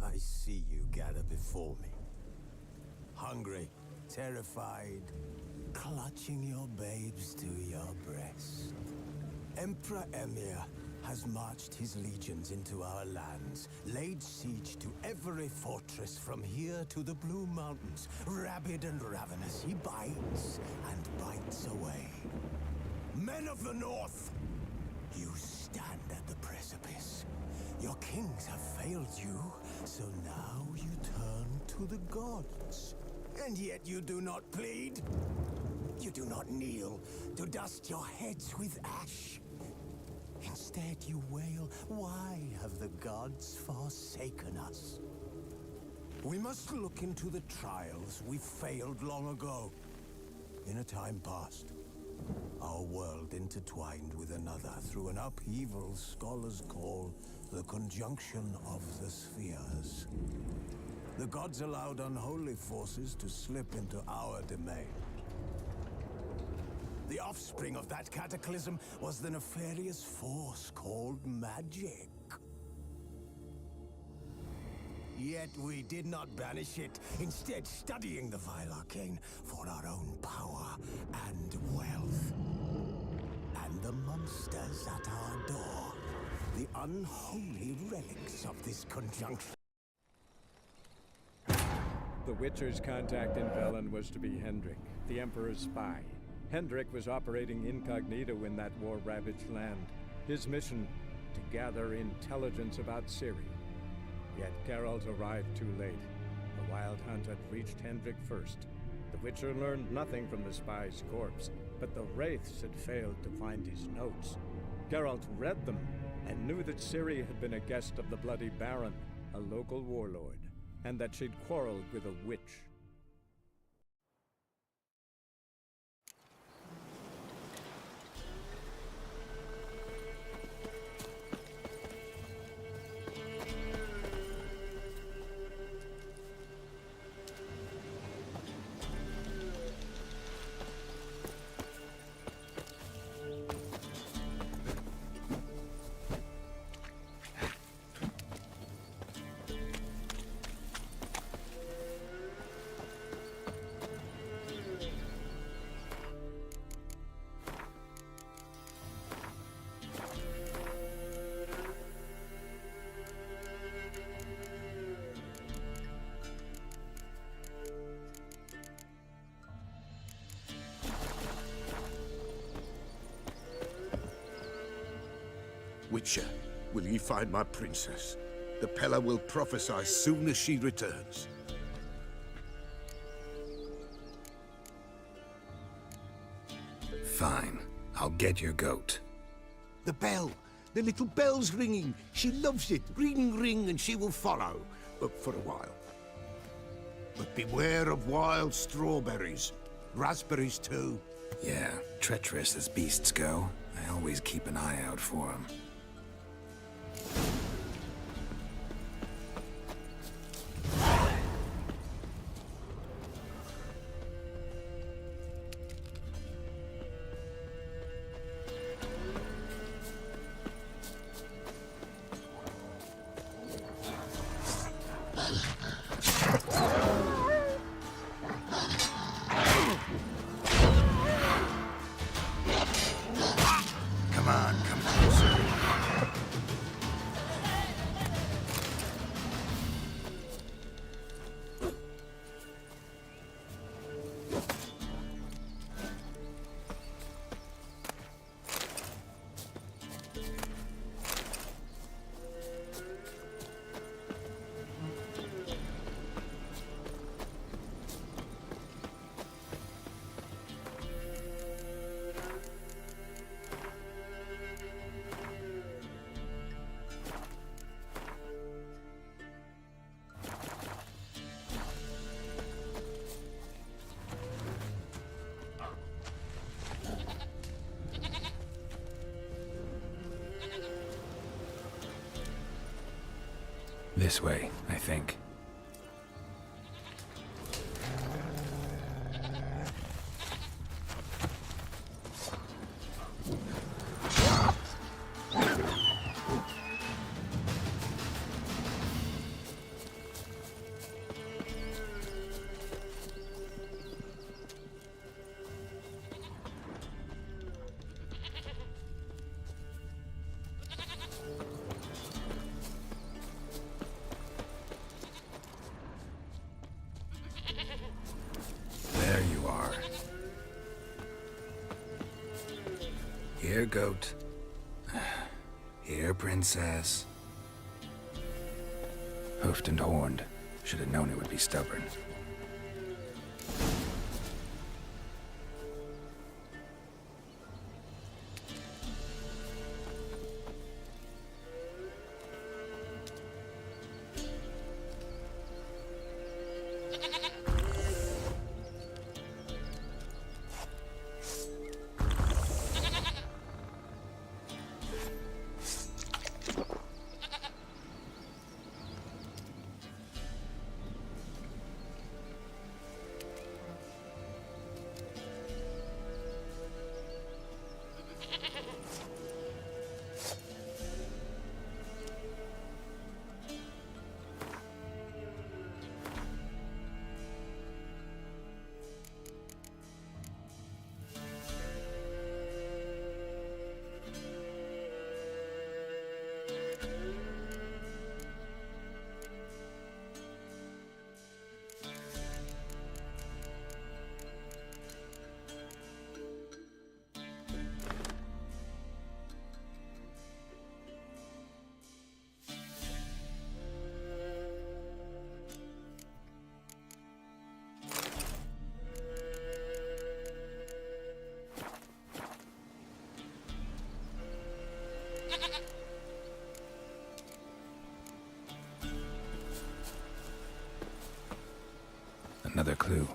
I see you gather before me. Hungry, terrified, clutching your babes to your breast. Emperor Emir has marched his legions into our lands, laid siege to every fortress from here to the Blue Mountains. Rabid and ravenous, he bites and bites away. Men of the North, you stand at the precipice. Your kings have failed you, so now you turn to the gods. And yet you do not plead. You do not kneel to dust your heads with ash. Instead you wail, why have the gods forsaken us? We must look into the trials we failed long ago. In a time past, our world intertwined with another through an upheaval scholars call the conjunction of the spheres. The gods allowed unholy forces to slip into our domain. The offspring of that cataclysm was the nefarious force called magic. Yet we did not banish it, instead studying the vile arcane for our own power and wealth. And the monsters at our door, the unholy relics of this conjunction. The Witcher's contact in Velen was to be Hendrik, the Emperor's spy. Hendrik was operating incognito in that war-ravaged land. His mission, to gather intelligence about Ciri. Yet Geralt arrived too late. The Wild Hunt had reached Hendrik first. The Witcher learned nothing from the spy's corpse, but the Wraiths had failed to find his notes. Geralt read them and knew that Ciri had been a guest of the Bloody Baron, a local warlord, and that she'd quarreled with a witch. Witcher, will ye find my princess? The Pella will prophesy soon as she returns. Fine. I'll get your goat. The bell! The little bell's ringing! She loves it! Ring, ring, and she will follow. But for a while. But beware of wild strawberries. Raspberries, too. Yeah, treacherous as beasts go. I always keep an eye out for them. Come on, come closer. This way, I think. There you are. Here, goat. Here, princess. Hoofed and horned. Should have known it would be stubborn. Another clue.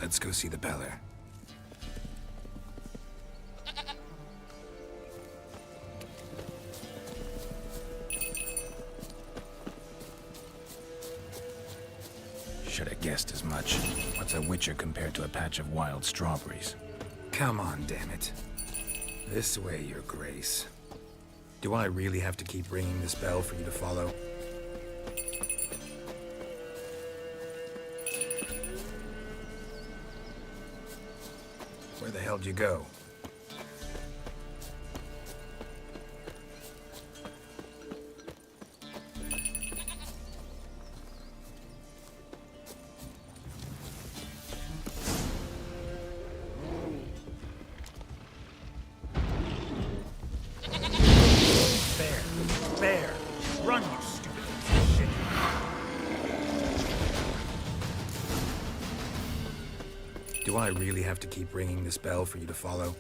Let's go see the Beller. Should have guessed as much. What's a witcher compared to a patch of wild strawberries? Come on, damn it. This way, Your Grace. Do I really have to keep ringing this bell for you to follow? Where the hell'd you go? Bear! Run, you stupid piece of Do I really have to keep ringing this bell for you to follow?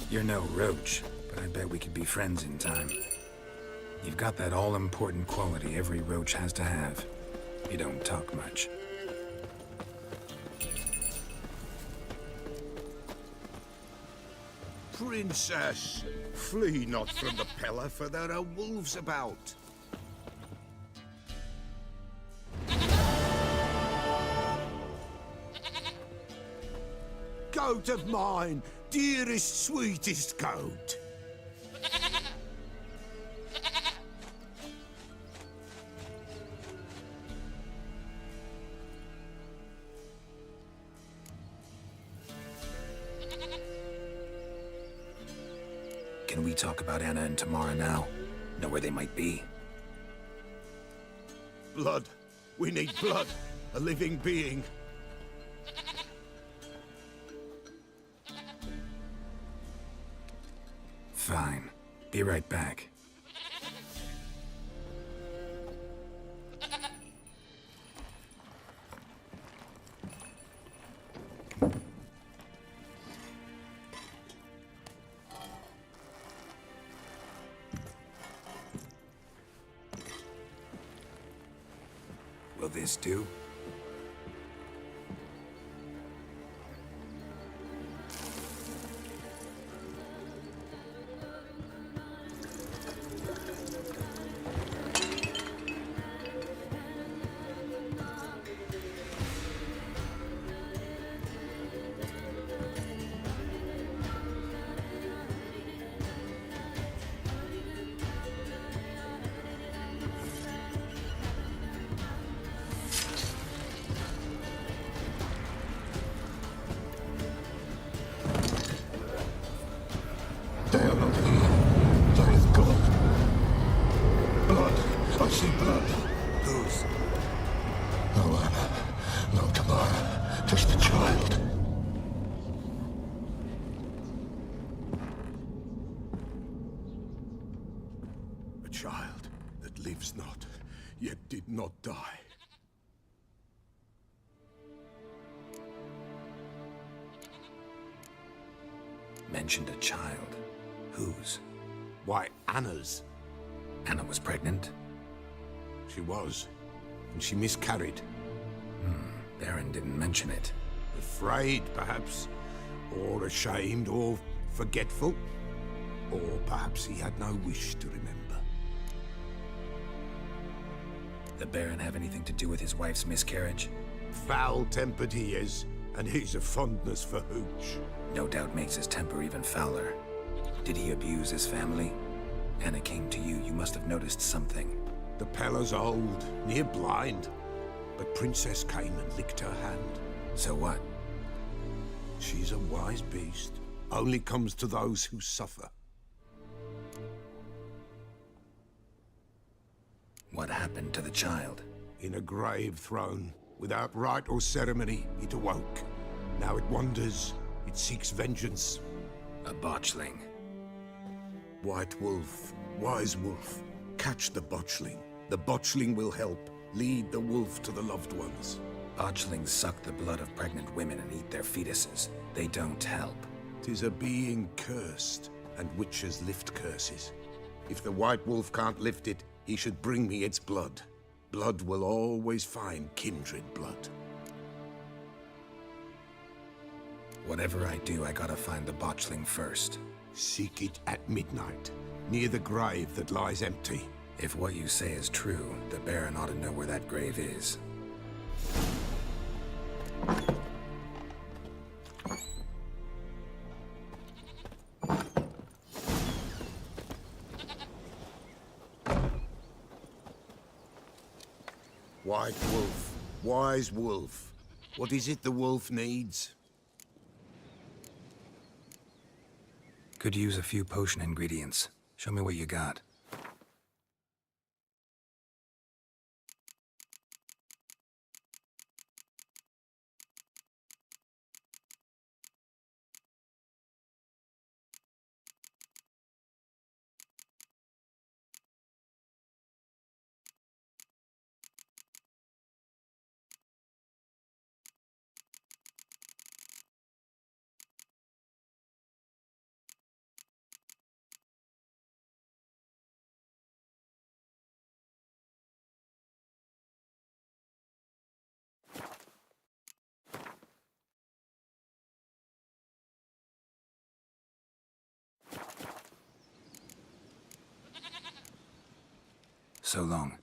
You're no roach, but I bet we could be friends in time. You've got that all-important quality every roach has to have. You don't talk much. Princess, flee not from the Pella, for there are wolves about. Goat of mine, dearest, sweetest goat. Can we talk about Anna and Tamara now? Know where they might be? Blood. We need blood. A living being. Fine. Be right back. Will this do? They are not here. There is blood. Blood. I see blood. Whose? No Anna. No Tamara. Just the child. A child that lives not, yet did not die. Mentioned a child. Whose? Why, Anna's. Anna was pregnant? She was. And she miscarried. Baron didn't mention it. Afraid, perhaps. Or ashamed, or forgetful. Or perhaps he had no wish to remember. The Baron have anything to do with his wife's miscarriage? Foul-tempered he is, and he's a fondness for hooch. No doubt makes his temper even fouler. Did he abuse his family? Anna came to you. You must have noticed something. The Pella's old, near blind. But Princess came and licked her hand. So what? She's a wise beast. Only comes to those who suffer. What happened to the child? In a grave thrown, without rite or ceremony, it awoke. Now it wanders. It seeks vengeance. A botchling. White wolf, wise wolf, catch the botchling. The botchling will help. Lead the wolf to the loved ones. Botchlings suck the blood of pregnant women and eat their fetuses. They don't help. 'Tis a being cursed, and witches lift curses. If the white wolf can't lift it, he should bring me its blood. Blood will always find kindred blood. Whatever I do, I gotta find the botchling first. Seek it at midnight, near the grave that lies empty. If what you say is true, the Baron ought to know where that grave is. White wolf, Wise wolf. What is it the wolf needs? Could use a few potion ingredients. Show me what you got. So long.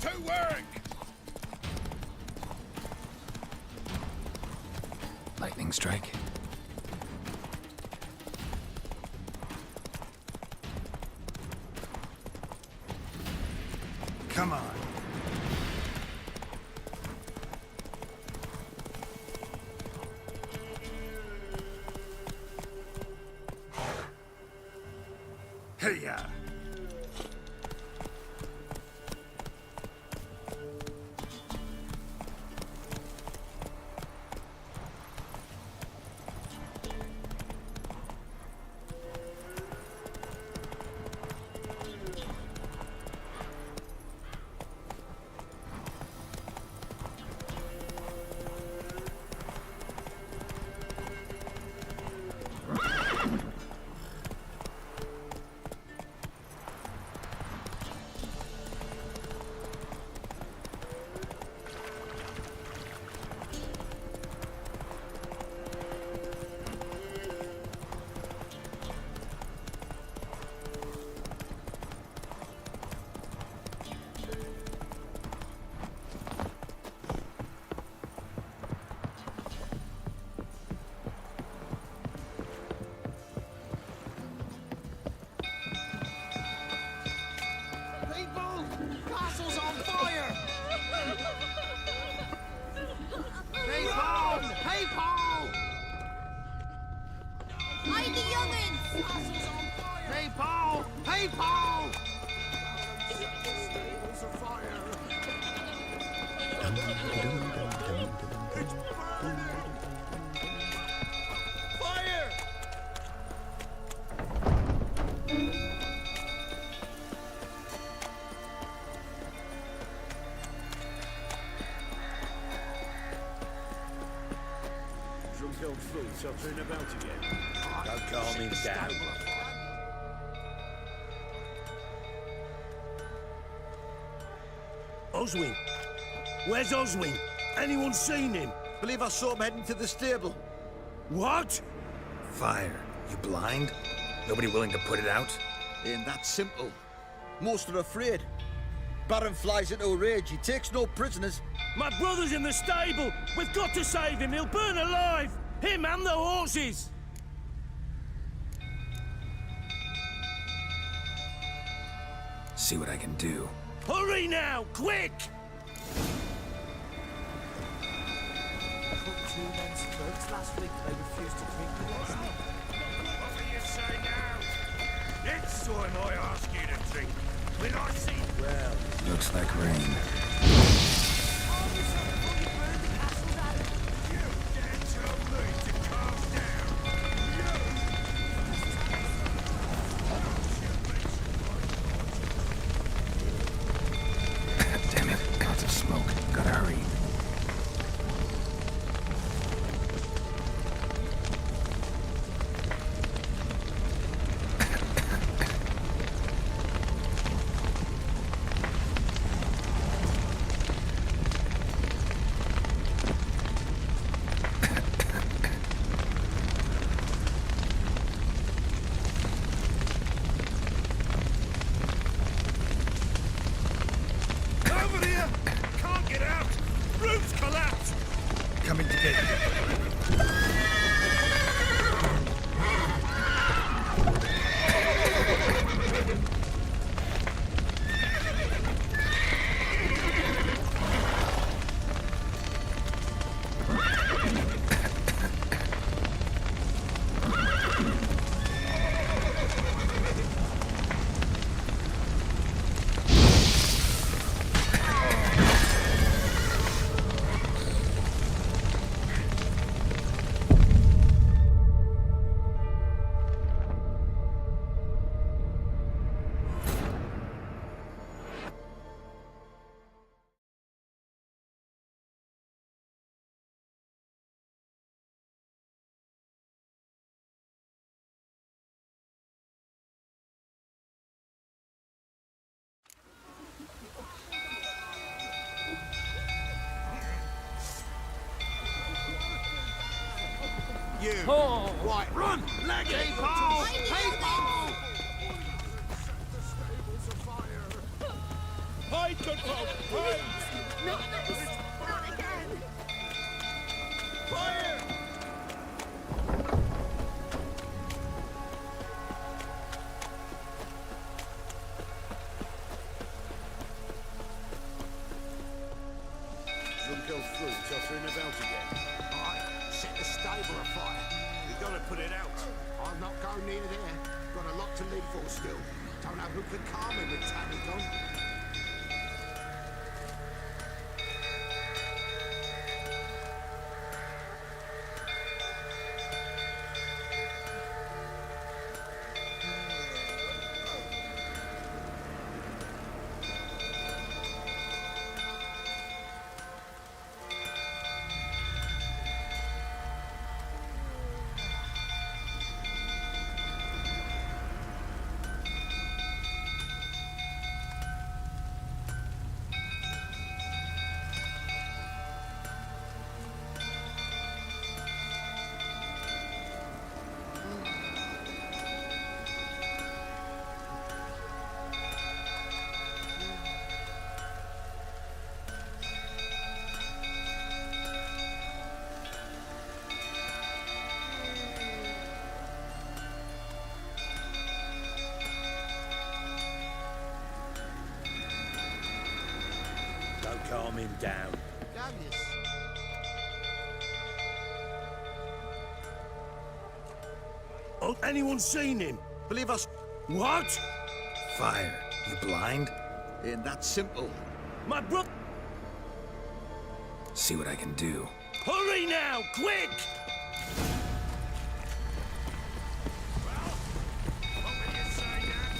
To work! Lightning strike. Come on. Hey-ya! Hey, Paul! Hey, Paul! Stables are fire! Fire! killed fruit filtering about again. Don't calm him down. Oswin. Where's Oswin? Anyone seen him? Believe I saw him heading to the stable. What? Fire. You blind? Nobody willing to put it out? Ain't that simple. Most are afraid. Baron flies into a rage. He takes no prisoners. My brother's in the stable. We've got to save him. He'll burn alive. Him and the horses. See what I can do. Hurry now, quick! Two men's throats last week. They refused to drink the last night. What will you say now? Next time I ask you to drink, when I see... Well, Looks like rain. You dare tell me to calm down? Damn it. Lots of smoke. Gotta hurry. Over here! Can't get out! Roof's collapsed! Coming to get you. You! Right, run! Leggy! People! People! Hide, good folk! Hide! Not this! Not again! Fire! drunk old fruit filtering about again. Aye, set the stable afire. We've got to put it out. I'll not go near there. Got a lot to live for still. Don't know who can calm him with Tammy gone. Don't calm him down. Oh, anyone seen him? Believe us. What? Fire. You blind? Ain't that simple. My brother... See what I can do. Hurry now, quick!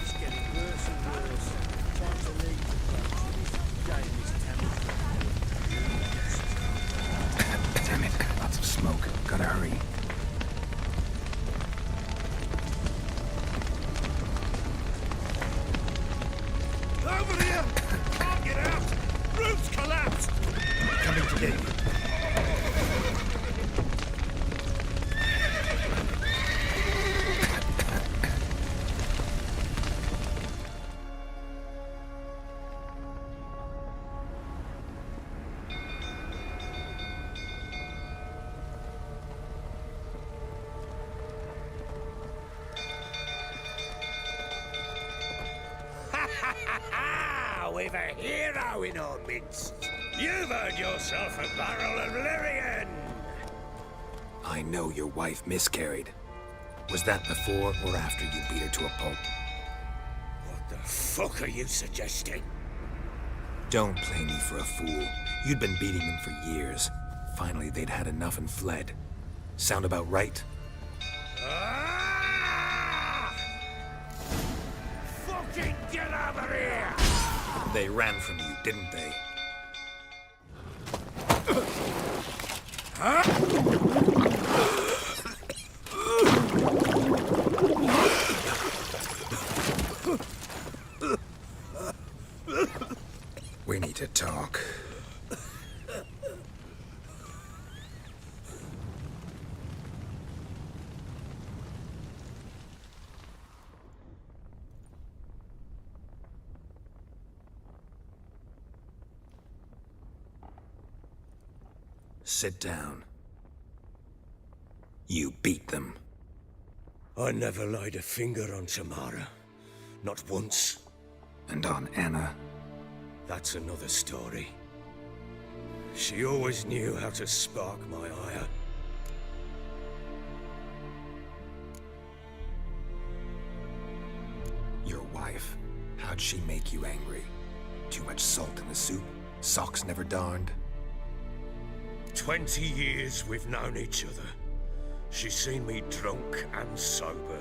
It's getting worse and worse. Time to leave the place. Game is tempting. Damn it. Lots of smoke. Gotta hurry. We've a hero in our midst. You've earned yourself a barrel of Lyrian. I know your wife miscarried. Was that before or after you beat her to a pulp? What the fuck are you suggesting? Don't play me for a fool. You'd been beating them for years. Finally, they'd had enough and fled. Sound about right? Ah! Fucking get over here! They ran from you, didn't they? We need to talk. Sit down. You beat them. I never laid a finger on Tamara. Not once. And on Anna? That's another story. She always knew how to spark my ire. Your wife. How'd she make you angry? Too much salt in the soup? Socks never darned? 20 years we've known each other. She's seen me drunk and sober.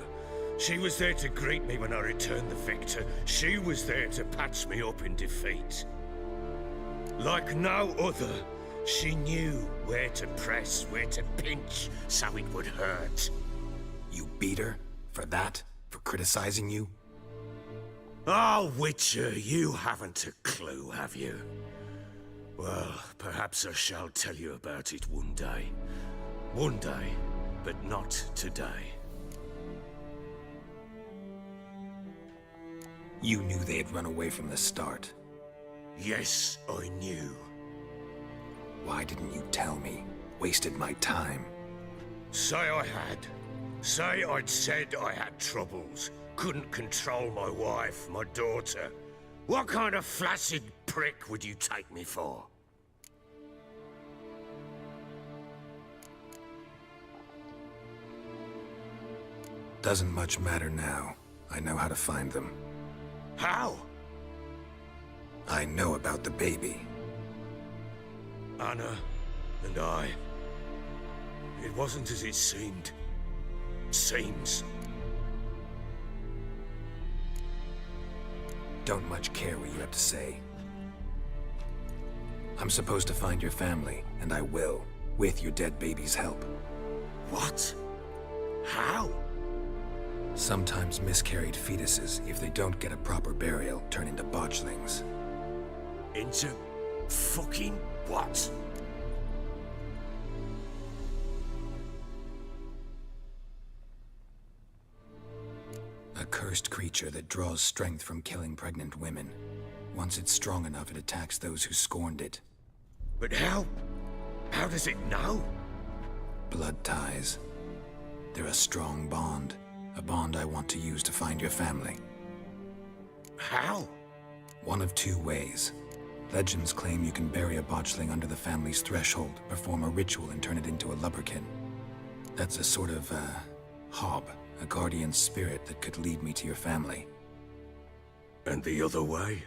She was there to greet me when I returned the victor. She was there to patch me up in defeat. Like no other, she knew where to press, where to pinch, so it would hurt. You beat her? For that? For criticizing you? Oh, Witcher, you haven't a clue, have you? Well, perhaps I shall tell you about it one day. One day, but not today. You knew they had run away from the start. Yes, I knew. Why didn't you tell me? Wasted my time. Say I had. Say I'd said I had troubles. Couldn't control my wife, my daughter. What kind of flaccid prick would you take me for? Doesn't much matter now. I know how to find them. How? I know about the baby. Anna and I. It wasn't as it seemed. Seems. Don't much care what you have to say. I'm supposed to find your family, and I will, with your dead baby's help. What? How? Sometimes miscarried fetuses, if they don't get a proper burial, turn into botchlings. Into fucking what? A cursed creature that draws strength from killing pregnant women. Once it's strong enough, it attacks those who scorned it. But how? How does it know? Blood ties. They're a strong bond. A bond I want to use to find your family. How? One of two ways. Legends claim you can bury a botchling under the family's threshold, perform a ritual, and turn it into a lubberkin. That's a sort of, hob, a guardian spirit that could lead me to your family. And the other way?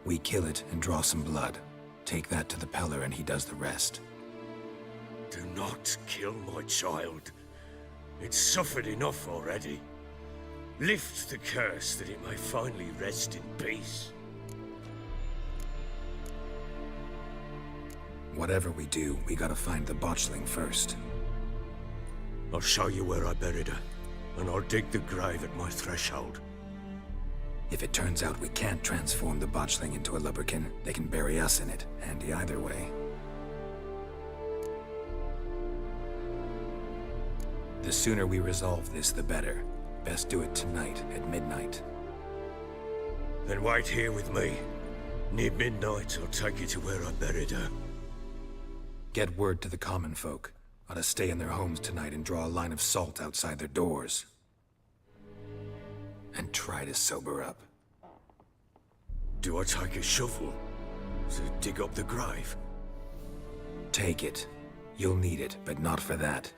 We kill it and draw some blood. Take that to the Peller and he does the rest. Do not kill my child. It's suffered enough already. Lift the curse that it may finally rest in peace. Whatever we do, we gotta find the botchling first. I'll show you where I buried her, and I'll dig the grave at my threshold. If it turns out we can't transform the botchling into a lubberkin, they can bury us in it. Handy either way. The sooner we resolve this, the better. Best do it tonight at midnight. Then wait here with me. Near midnight, I'll take you to where I buried her. Get word to the common folk. Ought to stay in their homes tonight and draw a line of salt outside their doors. and try to sober up. Do I take a shovel to dig up the grave? Take it. You'll need it, but not for that.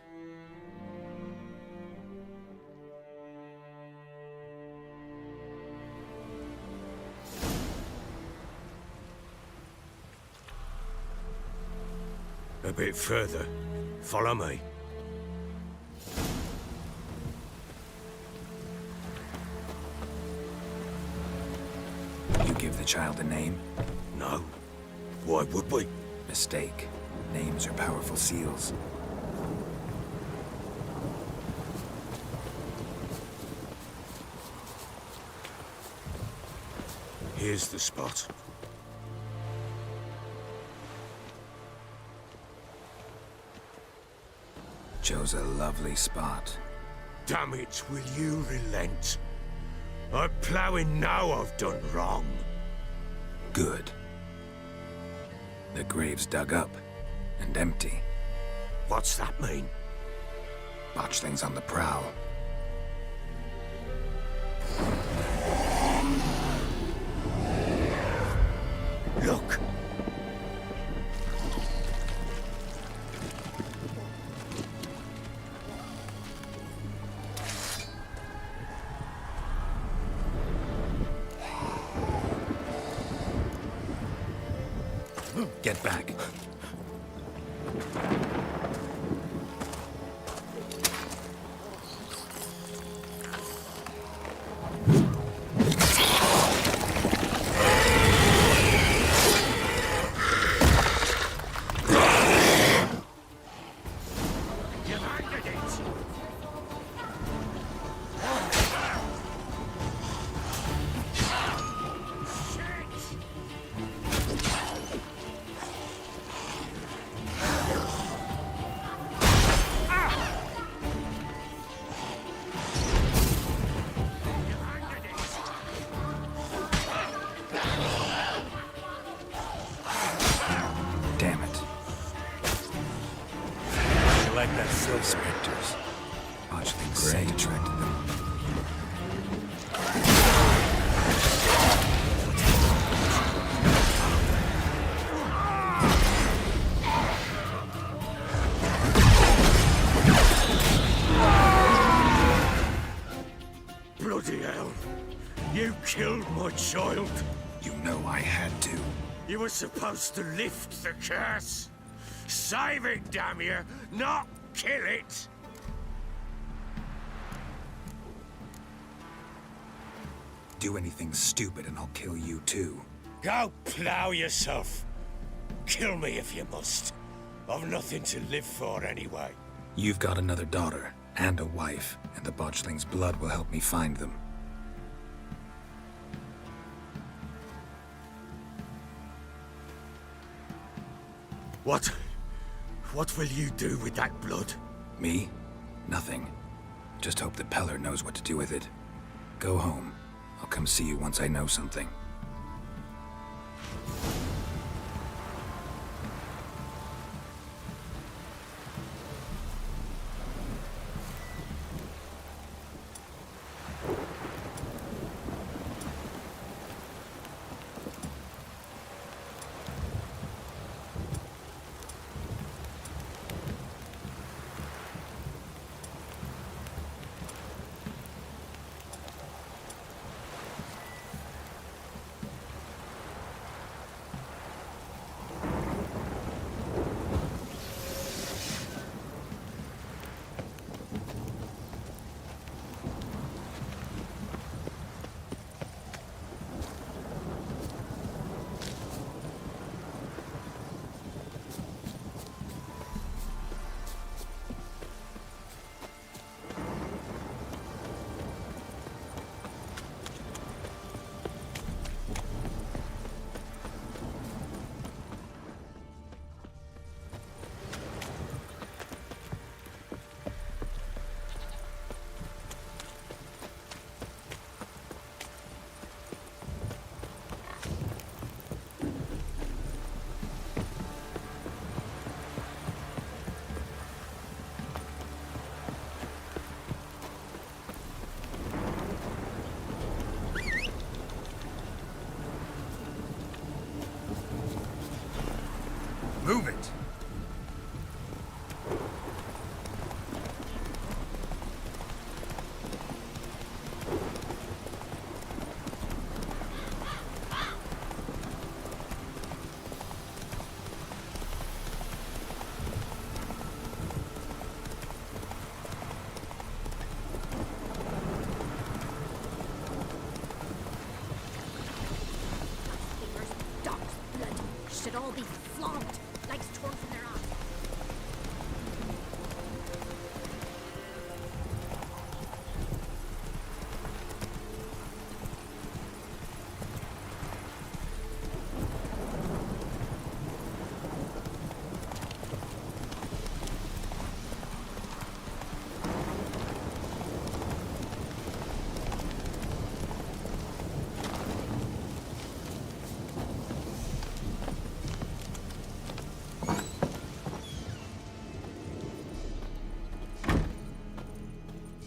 A bit further. Follow me. You give the child a name? No. Why would we? Mistake. Names are powerful seals. Here's the spot. Chose a lovely spot. Damn it, will you relent? I'm ploughing now I've done wrong. Good. The grave's dug up and empty. What's that mean? Botchlings on the prowl. Look! Get back. Damn it. You like that silk? Spectres. Botchling scent attracted them. Bloody hell! You killed my child! You know I had to. You were supposed to lift the curse! Save it, damn you! Not kill it! Do anything stupid and I'll kill you too. Go plough yourself! Kill me if you must. I've nothing to live for anyway. You've got another daughter and a wife, and the botchling's blood will help me find them. What will you do with that blood? Me? Nothing. Just hope that Peller knows what to do with it. Go home. I'll come see you once I know something.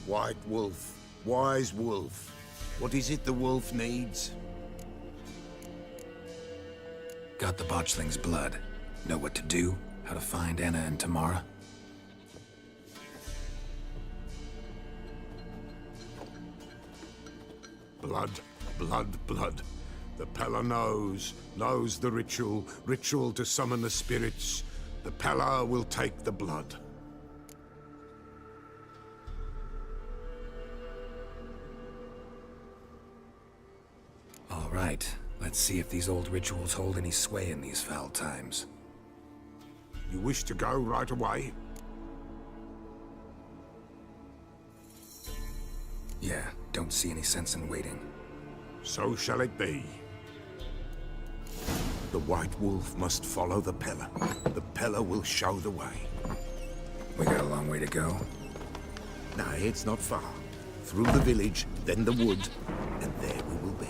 White wolf, wise wolf. What is it the wolf needs? Got the botchling's blood. Know what to do? How to find Anna and Tamara? Blood, blood, blood. The Pella knows the ritual to summon the spirits. The Pella will take the blood. All right, let's see if these old rituals hold any sway in these foul times. You wish to go right away? Yeah, don't see any sense in waiting. So shall it be. The White Wolf must follow the Pella. The Pella will show the way. We got a long way to go. No, it's not far. Through the village, then the wood, and there we will be.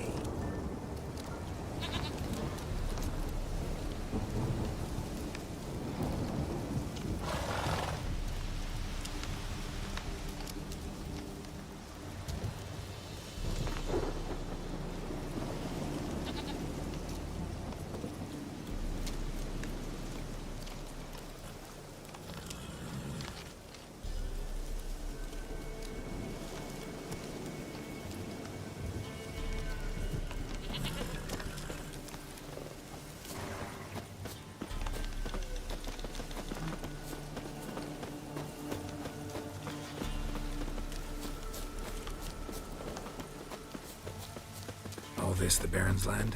All this the Baron's land?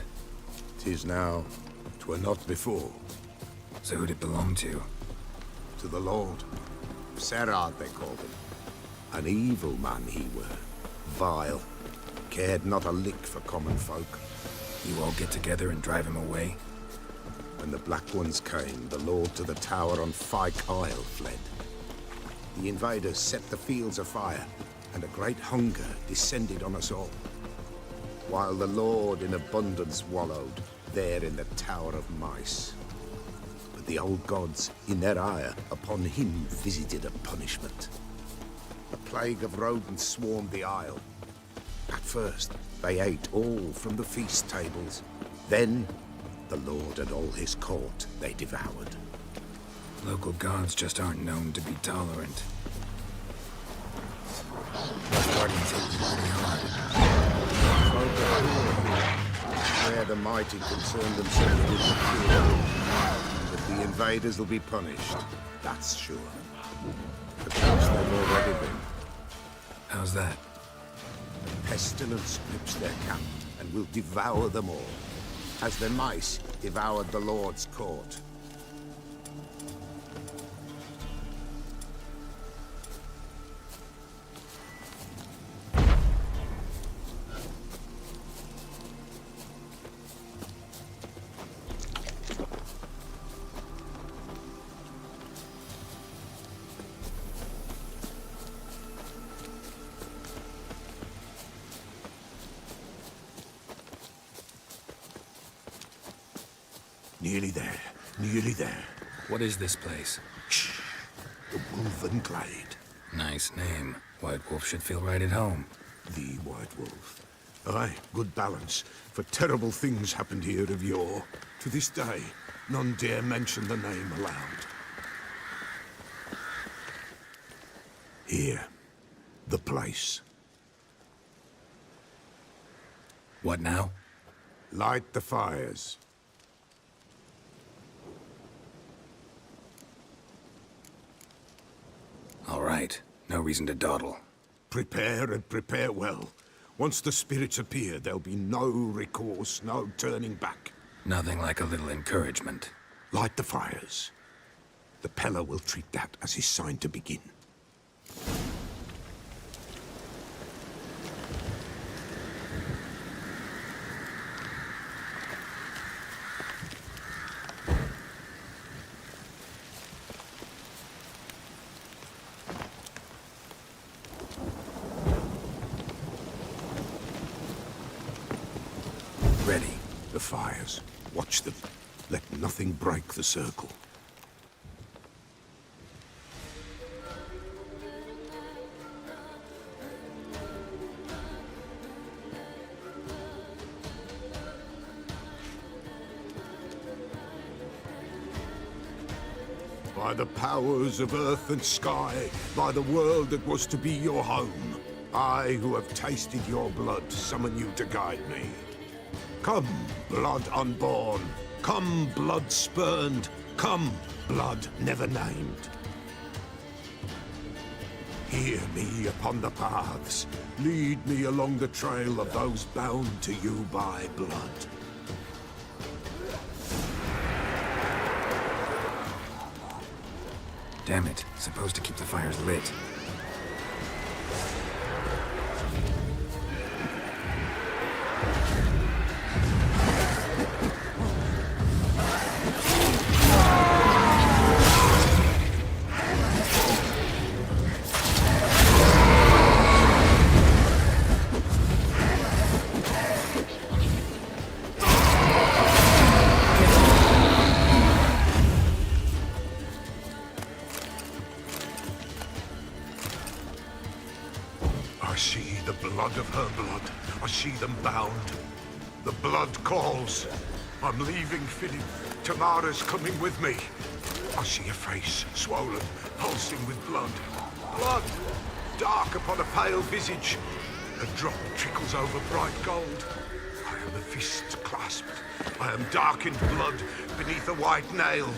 'Tis now. 'Twere not before. So who'd it belong to? To the Lord. Serad, they called him. An evil man he were. Vile. Cared not a lick for common folk. You all get together and drive him away? When the Black Ones came, the Lord to the tower on Fyke Isle fled. The invaders set the fields afire, and a great hunger descended on us all. While the Lord in abundance wallowed, there in the Tower of Mice. But the old gods, in their ire, upon him visited a punishment. A plague of rodents swarmed the isle. At first, they ate all from the feast tables. Then, the Lord and all his court they devoured. Local gods just aren't known to be tolerant. Guardians hit you pretty hard. Where the mighty concern themselves with the pure. But the invaders will be punished, that's sure. Perhaps they've already been. How's that? Pestilence grips their camp and will devour them all, as the mice devoured the Lord's court. Nearly there, nearly there. What is this place? Shh. The Wolven Glade. Nice name. White Wolf should feel right at home. The White Wolf. Aye, good balance. For terrible things happened here of yore. To this day, none dare mention the name aloud. Here, the place. What now? Light the fires. All right. No reason to dawdle. Prepare and prepare well. Once the spirits appear, there'll be no recourse, no turning back. Nothing like a little encouragement. Light the fires. The Pella will treat that as his sign to begin. Ready. The fires. Watch them. Let nothing break the circle. By the powers of earth and sky, by the world that was to be your home, I, who have tasted your blood, summon you to guide me. Come, blood unborn. Come, blood spurned. Come, blood never named. Hear me upon the paths. Lead me along the trail of those bound to you by blood. Damn it. Supposed to keep the fires lit. I see the blood of her blood. I see them bound. The blood calls. I'm leaving Philip. Tamara's coming with me. I see a face, swollen, pulsing with blood. Blood! Dark upon a pale visage. A drop trickles over bright gold. I am a fist clasped. I am darkened blood beneath a white nail.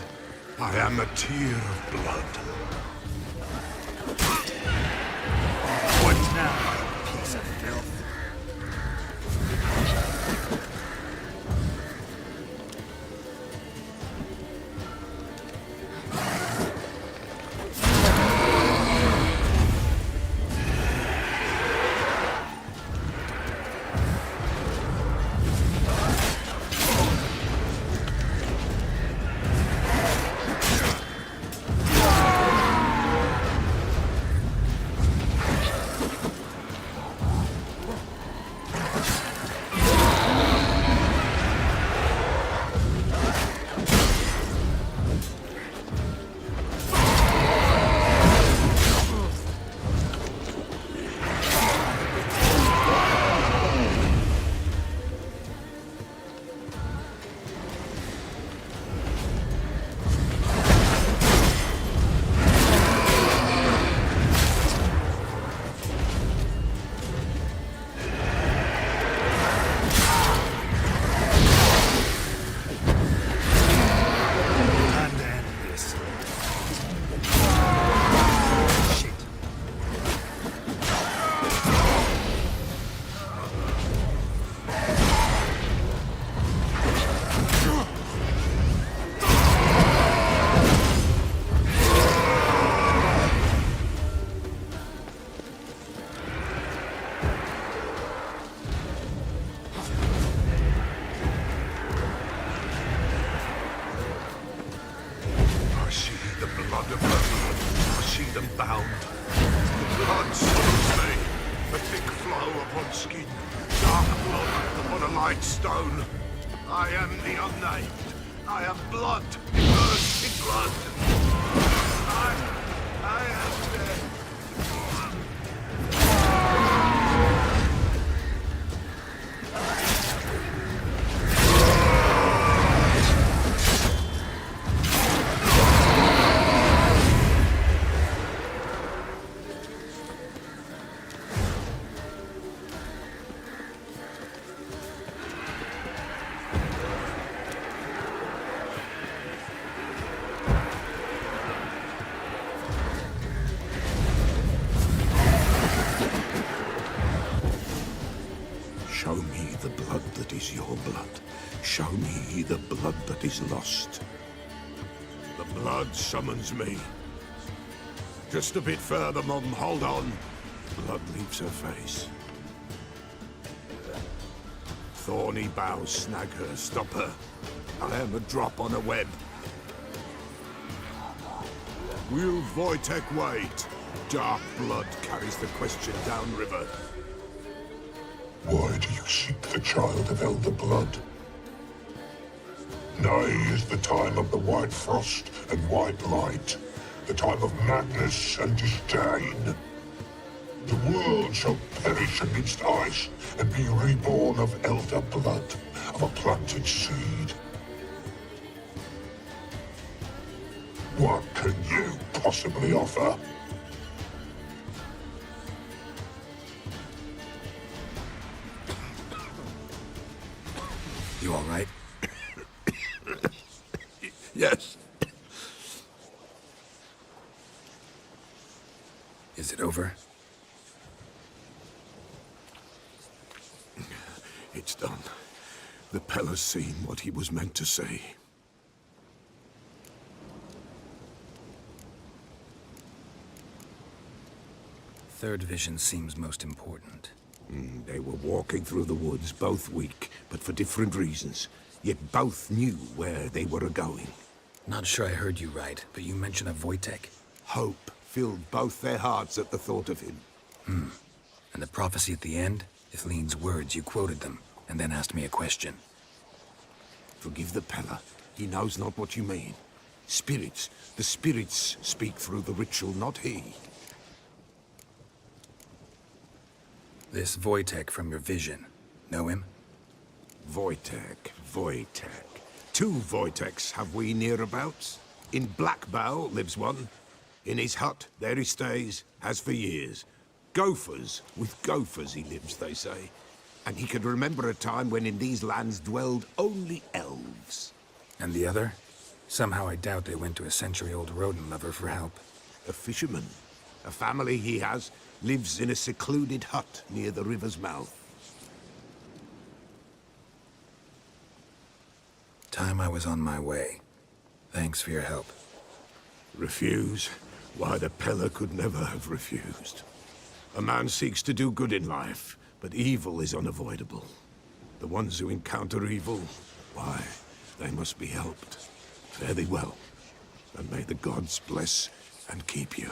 I am a tear of blood. What now, piece of filth? Stone. I am the unnamed. I am blood, immersed in blood. I am dead. Show me the blood that is your blood. Show me the blood that is lost. The blood summons me. Just a bit further, Mum. Hold on. Blood leaves her face. Thorny boughs snag her. Stop her. I am a drop on a web. Will Wojtek wait? Dark blood carries the question downriver. Why do you seek the child of elder blood? Nigh is the time of the white frost and white light, the time of madness and disdain. The world shall perish amidst ice and be reborn of elder blood, of a planted seed. What can you possibly offer? You all right? Yes. Is it over? It's done. The Pella's seen what he was meant to say. Third vision seems most important. They were walking through the woods, both weak, but for different reasons. Yet both knew where they were going. Not sure I heard you right, but you mentioned a Wojtek. Hope filled both their hearts at the thought of him. And the prophecy at the end? Ithleen's words, you quoted them, and then asked me a question. Forgive the Pella. He knows not what you mean. Spirits. The spirits speak through the ritual, not he. This Wojtek from your vision. Know him? Wojtek. Two Wojteks have we nearabouts. In Blackbow lives one. In his hut, there he stays, has for years. Gophers, with gophers he lives, they say. And he could remember a time when in these lands dwelled only elves. And the other? Somehow I doubt they went to a century-old rodent lover for help. A fisherman. A family he has lives in a secluded hut near the river's mouth. Time I was on my way. Thanks for your help. Refuse? Why, the Pella could never have refused. A man seeks to do good in life, but evil is unavoidable. The ones who encounter evil, why, they must be helped. Fare thee well, and may the gods bless and keep you.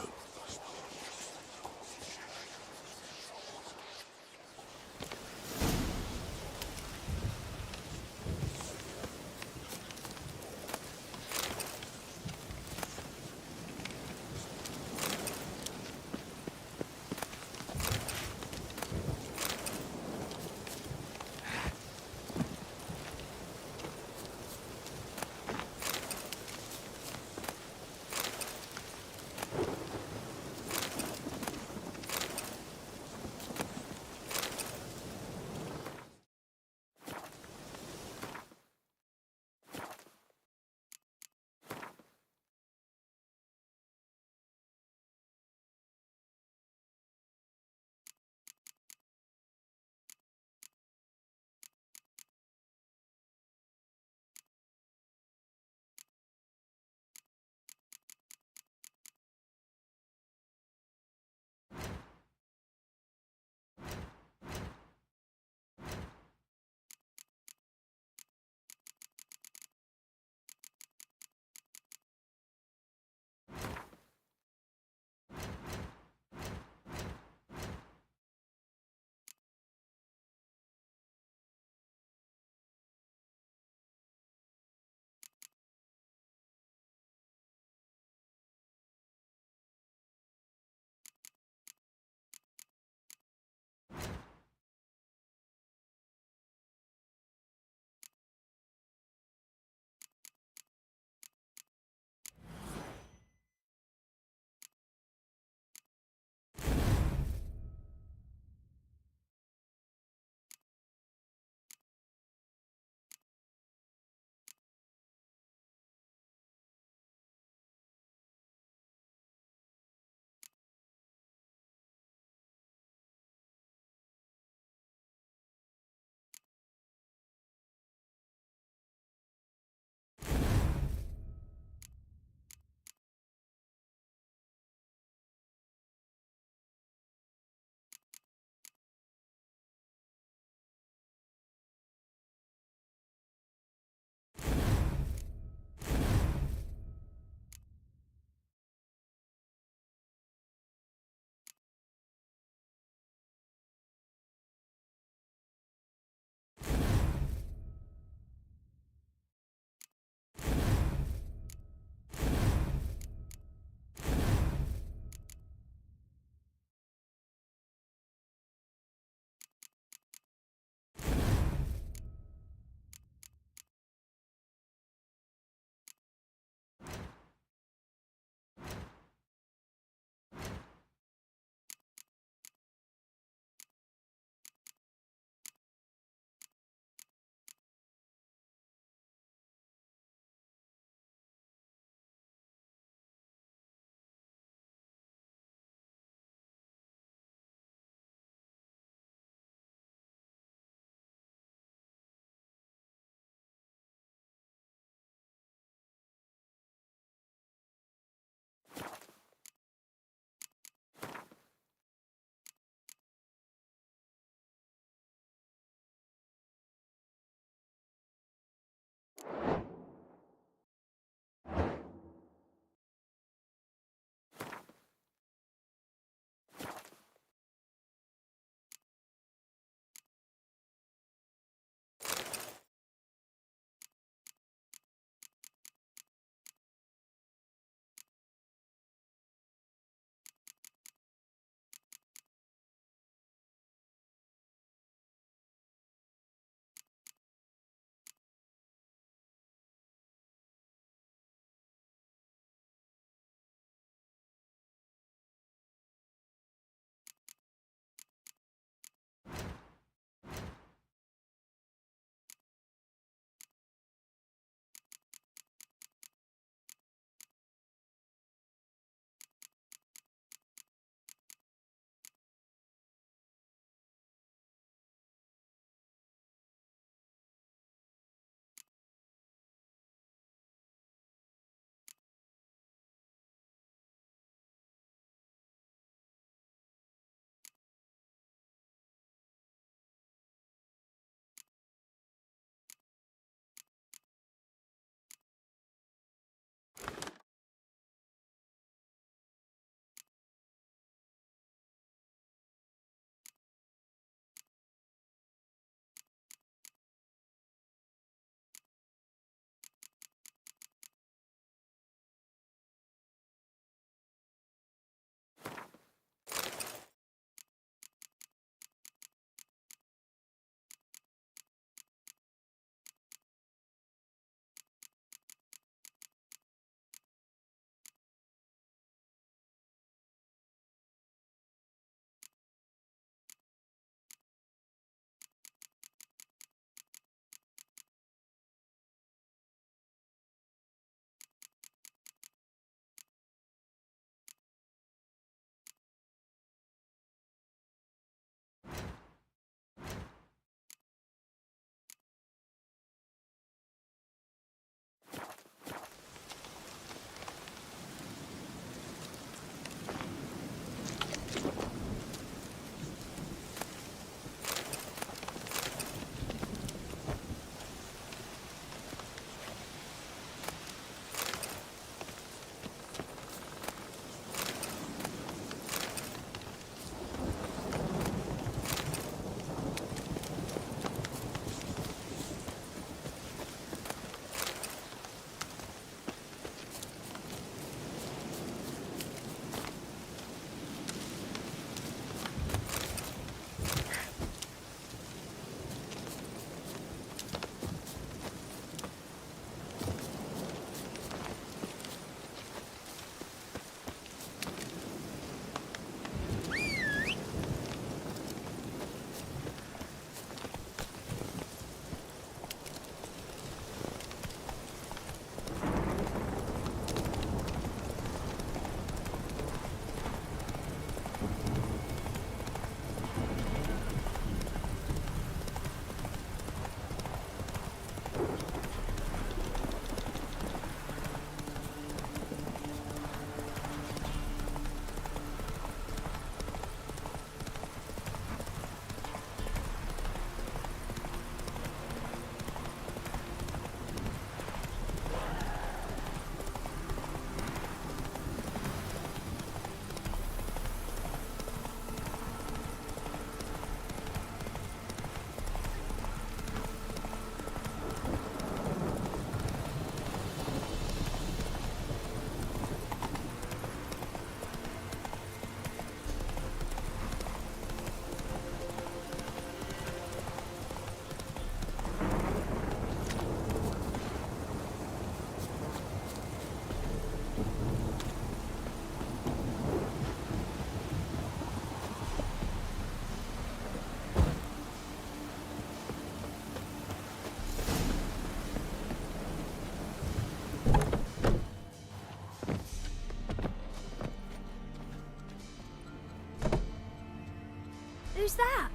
Who's that?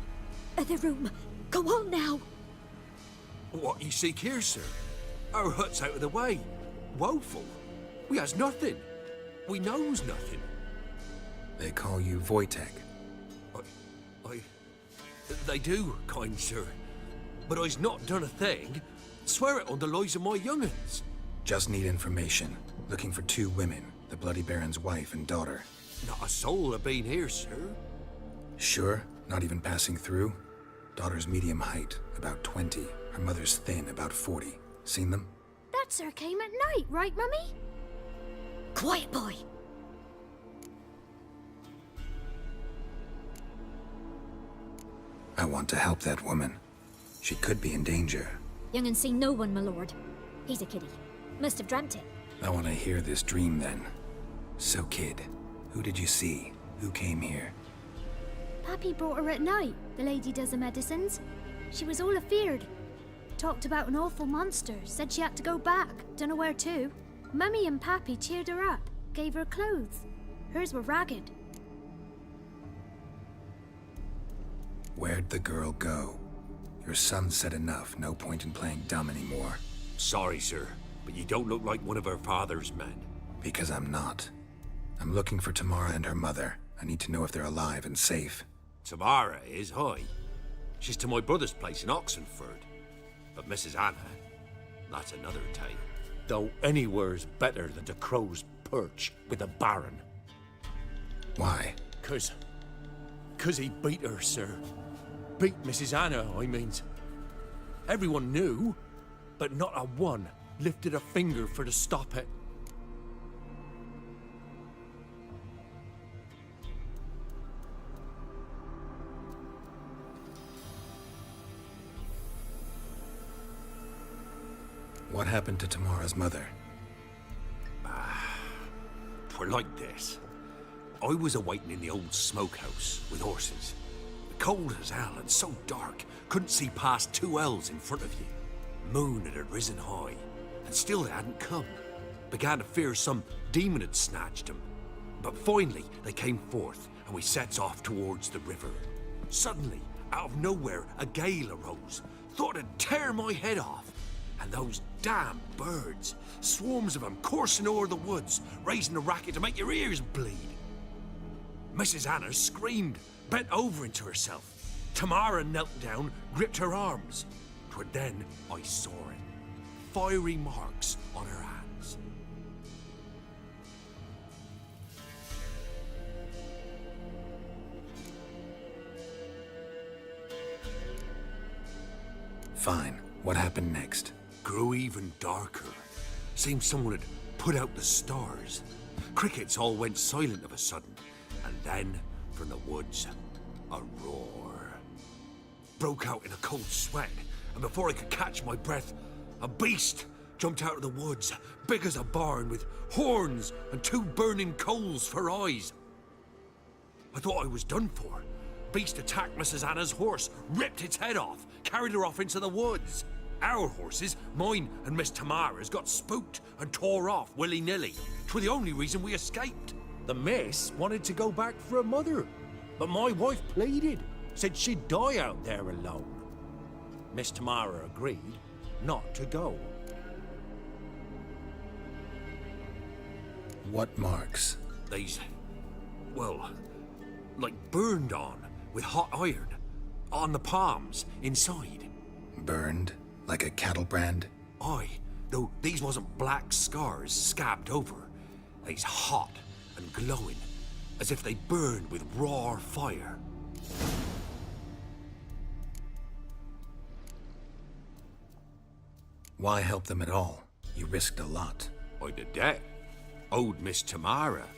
Other room. Go on now. What you seek here, sir? Our hut's out of the way. Woeful. We has nothing. We knows nothing. They call you Wojtek. They do, kind sir. But I's not done a thing. Swear it on the lives of my young'uns. Just need information. Looking for 2 women, the Bloody Baron's wife and daughter. Not a soul have been here, sir. Sure? Not even passing through? Daughter's medium height, about 20. Her mother's thin, about 40. Seen them? That sir came at night, right, Mummy? Quiet, boy. I want to help that woman. She could be in danger. Young'un seen no one, my lord. He's a kiddie. Must have dreamt it. I want to hear this dream then. So, kid, who did you see? Who came here? Pappy brought her at night, the lady does the medicines. She was all afeared. Talked about an awful monster, said she had to go back, dunno where to. Mummy and Pappy cheered her up, gave her clothes. Hers were ragged. Where'd the girl go? Your son said enough, no point in playing dumb anymore. Sorry, sir, but you don't look like one of her father's men. Because I'm not. I'm looking for Tamara and her mother. I need to know if they're alive and safe. Tamara is, hi. She's to my brother's place in Oxenford. But Mrs. Anna, that's another tale. Though anywhere's better than the crow's perch with a baron. Why? 'Cause he beat her, sir. Beat Mrs. Anna, I means. Everyone knew, but not a one lifted a finger for to stop it. What happened to Tamara's mother? 'Twere like this. I was awaiting in the old smokehouse with horses. Cold as hell and so dark, couldn't see past 2 ells in front of you. Moon had risen high, and still they hadn't come. Began to fear some demon had snatched them. But finally they came forth, and we sets off towards the river. Suddenly, out of nowhere, a gale arose. Thought it'd tear my head off. And those damn birds, swarms of them coursing o'er the woods, raising a racket to make your ears bleed. Mrs. Anna screamed, bent over into herself. Tamara knelt down, gripped her arms. 'Twere then I saw it. Fiery marks on her hands. Fine. What happened next? Grew even darker. Seemed someone had put out the stars. Crickets all went silent of a sudden. And then, from the woods, a roar. Broke out in a cold sweat, and before I could catch my breath, a beast jumped out of the woods, big as a barn, with horns and 2 burning coals for eyes. I thought I was done for. Beast attacked Mrs. Anna's horse, ripped its head off, carried her off into the woods. Our horses, mine and Miss Tamara's, got spooked and tore off willy-nilly. 'Twere the only reason we escaped. The miss wanted to go back for her mother, but my wife pleaded, said she'd die out there alone. Miss Tamara agreed not to go. What marks? They's, well, like burned on with hot iron, on the palms, inside. Burned? Like a cattle brand? Aye, though these wasn't black scars scabbed over. They's hot and glowing, as if they burned with raw fire. Why help them at all? You risked a lot. I'd a debt. Owed Miss Tamara.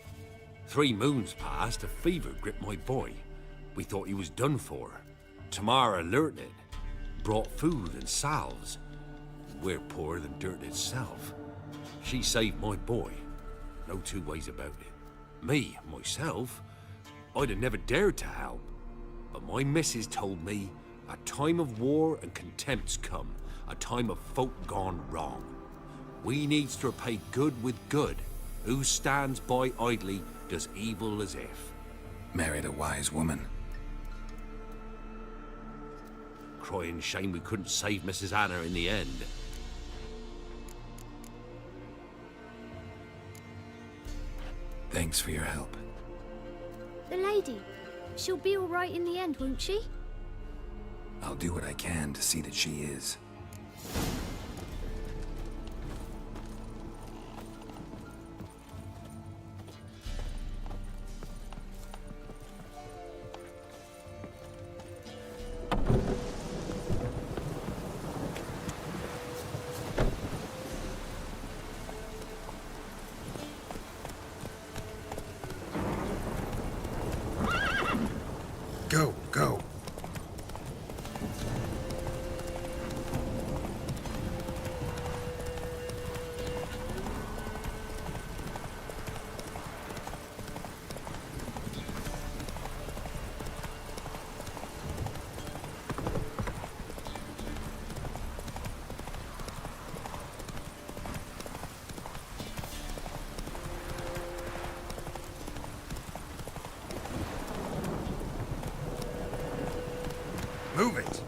3 moons passed, a fever gripped my boy. We thought he was done for. Tamara learnt it. Brought food and salves. We're poorer than dirt itself. She saved my boy. No 2 ways about it. Me, myself, I'd have never dared to help. But my missus told me a time of war and contempt's come. A time of folk gone wrong. We needs to repay good with good. Who stands by idly does evil as if. Married a wise woman. crying shame we couldn't save Mrs. Anna in the end. Thanks for your help. The lady, she'll be all right in the end, won't she? I'll do what I can to see that she is. Go, go. Move it!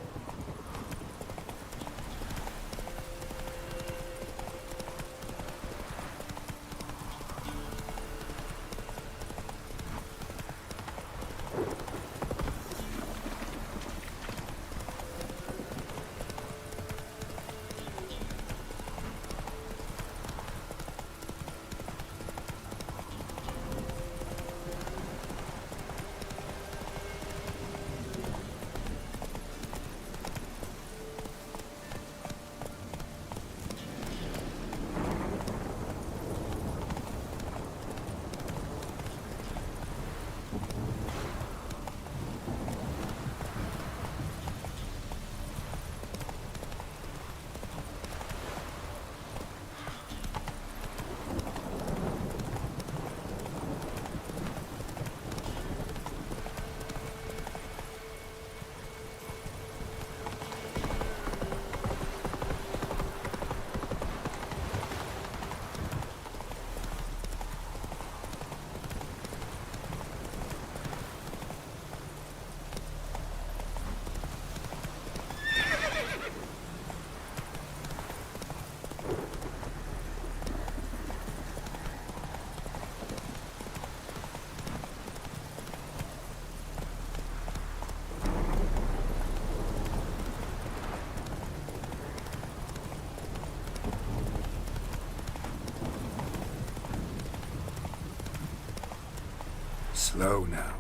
Slow now.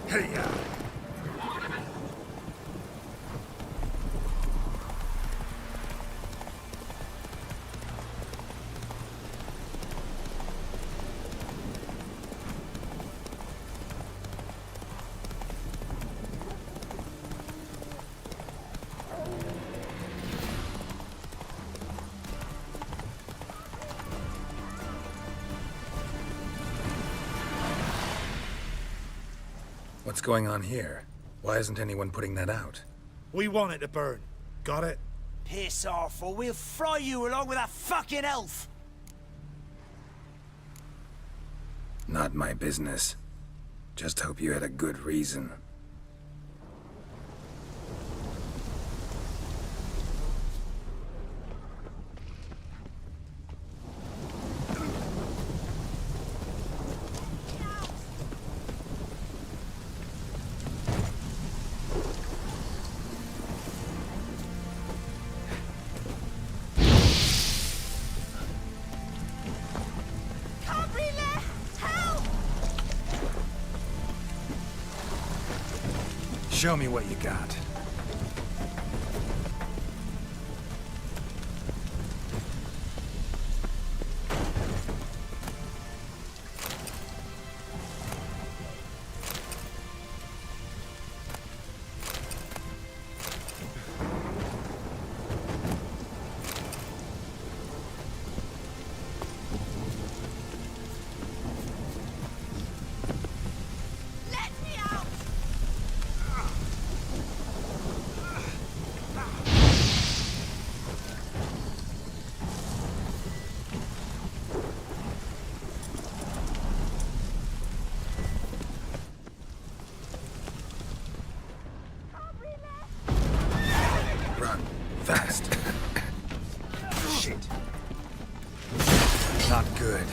Hey-ya! What's going on here? Why isn't anyone putting that out? We want it to burn. Got it? Piss off, or we'll fry you along with that fucking elf! Not my business. Just hope you had a good reason. Show me what you got. Fast. Shit. Not good.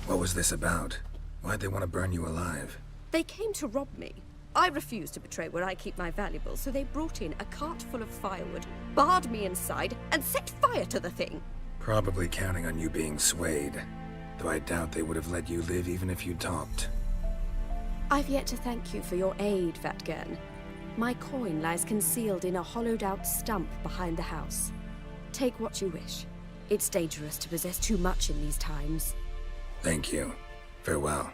What was this about? Why'd they want to burn you alive? They came to rob me. I refused to betray where I keep my valuables, so they brought in a cart full of firewood, barred me inside, and set fire to the thing. Probably counting on you being swayed. Though I doubt they would have let you live even if you talked. I've yet to thank you for your aid, Vatgern. My coin lies concealed in a hollowed-out stump behind the house. Take what you wish. It's dangerous to possess too much in these times. Thank you. Farewell.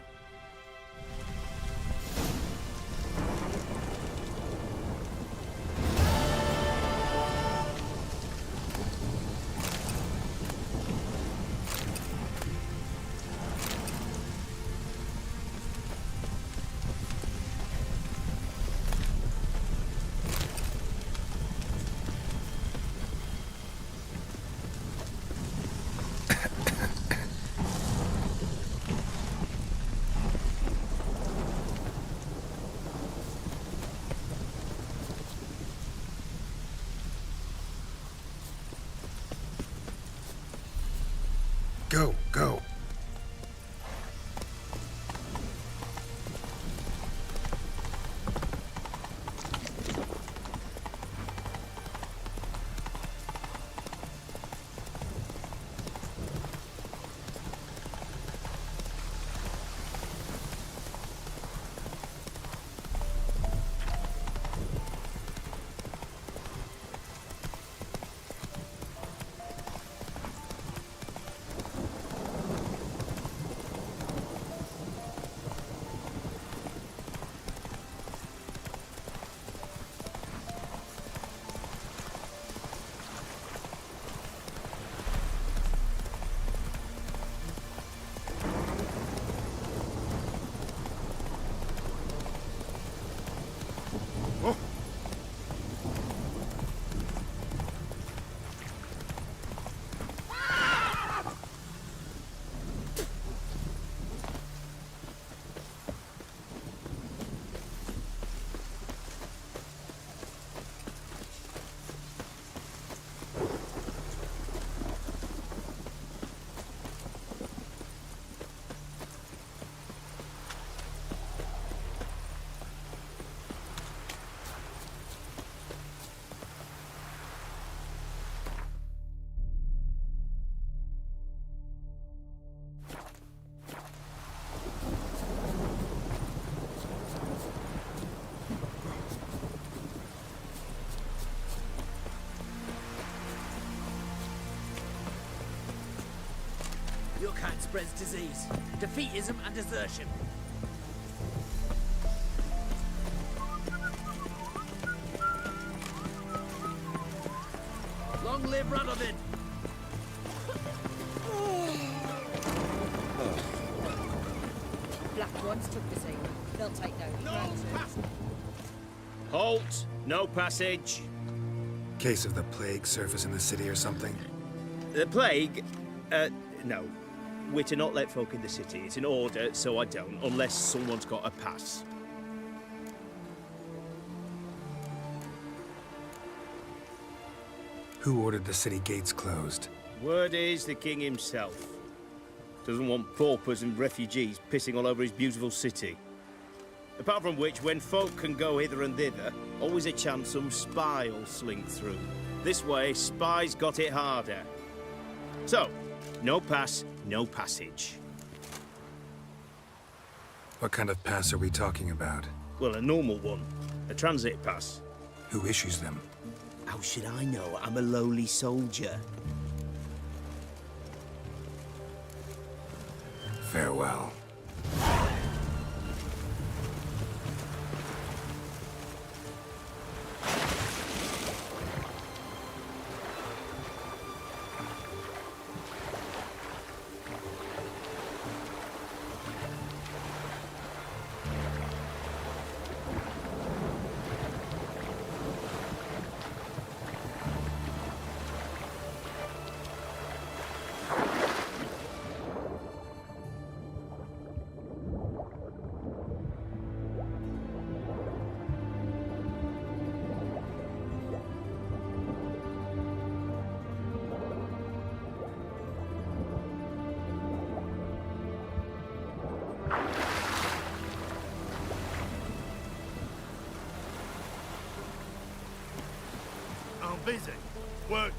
spreads disease, defeatism and desertion. Long live Radovid! Black ones took the same. They'll take no granted. Halt! No passage. Case of the plague surface in the city or something? The plague? No. We're to not let folk in the city. It's an order, so I don't, unless someone's got a pass. Who ordered the city gates closed? Word is the king himself. Doesn't want paupers and refugees pissing all over his beautiful city. Apart from which, when folk can go hither and thither, always a chance some spy will slink through. This way, spies got it harder. So, no pass, no passage. What kind of pass are we talking about? Well, a normal one. A transit pass. Who issues them? How should I know? I'm a lowly soldier. Farewell. I'm busy. Working.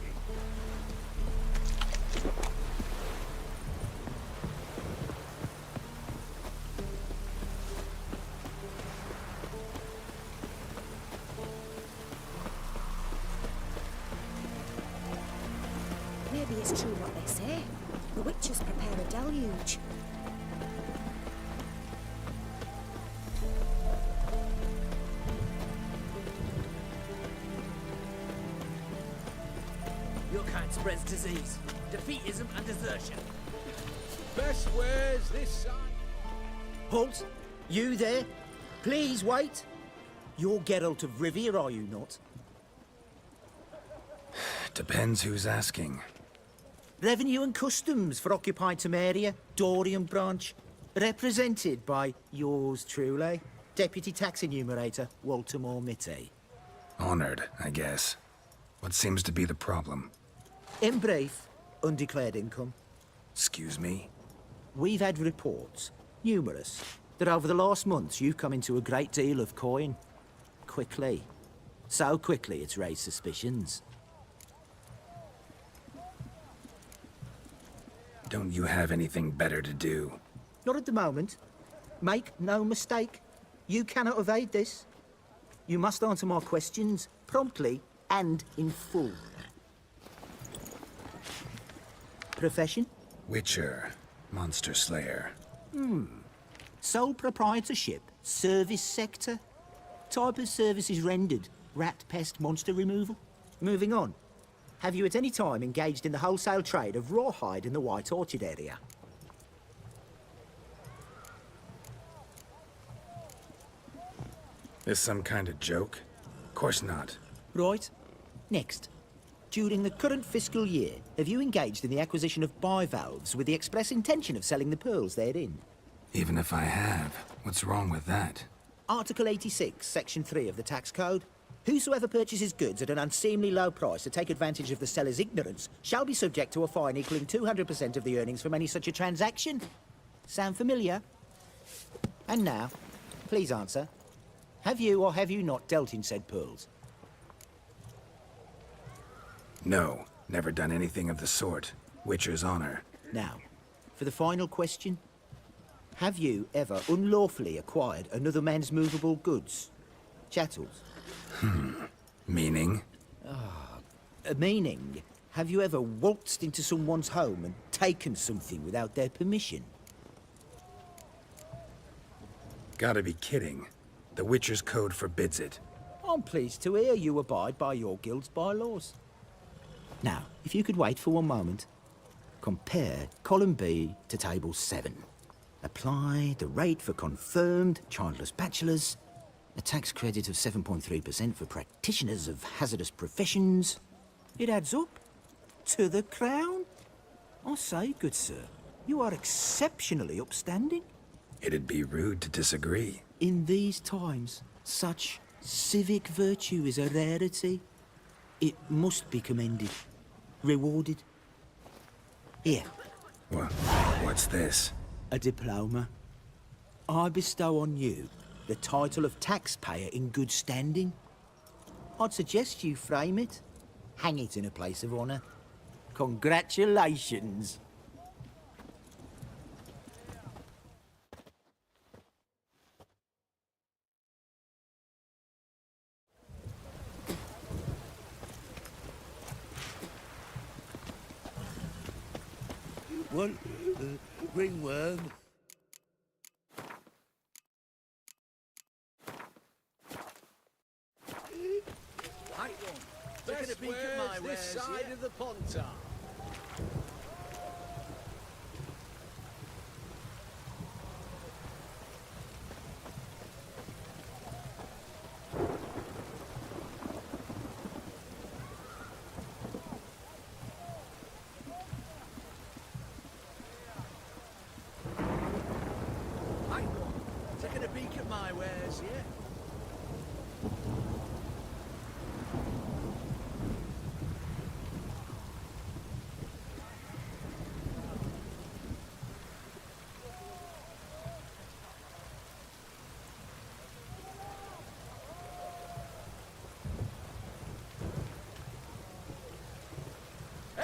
Maybe it's true what they say. The witches prepare a deluge. Your kind spreads disease, defeatism and desertion. Best wares this side. Halt! You there? Please wait. You're Geralt of Rivia, are you not? Depends who's asking. Revenue and Customs for occupied Temeria, Dorian branch. Represented by yours truly, Deputy Tax Enumerator Walter Mitty. Honored, I guess. What seems to be the problem? In brief, undeclared income. Excuse me? We've had reports, numerous, that over the last months you've come into a great deal of coin. Quickly. So quickly it's raised suspicions. Don't you have anything better to do? Not at the moment. Make no mistake. You cannot evade this. You must answer my questions promptly and in full. Profession? Witcher. Monster Slayer. Sole proprietorship? Service sector? Type of services rendered? Rat, pest, monster removal? Moving on. Have you at any time engaged in the wholesale trade of rawhide in the White Orchard area? This some kind of joke? Course not. Right. Next. During the current fiscal year, have you engaged in the acquisition of bivalves with the express intention of selling the pearls therein? Even if I have, what's wrong with that? Article 86, Section 3 of the Tax Code. Whosoever purchases goods at an unseemly low price to take advantage of the seller's ignorance shall be subject to a fine equaling 200% of the earnings from any such a transaction. Sound familiar? And now, please answer. Have you or have you not dealt in said pearls? No, never done anything of the sort. Witcher's honor. Now, for the final question. Have you ever unlawfully acquired another man's movable goods? Chattels? Meaning? Meaning, Have you ever waltzed into someone's home and taken something without their permission? Gotta be kidding. The Witcher's Code forbids it. I'm pleased to hear you abide by your guild's bylaws. Now, if you could wait for one moment, compare column B to table 7. Apply the rate for confirmed childless bachelors, a tax credit of 7.3% for practitioners of hazardous professions. It adds up to the crown. I say, good sir, you are exceptionally upstanding. It'd be rude to disagree. In these times, such civic virtue is a rarity. It must be commended, rewarded. Here. What's this? A diploma. I bestow on you the title of taxpayer in good standing. I'd suggest you frame it, hang it in a place of honour. Congratulations. One ringworm. Right one. Taking a peek at my wares, this side of the pontar. Taking a peek at my wares, yeah?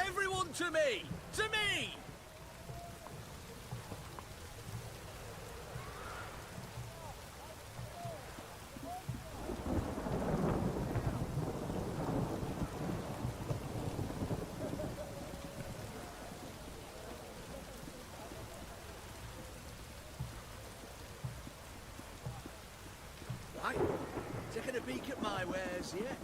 Everyone to me! To me! Right, taking a peek at my wares, yeah?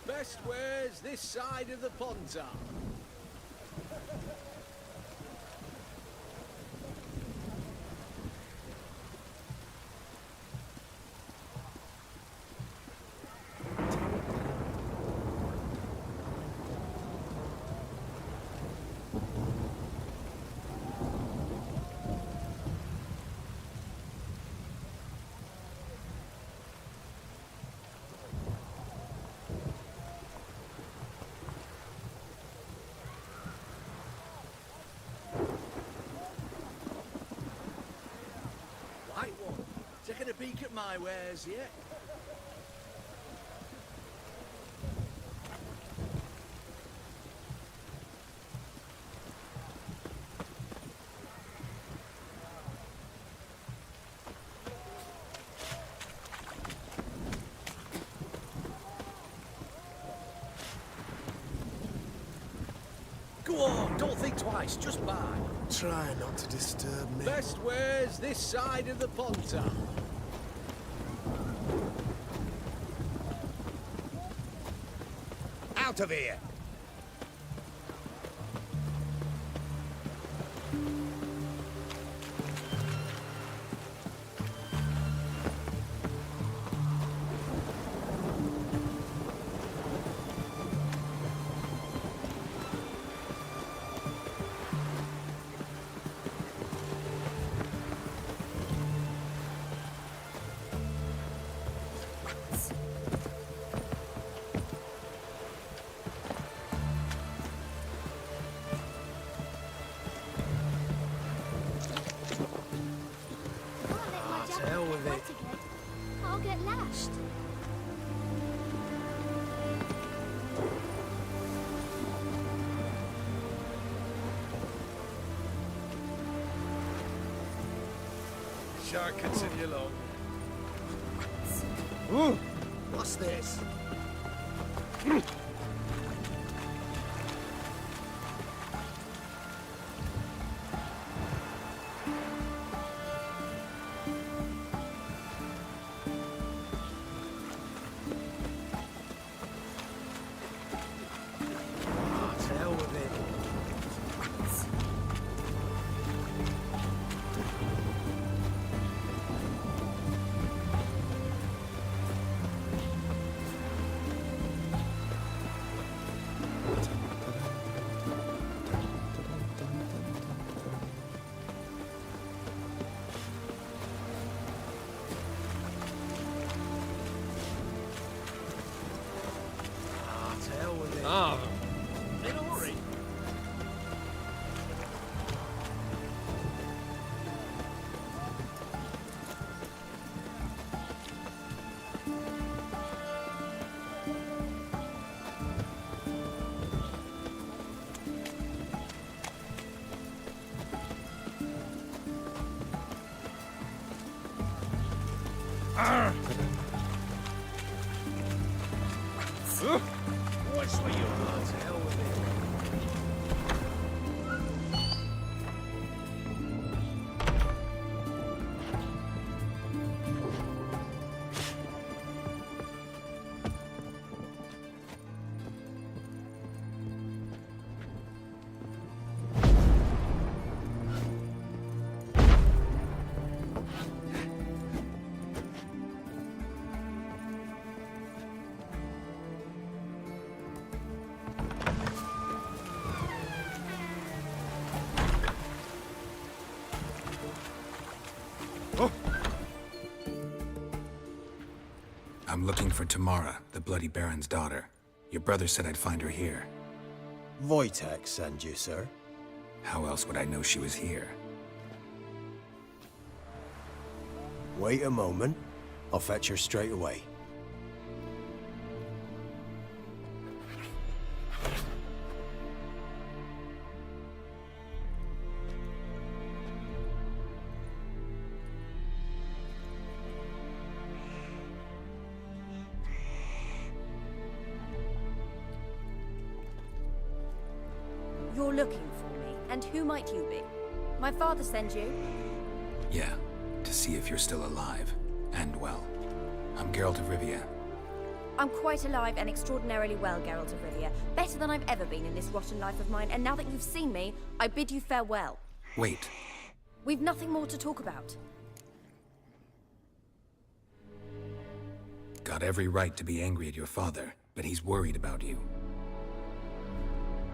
Best wares this side of the pontar. Right one. Taking a peek at my wares, yeah? Go on, don't think twice, just buy. Try not to disturb me. Best wares this side of the pontar. Out of here! Sure, consider you long. Ooh, what's this? In a hurry. What's for you? To hell with it. I'm looking for Tamara, the Bloody Baron's daughter. Your brother said I'd find her here. Wojtek send you, sir. How else would I know she was here? Wait a moment. I'll fetch her straight away. You're looking for me, and who might you be? My father sent you? Yeah, to see if you're still alive. And well. I'm Geralt of Rivia. I'm quite alive and extraordinarily well, Geralt of Rivia. Better than I've ever been in this rotten life of mine, and now that you've seen me, I bid you farewell. Wait. We've nothing more to talk about. Got every right to be angry at your father, but he's worried about you.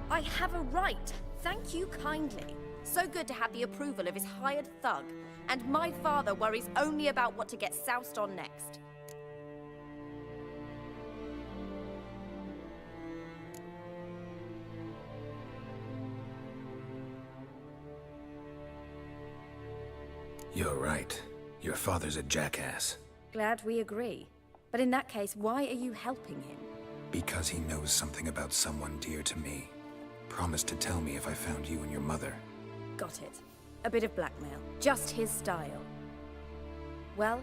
I have a right. Thank you kindly. So good to have the approval of his hired thug. And my father worries only about what to get soused on next. You're right. Your father's a jackass. Glad we agree. But in that case, why are you helping him? Because he knows something about someone dear to me. Promised to tell me if I found you and your mother. Got it. A bit of blackmail. Just his style. Well,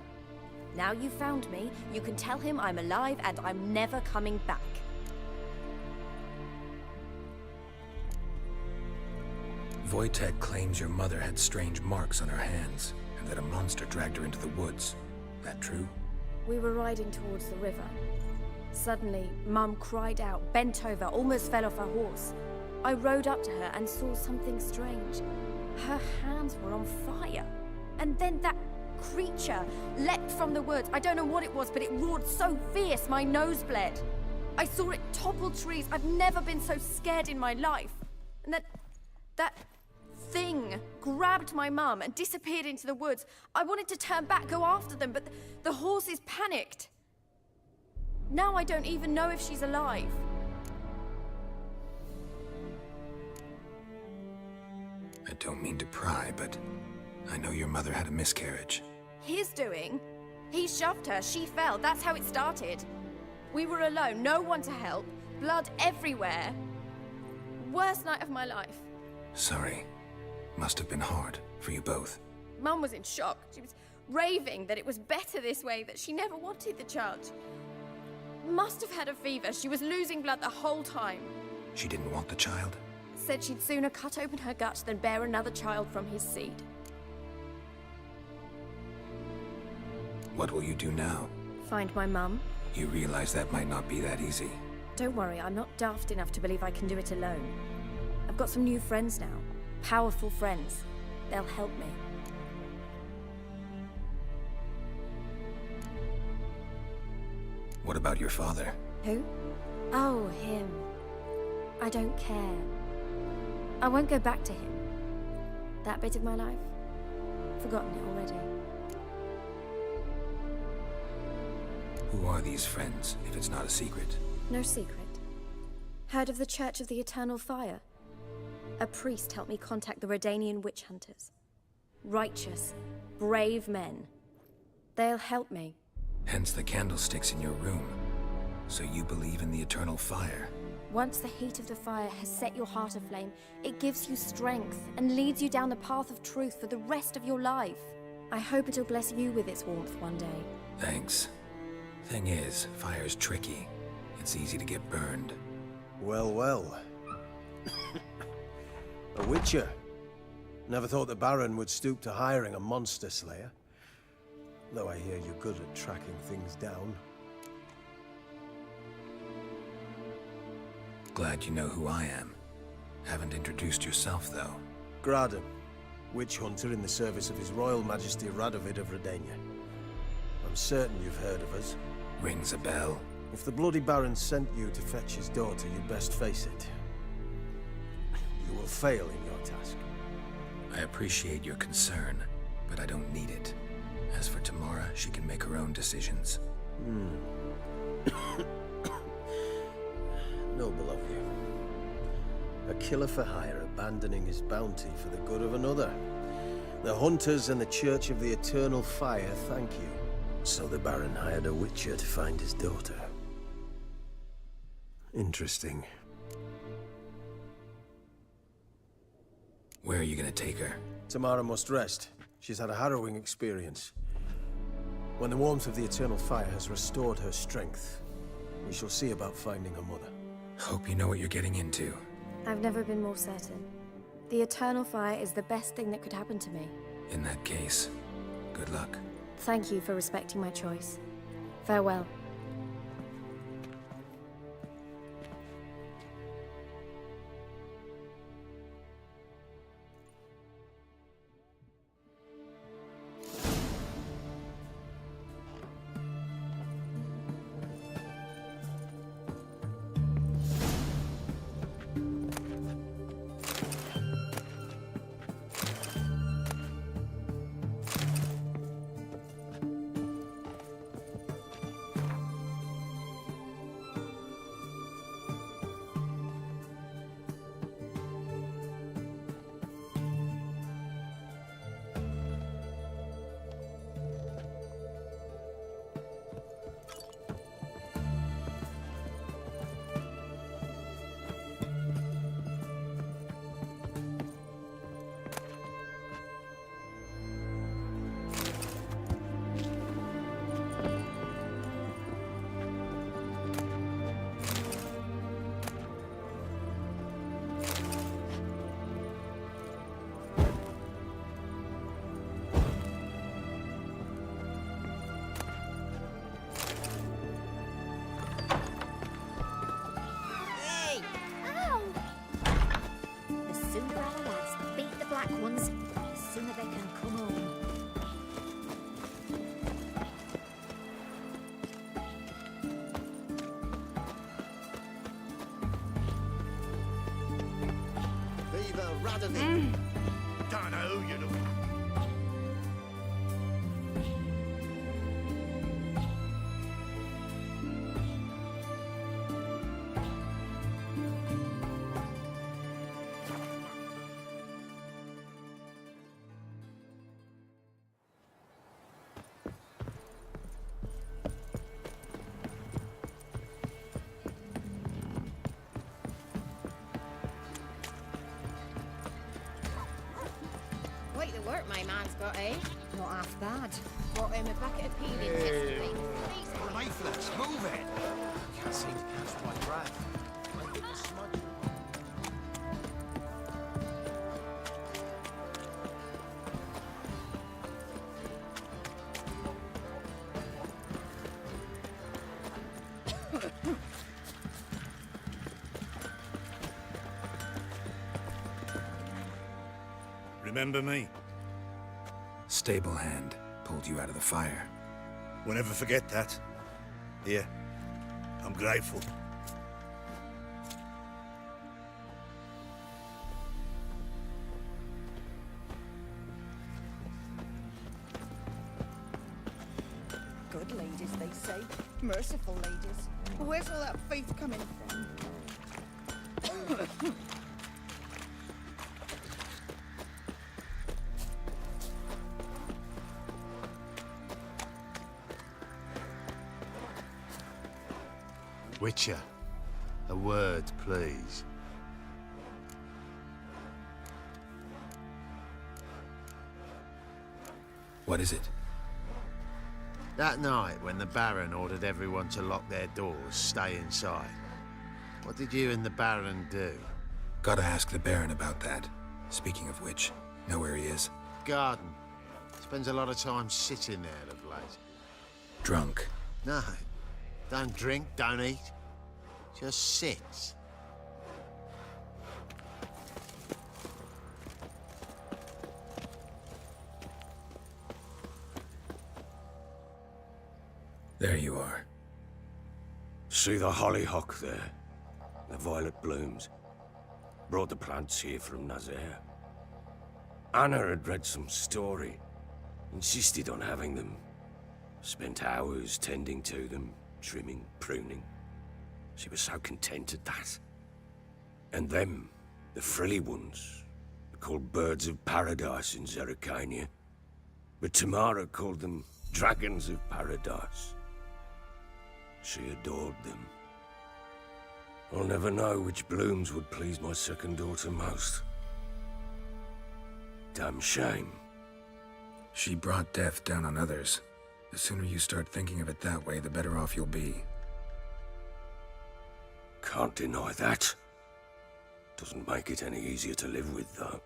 now you've found me, you can tell him I'm alive and I'm never coming back. Wojtek claims your mother had strange marks on her hands, and that a monster dragged her into the woods. That true? We were riding towards the river. Suddenly, Mum cried out, bent over, almost fell off her horse. I rode up to her and saw something strange. Her hands were on fire. And then that creature leapt from the woods. I don't know what it was, but it roared so fierce my nose bled. I saw it topple trees. I've never been so scared in my life. And that thing grabbed my mum and disappeared into the woods. I wanted to turn back, go after them, but the horses panicked. Now I don't even know if she's alive. I don't mean to pry, but I know your mother had a miscarriage. His doing? He shoved her, she fell, that's how it started. We were alone, no one to help, blood everywhere. Worst night of my life. Sorry. Must have been hard for you both. Mum was in shock. She was raving that it was better this way, that she never wanted the child. Must have had a fever. She was losing blood the whole time. She didn't want the child? Said she'd sooner cut open her gut than bear another child from his seed. What will you do now? Find my mum. You realize that might not be that easy. Don't worry, I'm not daft enough to believe I can do it alone. I've got some new friends now. Powerful friends. They'll help me. What about your father? Who? Oh, him. I don't care. I won't go back to him. That bit of my life? Forgotten it already. Who are these friends, if it's not a secret? No secret. Heard of the Church of the Eternal Fire? A priest helped me contact the Redanian witch hunters. Righteous, brave men. They'll help me. Hence the candlesticks in your room. So you believe in the eternal fire? Once the heat of the fire has set your heart aflame, it gives you strength and leads you down the path of truth for the rest of your life. I hope it'll bless you with its warmth one day. Thanks. Thing is, fire's tricky. It's easy to get burned. Well, well. A witcher. Never thought the Baron would stoop to hiring a monster slayer. Though I hear you're good at tracking things down. Glad you know who I am. Haven't introduced yourself, though. Graden, witch hunter in the service of His Royal Majesty Radovid of Redania. I'm certain you've heard of us. Rings a bell. If the bloody Baron sent you to fetch his daughter, you'd best face it. You will fail in your task. I appreciate your concern, but I don't need it. As for Tamara, she can make her own decisions. Noble of you. A killer for hire abandoning his bounty for the good of another. The hunters and the Church of the Eternal Fire thank you. So the Baron hired a witcher to find his daughter. Interesting. Where are you gonna take her? Tamara must rest. She's had a harrowing experience. When the warmth of the Eternal Fire has restored her strength, we shall see about finding her mother. Hope you know what you're getting into. I've never been more certain. The Eternal Fire is the best thing that could happen to me. In that case, good luck. Thank you for respecting my choice. Farewell. Quite the work my man's got, eh? not half bad. Brought home a bucket of peelings yesterday. Leaflets, move it! Can't seem to catch my breath. Might get a smudge. Remember me? Stable hand pulled you out of the fire. We'll never forget that. Here, I'm grateful. Good ladies, they say. Merciful ladies. But where's all that faith coming from? Witcher, a word, please. What is it? That night, when the Baron ordered everyone to lock their doors, stay inside, what did you and the Baron do? Gotta ask the Baron about that. Speaking of which, know where he is? Garden. Spends a lot of time sitting there of late. Drunk. No. Don't drink, don't eat. Just sits. There you are. See the hollyhock there? The violet blooms. Brought the plants here from Nazaire. Anna had read some story. Insisted on having them. Spent hours tending to them, trimming, pruning. She was so content at that. And them, the frilly ones, are called birds of paradise in Zerrikania. But Tamara called them dragons of paradise. She adored them. I'll never know which blooms would please my second daughter most. Damn shame. She brought death down on others. The sooner you start thinking of it that way, the better off you'll be. Can't deny that. Doesn't make it any easier to live with, though.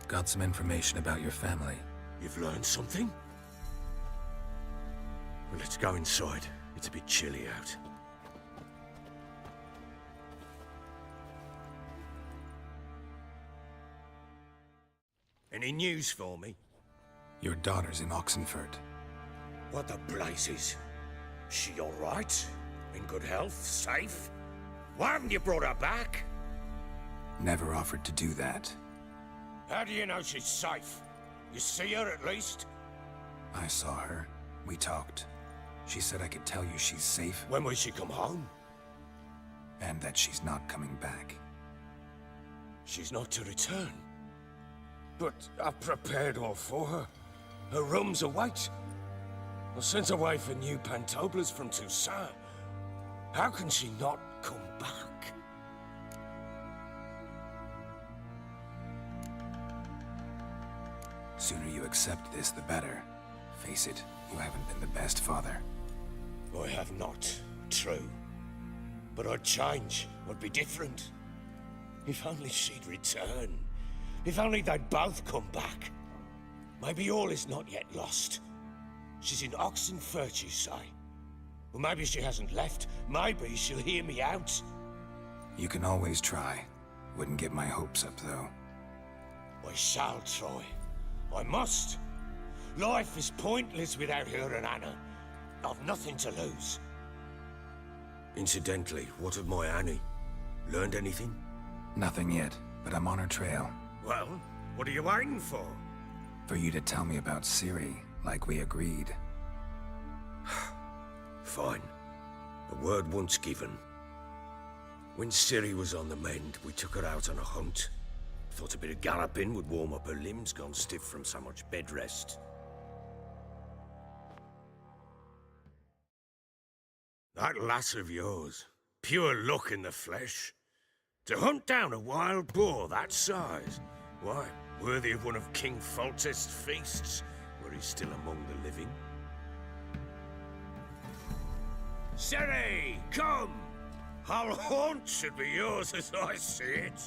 Got some information about your family. You've learned something? Well, let's go inside. It's a bit chilly out. Any news for me? Your daughter's in Oxenford. What the blazes? She all right? In good health? Safe? Why haven't you brought her back? Never offered to do that. How do you know she's safe? You see her at least? I saw her. We talked. She said I could tell you she's safe. When will she come home? And that she's not coming back. She's not to return. But I've prepared all for her. Her room's await. I sent away for new pantoblas from Toussaint. How can she not come back? Sooner you accept this, the better. Face it, you haven't been the best father. I have not, true. But I'd change, I'd be different. If only she'd return. If only they'd both come back. Maybe all is not yet lost. She's in Oxenford, you say? Well, maybe she hasn't left. Maybe she'll hear me out. You can always try. Wouldn't get my hopes up, though. I shall try. I must. Life is pointless without her and Anna. I've nothing to lose. Incidentally, what of my Annie? Learned anything? Nothing yet, but I'm on her trail. Well, what are you waiting for? For you to tell me about Ciri, like we agreed. Fine. A word once given. When Ciri was on the mend, we took her out on a hunt. Thought a bit of galloping would warm up her limbs, gone stiff from so much bed rest. That lass of yours, pure luck in the flesh. To hunt down a wild boar that size? Why, worthy of one of King Foltest's feasts, where he's still among the living. Sere, come! Our haunt should be yours as I see it.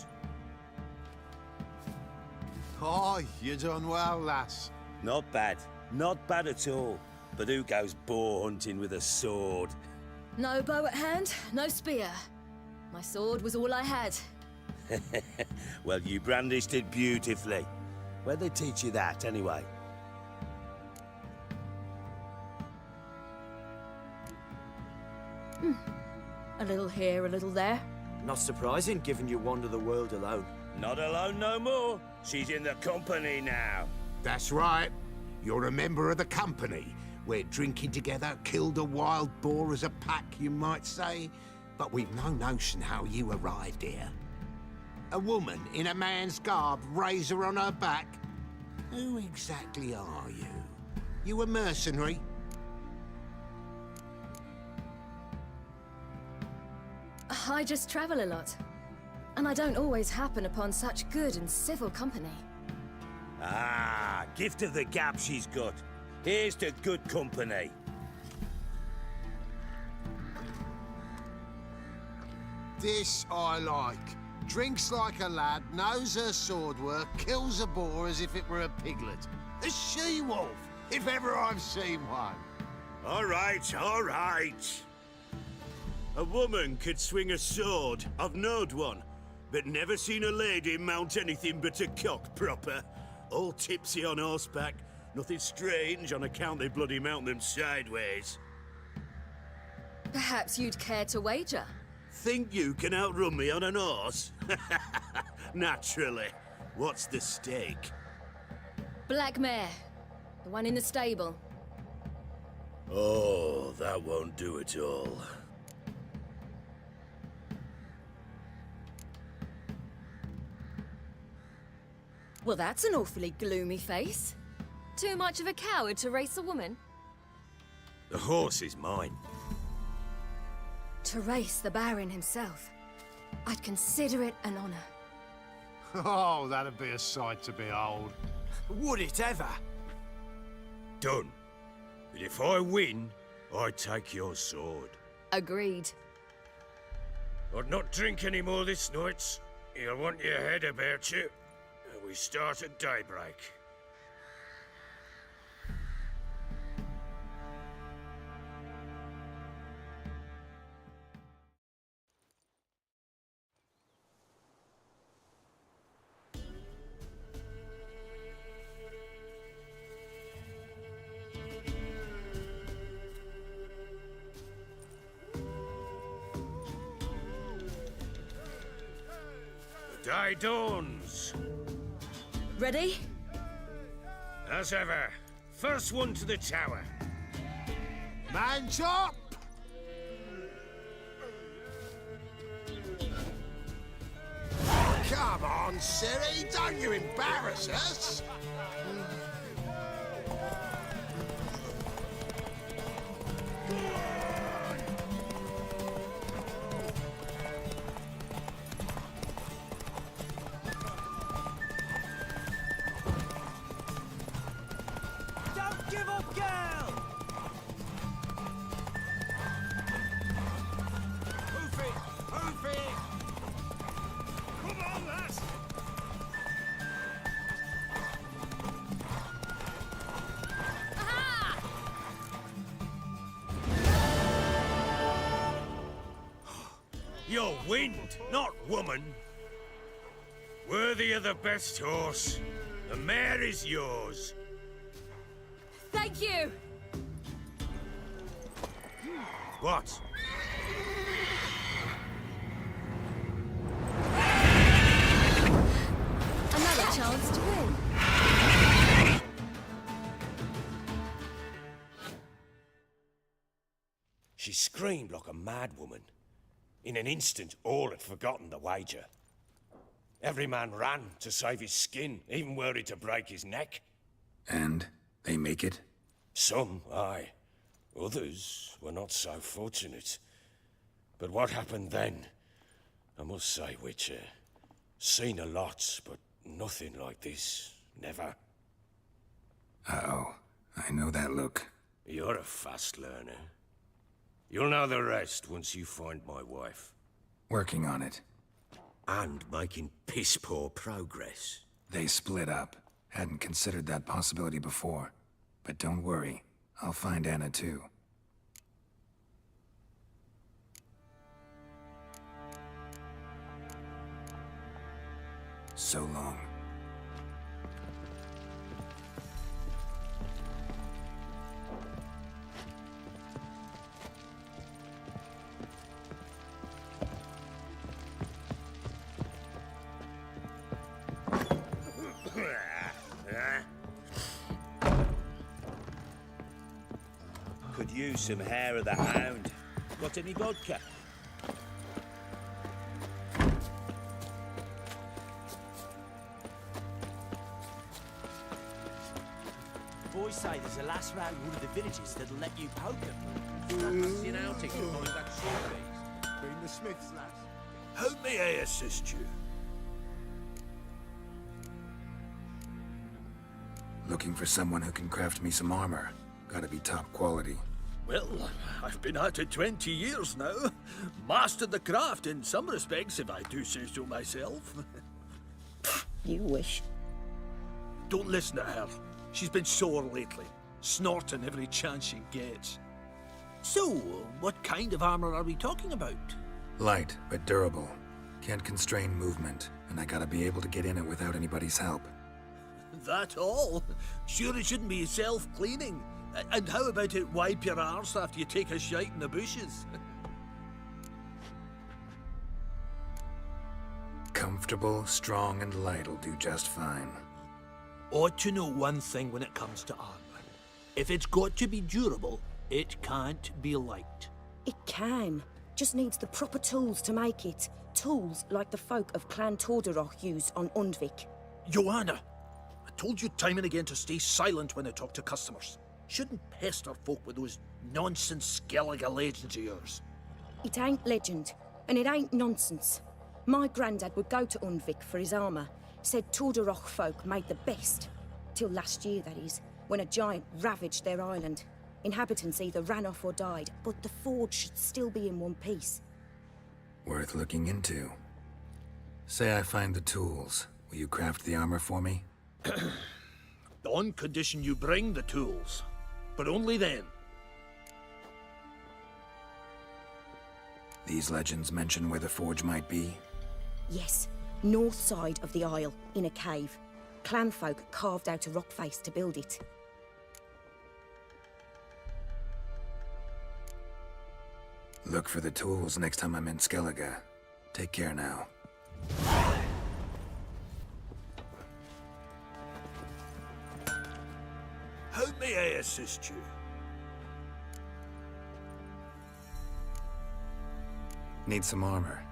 Oh, you done well, lass. Not bad. Not bad at all. But who goes boar hunting with a sword? No bow at hand, no spear. My sword was all I had. Well, you brandished it beautifully. Where'd they teach you that, anyway? A little here, a little there. Not surprising, given you wander the world alone. Not alone no more. She's in the company now. That's right. You're a member of the company. We're drinking together, killed a wild boar as a pack, you might say. But we've no notion how you arrived here. A woman in a man's garb, razor on her back. Who exactly are you? You a mercenary? I just travel a lot. And I don't always happen upon such good and civil company. Ah, gift of the gab she's got. Here's to good company. This I like. Drinks like a lad, knows her sword work, kills a boar as if it were a piglet. A she-wolf, if ever I've seen one. All right, all right. A woman could swing a sword. I've knowed one, but never seen a lady mount anything but a cock proper. All tipsy on horseback. Nothing strange on account they bloody mount them sideways. Perhaps you'd care to wager? Think you can outrun me on an horse? Naturally. What's the stake? Black mare. The one in the stable. Oh, that won't do it all. Well, that's an awfully gloomy face. Too much of a coward to race a woman? The horse is mine. To race the Baron himself, I'd consider it an honor. Oh, that'd be a sight to behold. Would it ever? Done. But if I win, I take your sword. Agreed. I'd not drink any more this night. You'll want your head about you. We start at daybreak. The day dawns. Ready? As ever. First one to the tower. Man's up! Come on, Siri, don't you embarrass us! Don't give up, girl! Move it! Move it! Come on, lass! You're wind, not woman. Worthy of the best horse. The mare is yours. Thank you! What? Another chance to win. She screamed like a mad woman. In an instant, all had forgotten the wager. Every man ran to save his skin, even were he to break his neck. And they make it? Some, aye. Others were not so fortunate. But what happened then? I must say, Witcher, seen a lot, but nothing like this. Never. Uh-oh. I know that look. You're a fast learner. You'll know the rest once you find my wife. Working on it. And making piss-poor progress. They split up. Hadn't considered that possibility before. But don't worry. I'll find Anna too. So long. Could use some hair of the hound. Got any vodka? Boys say there's a lass round one of the villages that'll let you poke them. Fancy an outing to find that suitcase. Been the Smith's lass. How may I assist you? Looking for someone who can craft me some armor. Gotta be top quality. Well, I've been at it 20 years now. Mastered the craft in some respects, if I do say so myself. You wish. Don't listen to her. She's been sore lately, snorting every chance she gets. So, what kind of armor are we talking about? Light, but durable. Can't constrain movement, and I gotta be able to get in it without anybody's help. That all? Sure it shouldn't be self-cleaning. And how about it wipe your arse after you take a shite in the bushes? Comfortable, strong, and light'll do just fine. Ought to know one thing when it comes to armor. If it's got to be durable, it can't be light. It can. Just needs the proper tools to make it. Tools like the folk of Clan Tordarroch use on Undvik. Joanna, I told you time and again to stay silent when I talk to customers. Shouldn't pester folk with those nonsense Skellige legends of yours. It ain't legend, and it ain't nonsense. My granddad would go to Undvik for his armour. Said Tordarroch folk made the best. Till last year, that is, when a giant ravaged their island. Inhabitants either ran off or died, but the forge should still be in one piece. Worth looking into. Say I find the tools. Will you craft the armor for me? On condition you bring the tools. But only then. These legends mention where the forge might be? Yes, north side of the isle, in a cave. Clanfolk carved out a rock face to build it. Look for the tools next time I'm in Skellige. Take care now. How may I assist you? Need some armor.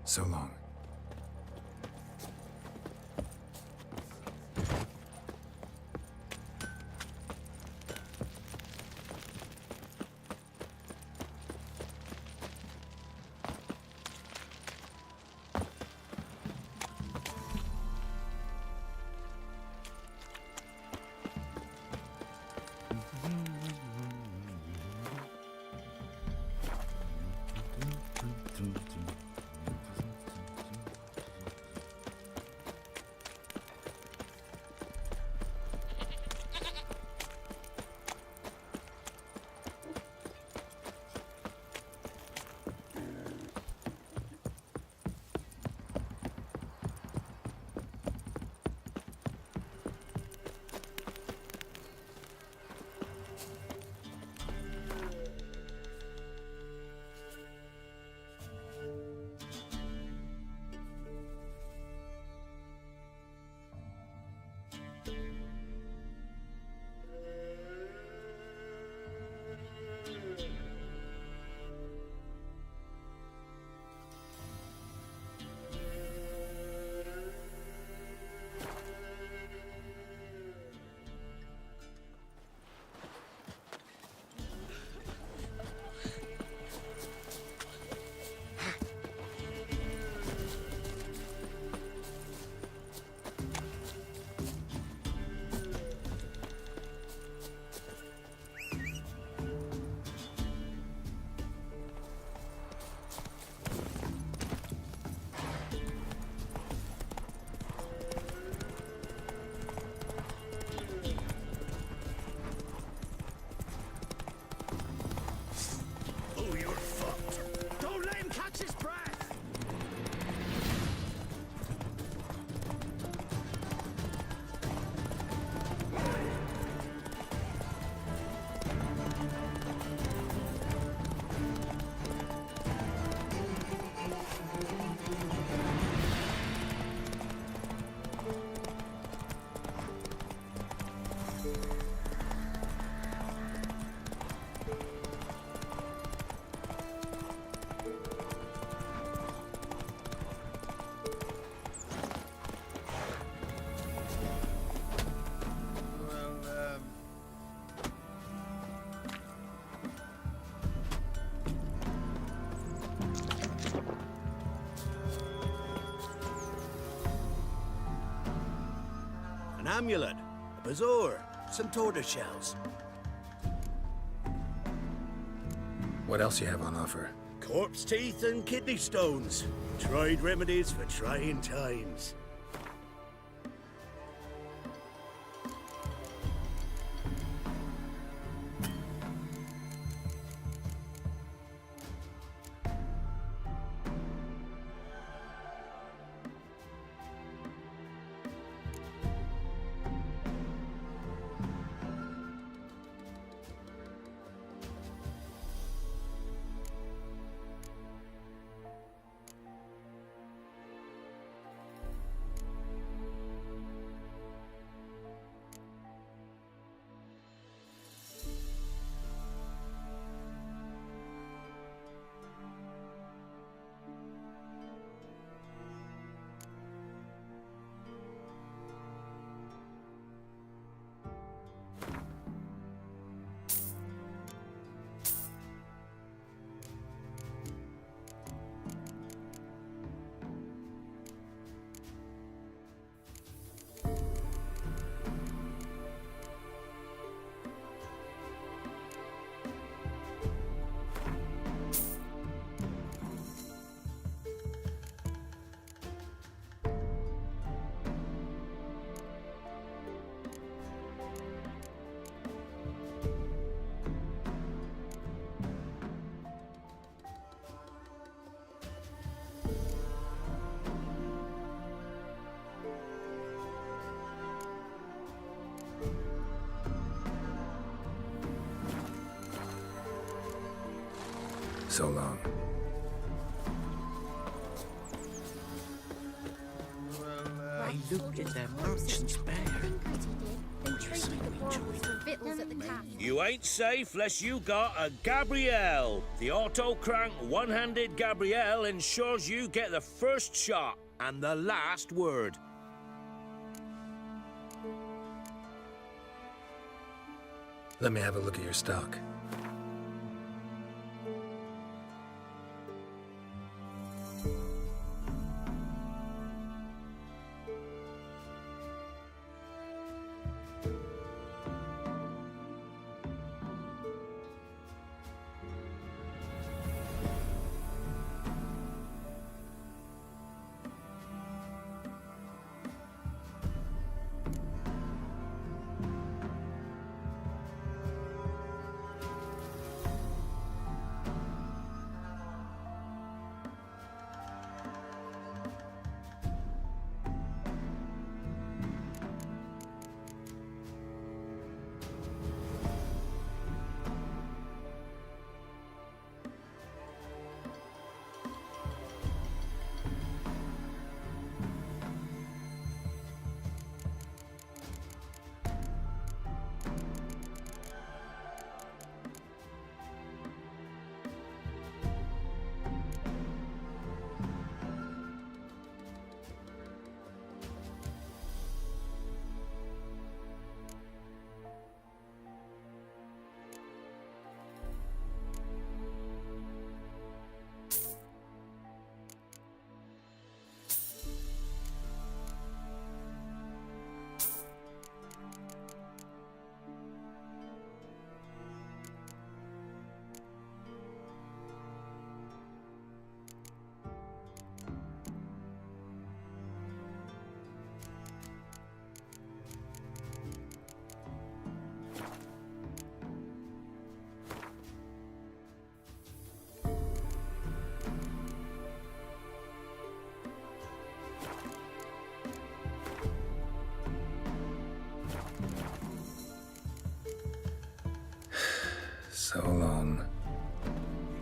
So long. An amulet, a bazaar, some tortoise shells. What else you have on offer? Corpse teeth and kidney stones. Tried remedies for trying times. So long. I looked at that merchant's bag. traded the bottles for victuals at the cafe. You ain't safe less you got a Gabrielle. The auto-crank one-handed Gabrielle ensures you get the first shot and the last word. Let me have a look at your stock. So long.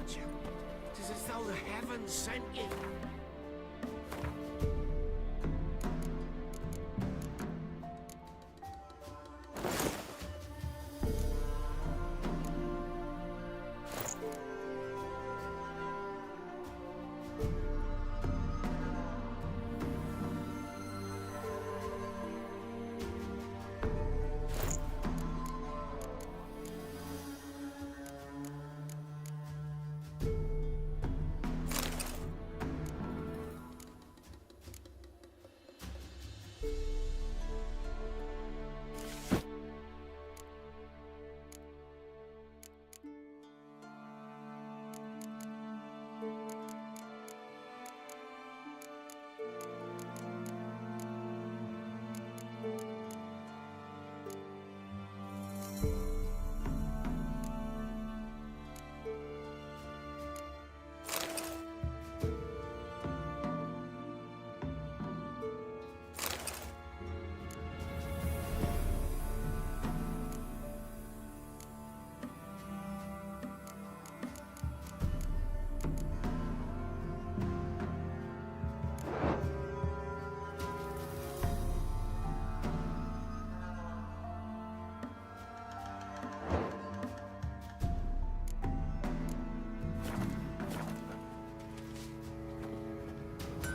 It's as though the heavens sent you.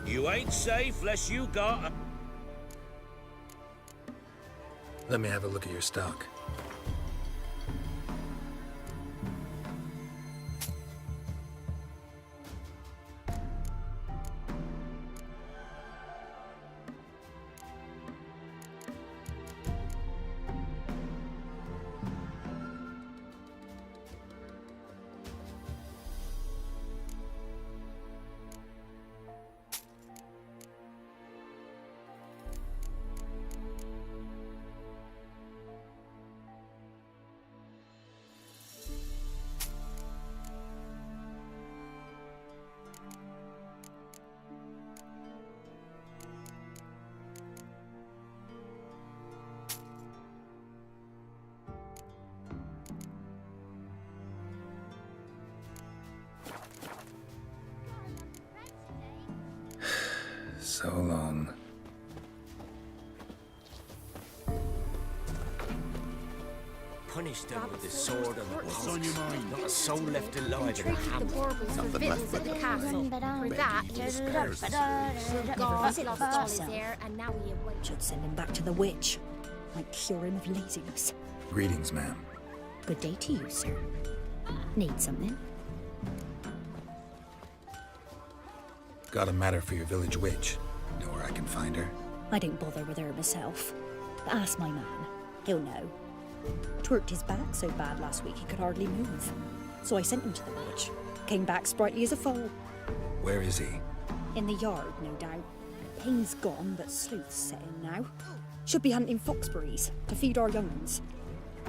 You ain't safe less you got a... Let me have a look at your stock. So long. Punish them with the sword and the What's on your mind? Not a soul left alive in a Traded the hamlet. baubles for Nothing victuals left at the but castle. For that, God lost all his heir, and now he awaits. Should send him back to the witch. Might cure him of laziness. Greetings, ma'am. Good day to you, sir. Need something? Got a matter for your village witch. Know where I can find her? I don't bother with her myself. But ask my man. He'll know. Twerked his back so bad last week he could hardly move. So I sent him to the witch. Came back sprightly as a foal. Where is he? In the yard, no doubt. Pain's gone, but sleuth's set in now. Should be hunting foxberries to feed our young ones.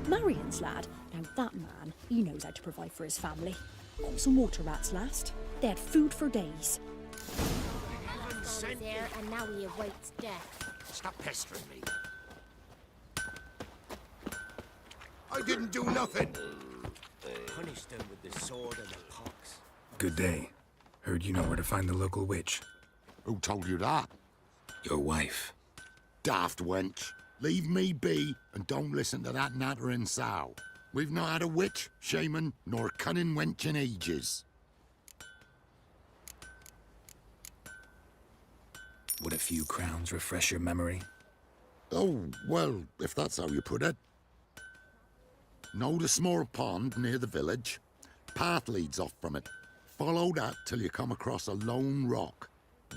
Marion's lad. Now that man, he knows how to provide for his family. Got some water rats last. They had food for days. Lost all his heir, and now he awaits death. Stop pestering me. I didn't do nothing. Punish them with the sword and the pox. Good day. Heard you know where to find the local witch. Who told you that? Your wife. Daft wench. Leave me be and don't listen to that nattering sow. We've not had a witch, shaman, nor cunning wench in ages. Would a few crowns refresh your memory? Oh, well, if that's how you put it. Know the small pond near the village? Path leads off from it. Follow that till you come across a lone rock.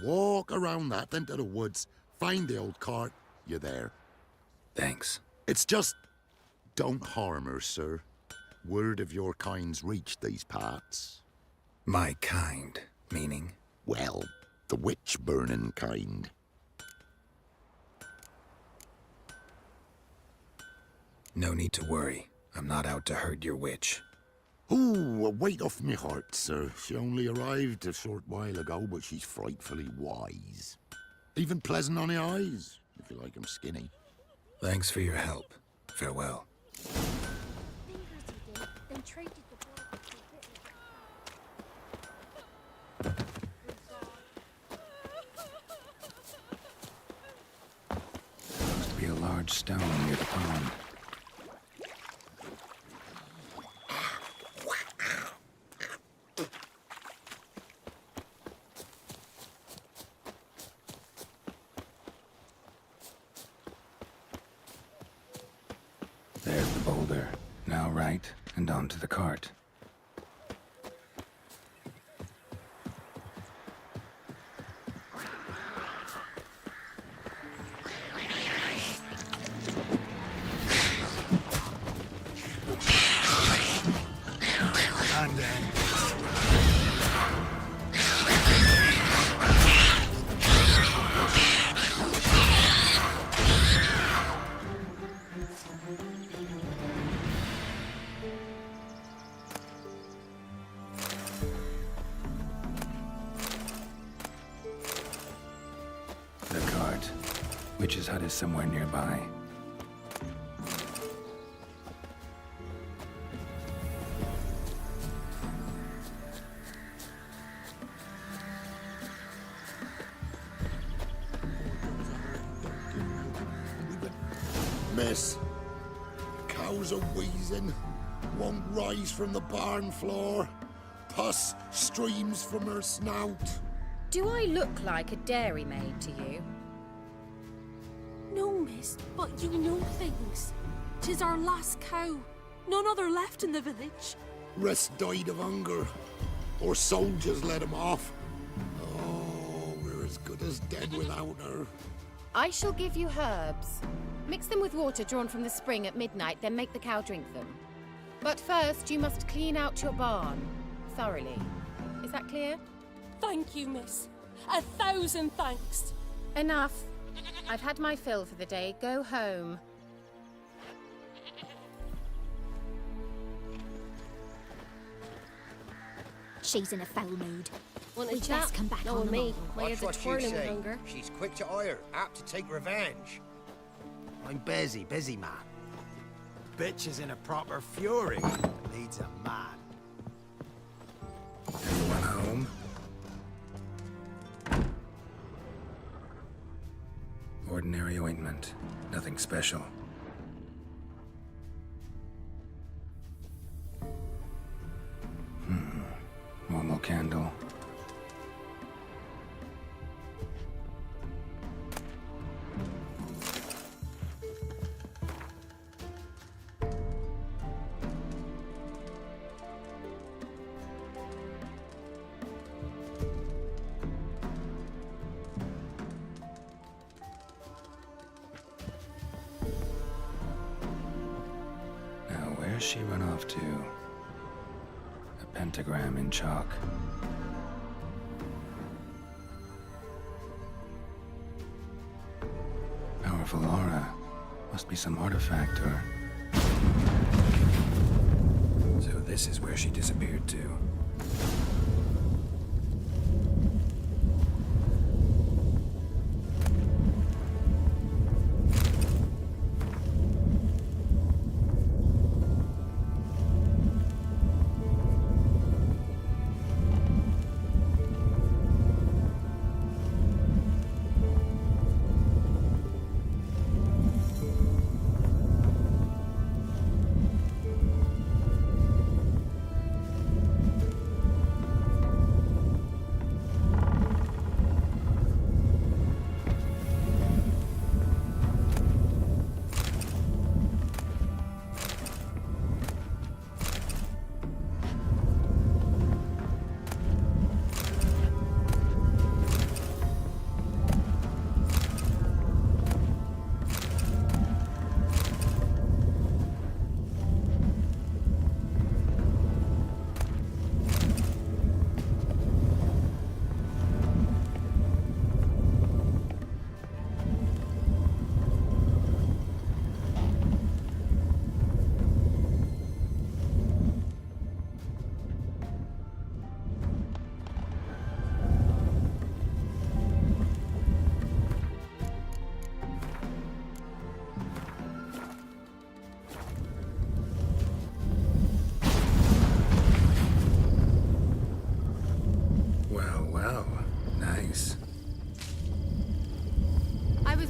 Walk around that into the woods, find the old cart, you're there. Thanks. It's just... don't harm her, sir. Word of your kind's reached these parts. My kind, meaning? Well, the witch-burning kind. No need to worry. I'm not out to hurt your witch. Ooh, a weight off me heart, sir. She only arrived a short while ago, but she's frightfully wise. Even pleasant on the eyes, if you like 'em skinny. Thanks for your help. Farewell. They traded the baubles for Must be a large stone near the pond. There's the boulder. Now right, and onto the cart. And then... The cart. Witch's hut is somewhere nearby. Miss, cows are wheezing, won't rise from the barn floor. Pus streams from her snout. Do I look like a dairymaid to you? No, miss, but you know things. 'Tis our last cow. None other left in the village. Rest died of hunger, or soldiers let him off. Oh, we're as good as dead without her. I shall give you herbs. Mix them with water drawn from the spring at midnight, then make the cow drink them. But first, you must clean out your barn thoroughly. Is that clear? Thank you, miss. 1,000 thanks. Enough. I've had my fill for the day. Go home. She's in a foul mood. Want We a best chat? come back No, on the me. morrow. My ears are Watch what you twirling with say. hunger. She's quick to ire, apt to take revenge. I'm busy, man. Bitch is in a proper fury. Needs a man. Anyone home? Ordinary ointment. Nothing special. Where's she run off to? A pentagram in chalk. Powerful aura. Must be some artifact or... So this is where she disappeared to.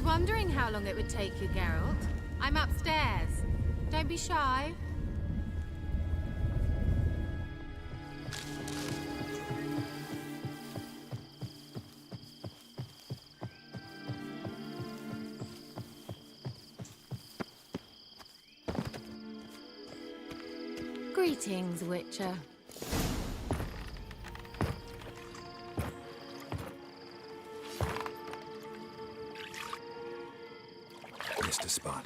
Wondering how long it would take you, Geralt. I'm upstairs. Don't be shy. Greetings, Witcher. Missed a spot.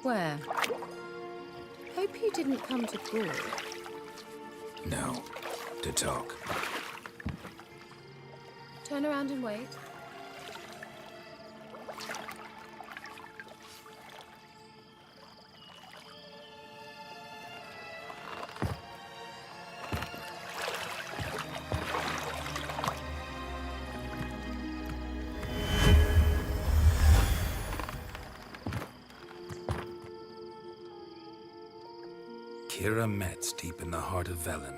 Where? Hope you didn't come to brawl. No, to talk. Turn around and wait. Kira Metz, deep in the heart of Velen.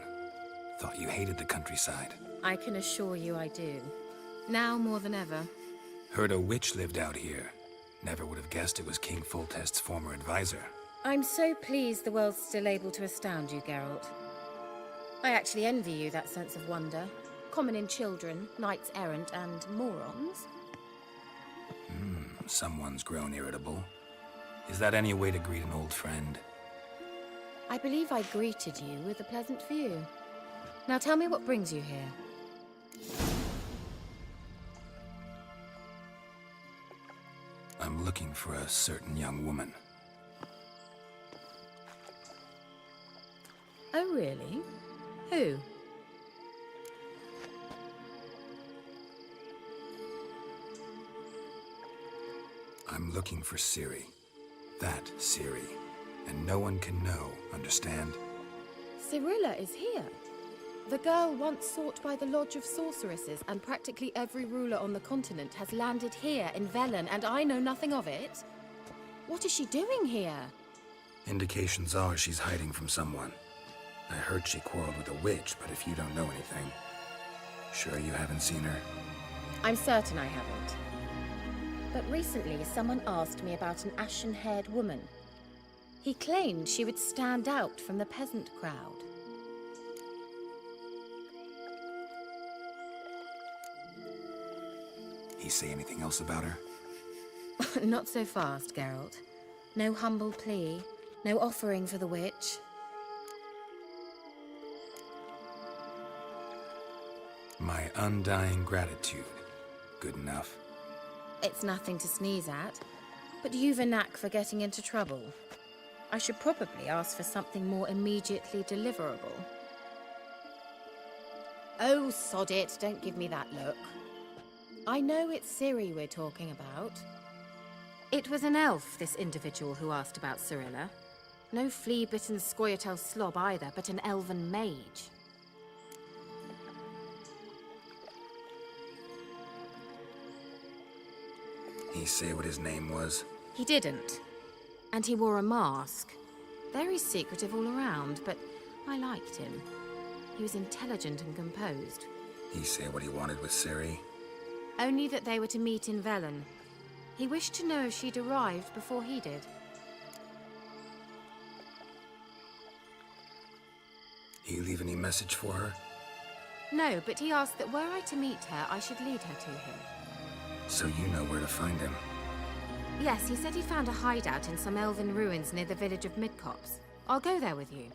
Thought you hated the countryside. I can assure you I do. Now more than ever. Heard a witch lived out here. Never would have guessed it was King Foltest's former advisor. I'm so pleased the world's still able to astound you, Geralt. I actually envy you that sense of wonder. Common in children, knights errant, and morons. Someone's grown irritable. Is that any way to greet an old friend? I believe I greeted you with a pleasant view. Now tell me what brings you here. I'm looking for a certain young woman. Oh, really? Who? I'm looking for Ciri. That Ciri. And no one can know, understand? Cirilla is here. The girl once sought by the Lodge of Sorceresses, and practically every ruler on the continent has landed here in Velen, and I know nothing of it. What is she doing here? Indications are she's hiding from someone. I heard she quarreled with a witch, but if you don't know anything, sure you haven't seen her? I'm certain I haven't. But recently, someone asked me about an ashen-haired woman. He claimed she would stand out from the peasant crowd. He say anything else about her? Not so fast, Geralt. No humble plea, no offering for the witch. My undying gratitude. Good enough. It's nothing to sneeze at, but you've a knack for getting into trouble. I should probably ask for something more immediately deliverable. Oh, sod it, don't give me that look. I know it's Ciri we're talking about. It was an elf, this individual who asked about Cirilla. No flea-bitten Scoia'tael slob either, but an elven mage. He say what his name was? He didn't. And he wore a mask. Very secretive all around, but I liked him. He was intelligent and composed. He say what he wanted with Ciri? Only that they were to meet in Velen. He wished to know if she'd arrived before he did. He leave any message for her? No, but he asked that were I to meet her, I should lead her to him. So you know where to find him? Yes, he said he found a hideout in some elven ruins near the village of Midcopse. I'll go there with you.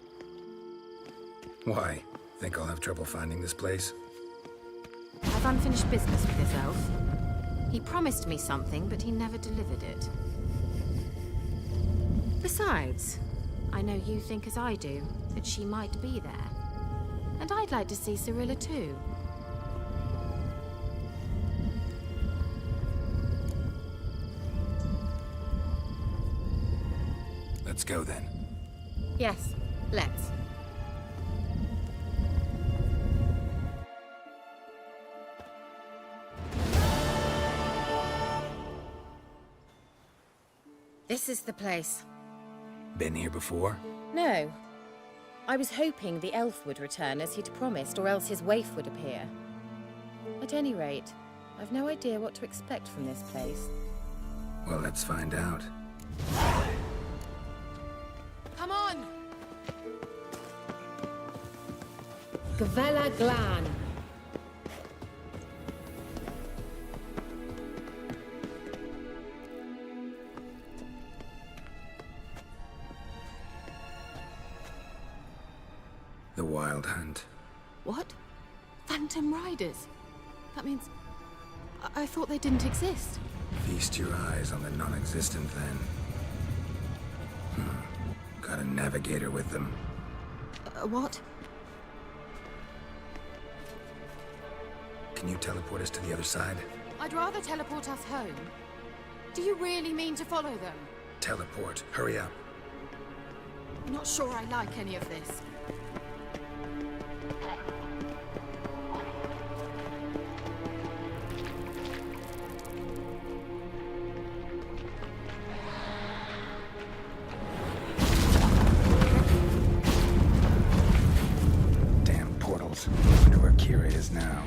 Why? Think I'll have trouble finding this place? I've unfinished business with this elf. He promised me something, but he never delivered it. Besides, I know you think as I do, that she might be there. And I'd like to see Cirilla too. Let's go then. Yes, let's. This is the place. Been here before? No. I was hoping the elf would return as he'd promised, or else his waif would appear. At any rate, I've no idea what to expect from this place. Well, let's find out. Come on! Gvella Glan. The Wild Hunt. What? Phantom Riders? That means... I thought they didn't exist. Feast your eyes on the non-existent then. Got a navigator with them. What? Can you teleport us to the other side? I'd rather teleport us home. Do you really mean to follow them? Teleport. Hurry up. Not sure I like any of this. Damn portals. Wonder where Kira is now.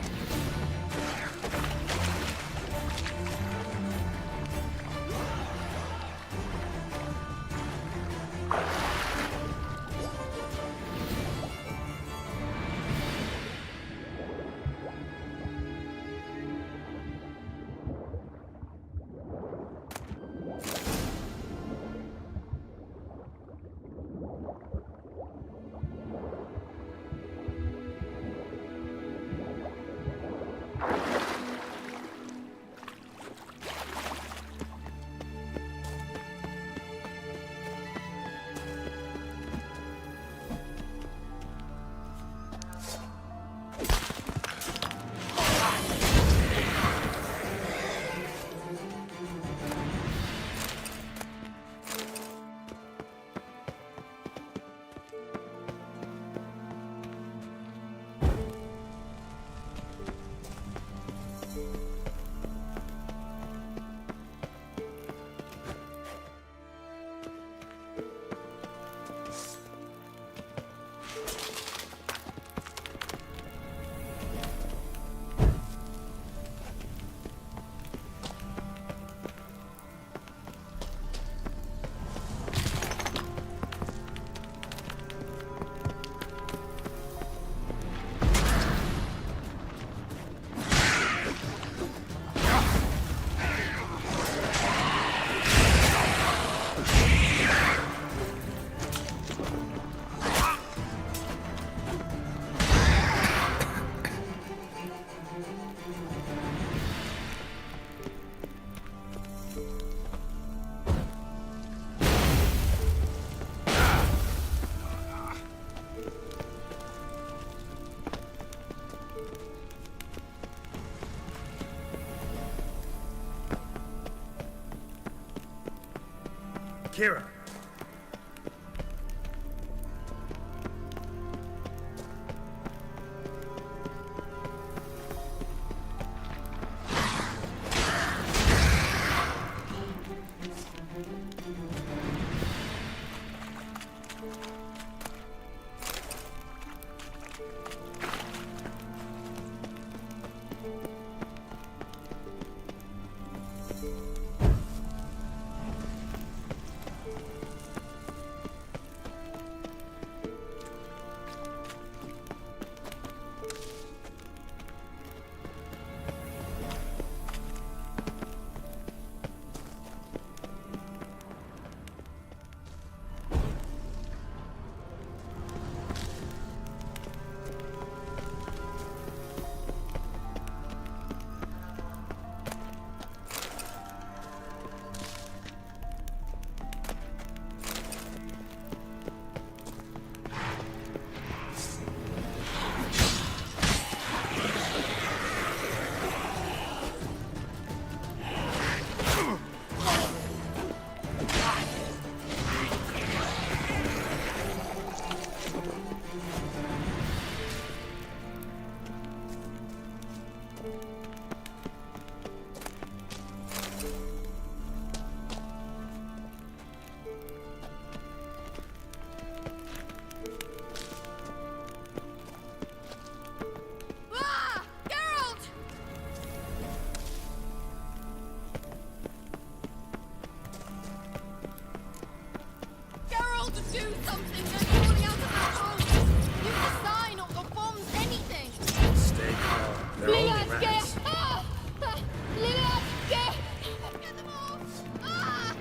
Kira. Do something! They're falling out of that hole! Use the sign or the bombs, anything! Stay calm. They're only rats. Get them off! Ah!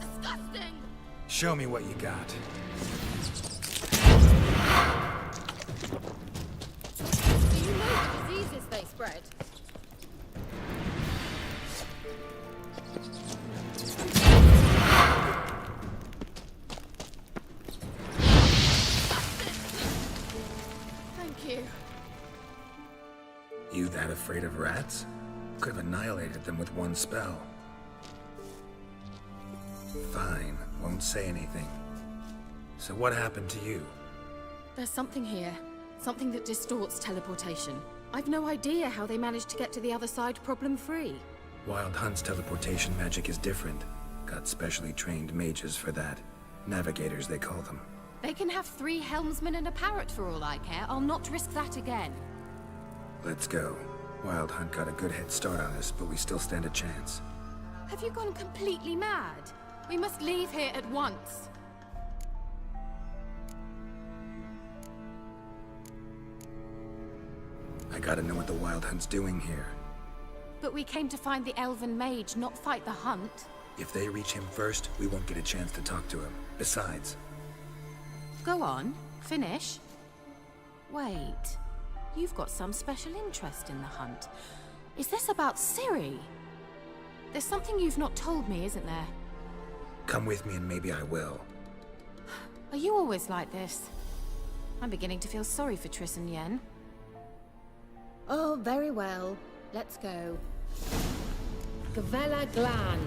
Disgusting! Show me what you got. Do you know the diseases they spread? Thank you. You that afraid of rats? Could have annihilated them with one spell. Fine, won't say anything. So what happened to you? There's something here. Something that distorts teleportation. I've no idea how they managed to get to the other side problem-free. Wild Hunt's teleportation magic is different. Got specially trained mages for that. Navigators, they call them. They can have 3 helmsmen and a parrot for all I care. I'll not risk that again. Let's go. Wild Hunt got a good head start on us, but we still stand a chance. Have you gone completely mad? We must leave here at once. I gotta know what the Wild Hunt's doing here. But we came to find the elven mage, not fight the hunt. If they reach him first, we won't get a chance to talk to him. Besides... Go on, finish. Wait, you've got some special interest in the hunt. Is this about Ciri? There's something you've not told me, isn't there? Come with me and maybe I will. Are you always like this? I'm beginning to feel sorry for Triss and Yen. Oh, very well. Let's go. Gavella Glan.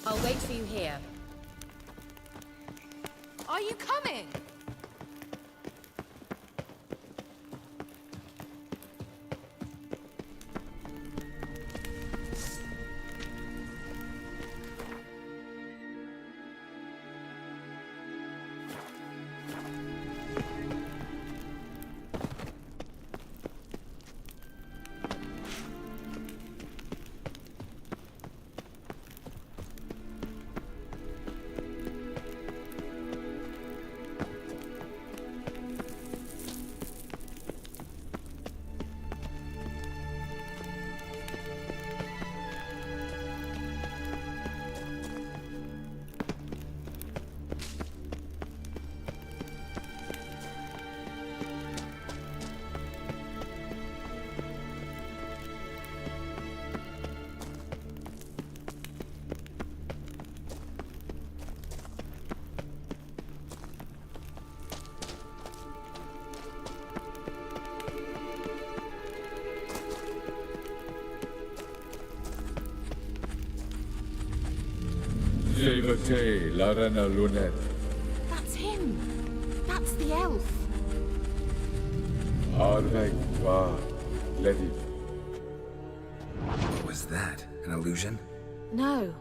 I'll wait for you here. Are you coming? La Reina Lunette. That's him. That's the elf. Avec toi, Lady. What was that? An illusion? No.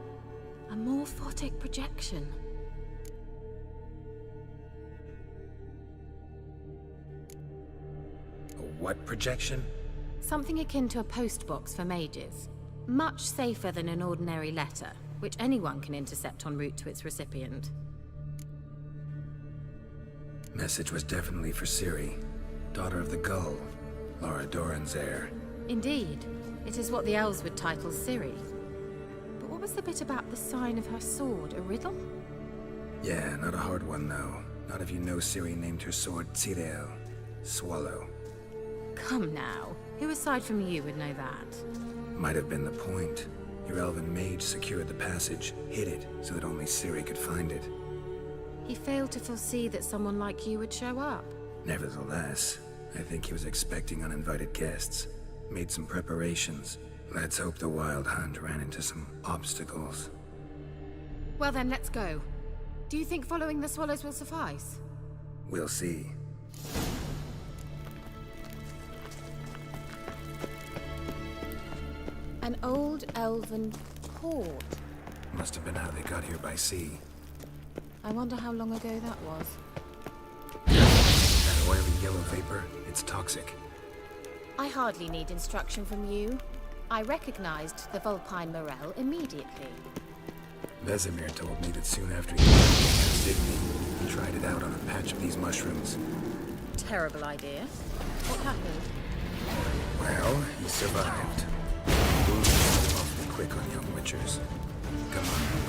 A morphotic projection. A what projection? Something akin to a postbox for mages. Much safer than an ordinary letter, which anyone can intercept en route to its recipient. Message was definitely for Ciri, daughter of the Gull, Lara Doran's heir. Indeed. It is what the elves would title Ciri. But what was the bit about the sign of her sword? A riddle? Yeah, not a hard one, though. Not if you know Ciri named her sword Tirel, swallow. Come now. Who aside from you would know that? Might have been the point. Your elven mage secured the passage, hid it, so that only Ciri could find it. He failed to foresee that someone like you would show up. Nevertheless, I think he was expecting uninvited guests. Made some preparations. Let's hope the Wild Hunt ran into some obstacles. Well then, let's go. Do you think following the swallows will suffice? We'll see. An old elven port. Must have been how they got here by sea. I wonder how long ago that was. That oily yellow vapor, it's toxic. I hardly need instruction from you. I recognized the Vulpine Morel immediately. Vesemir told me that soon after he got he tried it out on a patch of these mushrooms. Terrible idea. What happened? Well, he survived. Wounds are awfully quick on young witchers. Come on.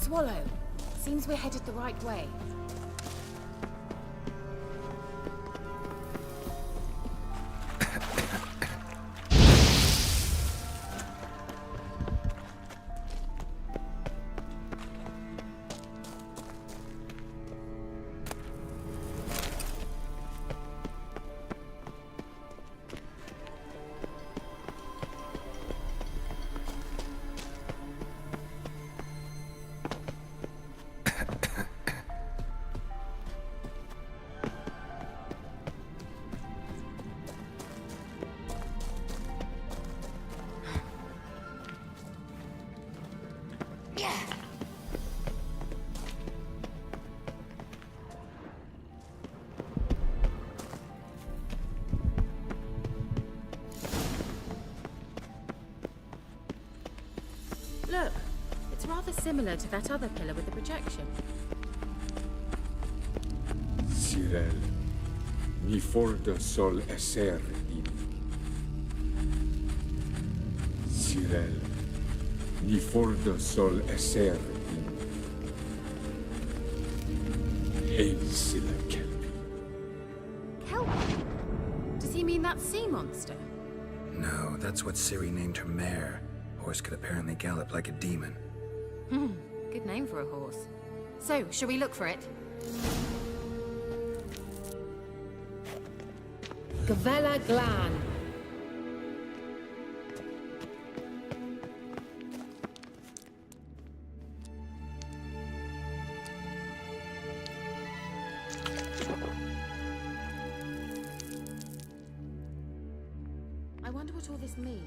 Swallow. Seems we're headed the right way. rather similar to that other pillar with the projection. Cyril, mi forte sol esser in. Cyril, mi forte sol esser in. Einsilla kelpi. Kelpie? Does he mean that sea monster? No, that's what Ciri named her mare. Horse could apparently gallop like a demon. Good name for a horse. So, shall we look for it? Gavella Glan. I wonder what all this means.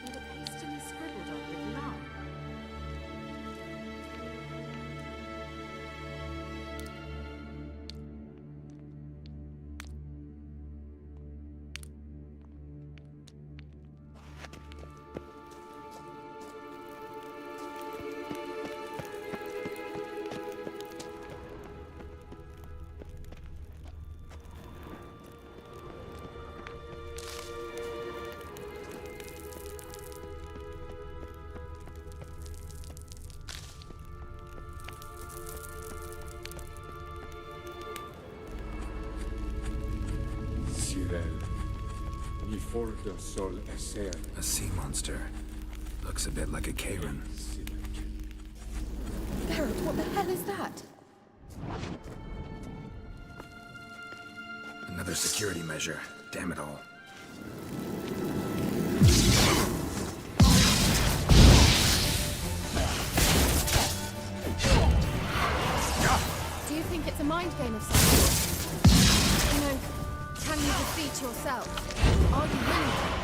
They look hastily scribbled on with lime. A sea monster. Looks a bit like a Karen. Geralt, what the hell is that? Another security measure. Damn it all. Do you think it's a mind game of some sort? You know, can you defeat yourself? Are you willing?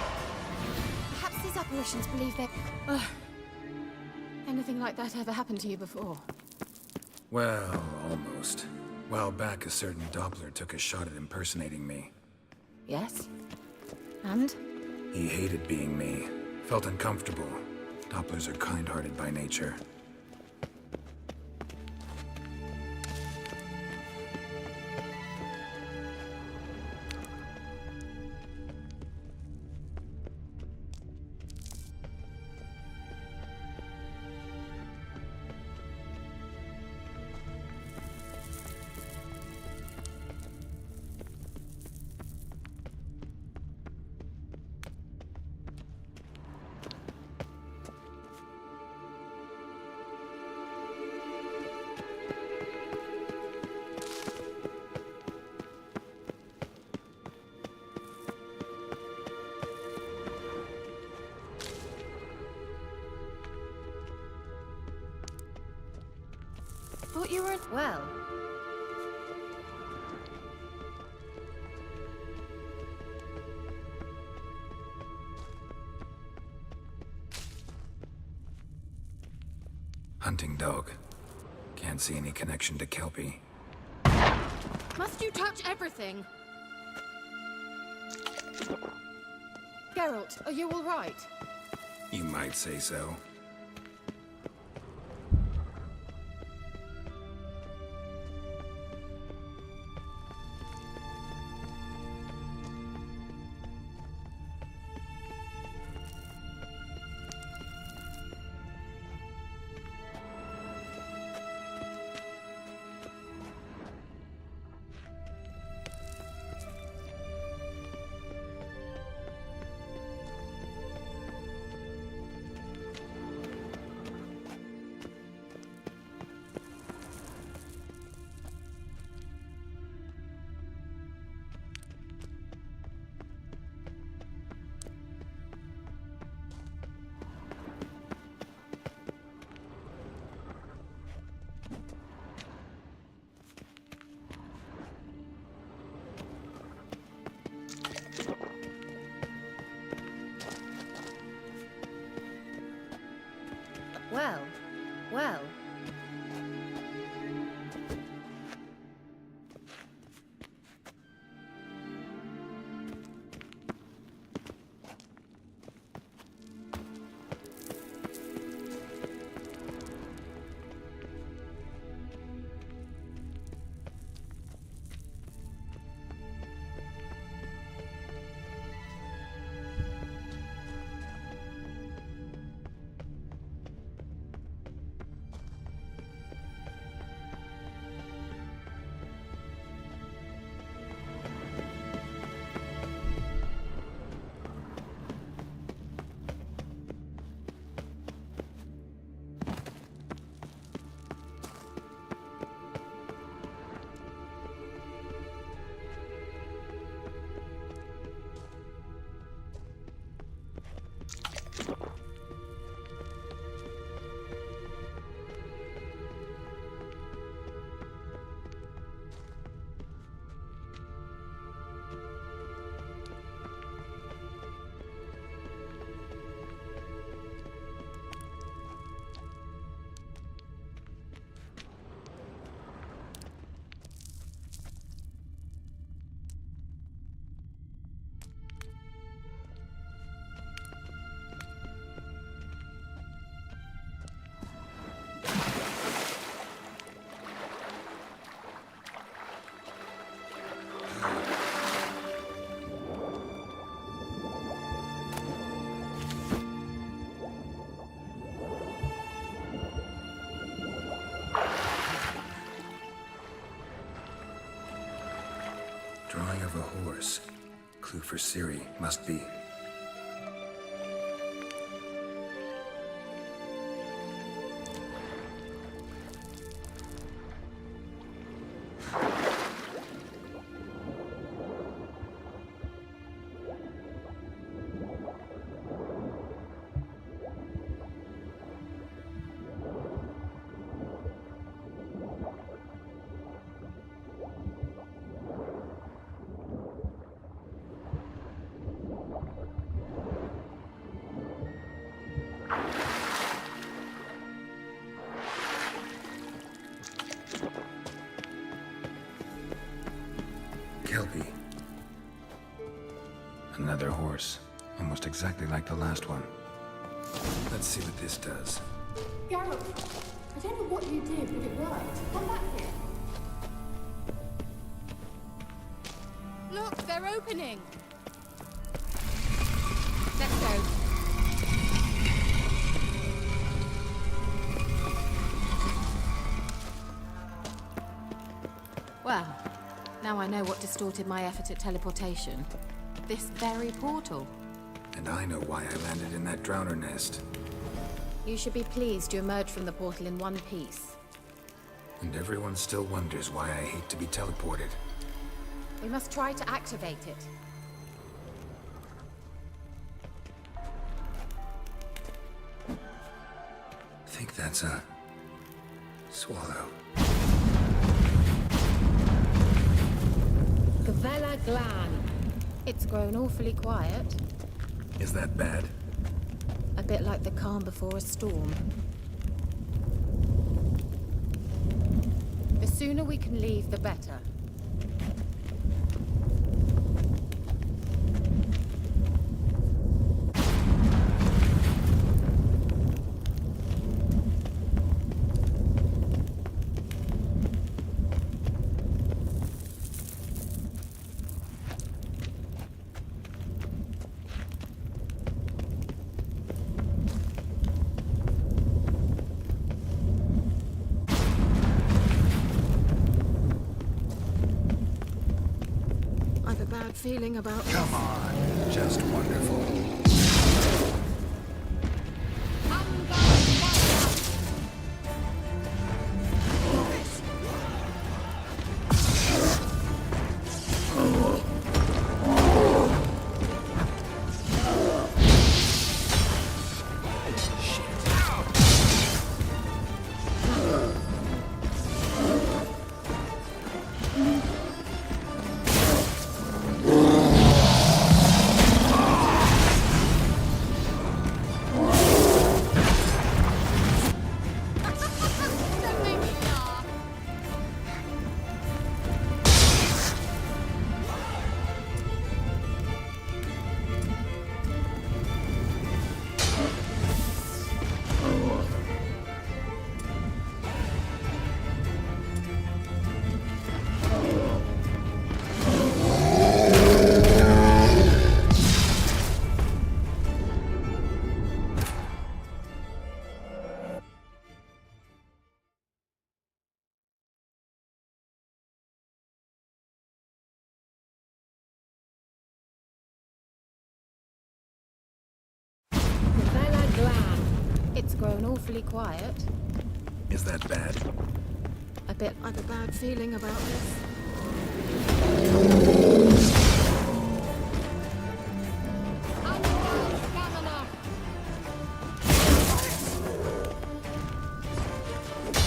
Perhaps these apparitions believe that... Anything like that ever happened to you before? Well, almost. A while back, a certain Doppler took a shot at impersonating me. Yes? And? He hated being me. Felt uncomfortable. Dopplers are kind-hearted by nature. Thought you weren't well. Hunting dog. Can't see any connection to Kelpie. Must you touch everything? Geralt, are you all right? You might say so. Well, well. horse. Clue for Ciri, must be. Kelpie. Another horse. Almost exactly like the last one. Let's see what this does. Gareth, I don't know what you did, but it worked. Come back here. Look, they're opening. Let's go. Well, now I know what distorted my effort at teleportation. This very portal. And I know why I landed in that drowner nest. You should be pleased you emerged from the portal in one piece. And everyone still wonders why I hate to be teleported. We must try to activate it. I think that's a swallow. Gavella Glan. It's grown awfully quiet. Is that bad? A bit like the calm before a storm. The sooner we can leave, the better. Feeling about this. Come on, just wonderful. It's grown awfully quiet. Is that bad? A bit like a bad feeling about this.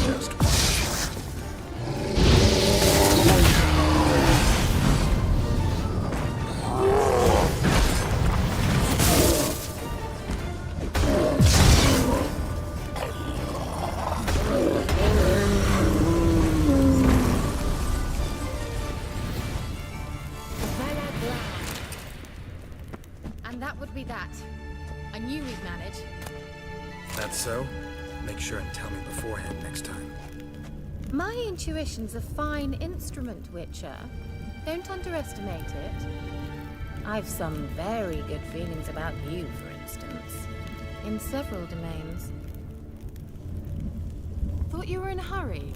Just so? Make sure and tell me beforehand next time. My intuition's a fine instrument, Witcher. Don't underestimate it. I've some very good feelings about you, for instance. In several domains. Thought you were in a hurry.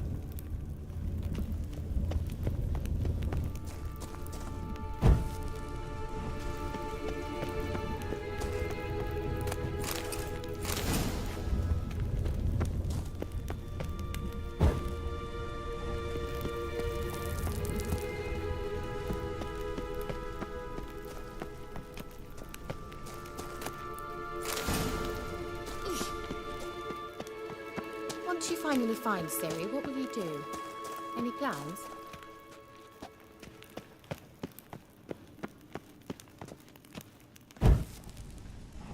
finally find Siri, what will you do? Any plans?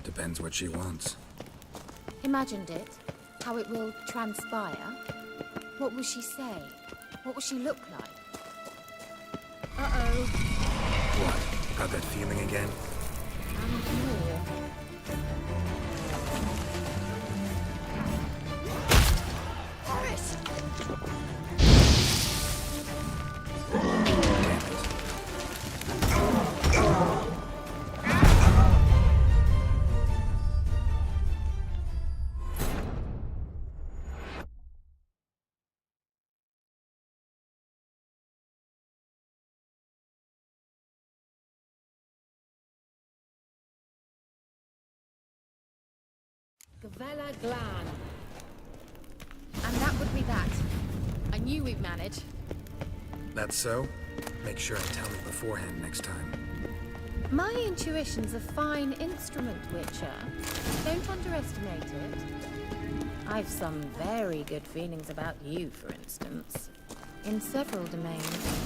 Depends what she wants. Imagined it. How it will transpire. What will she say? What will she look like? Uh-oh. What? Got that feeling again? And more. Gavella Glan. And that would be that. I knew we'd manage. That's so? Make sure and tell me beforehand next time. My intuition's a fine instrument, Witcher. Don't underestimate it. I've some very good feelings about you, for instance. In several domains.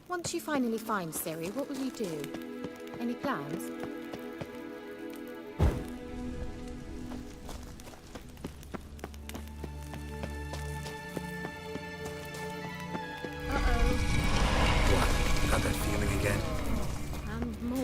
Once you finally find Siri, what will you do? Any plans? Got that feeling again? And more.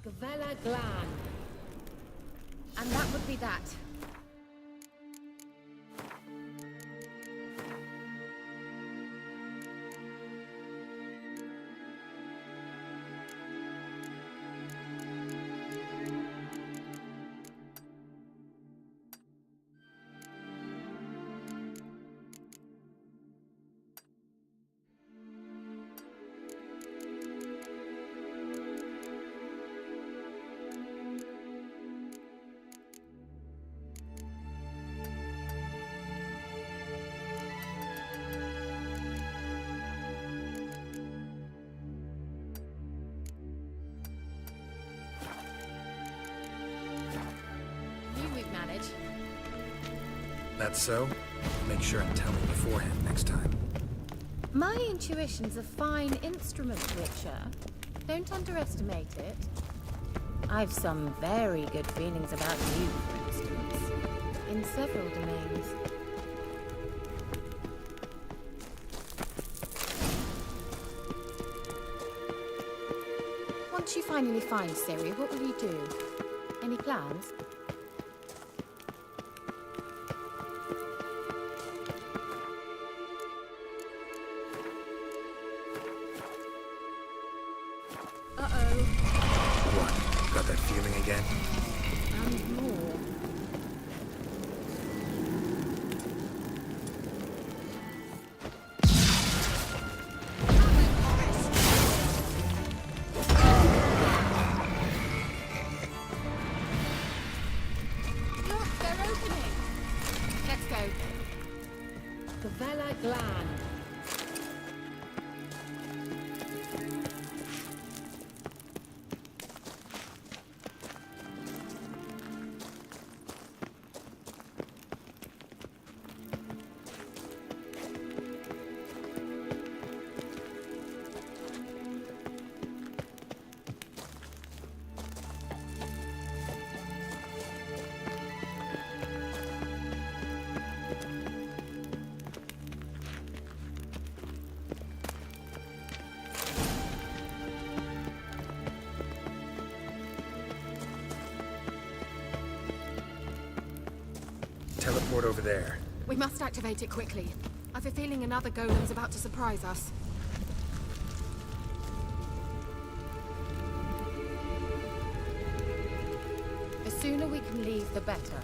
Gavella Glan. And that would be that. That's so? Make sure and tell me beforehand next time. My intuition's a fine instrument, Witcher. Don't underestimate it. I've some very good feelings about you, for instance. In several domains. Once you finally find Siri, what will you do? Any plans? Got that feeling again? And more. Look, they're opening. Let's go. Gavella Glan. Teleport over there. We must activate it quickly. I've a feeling another golem's about to surprise us. The sooner we can leave, the better.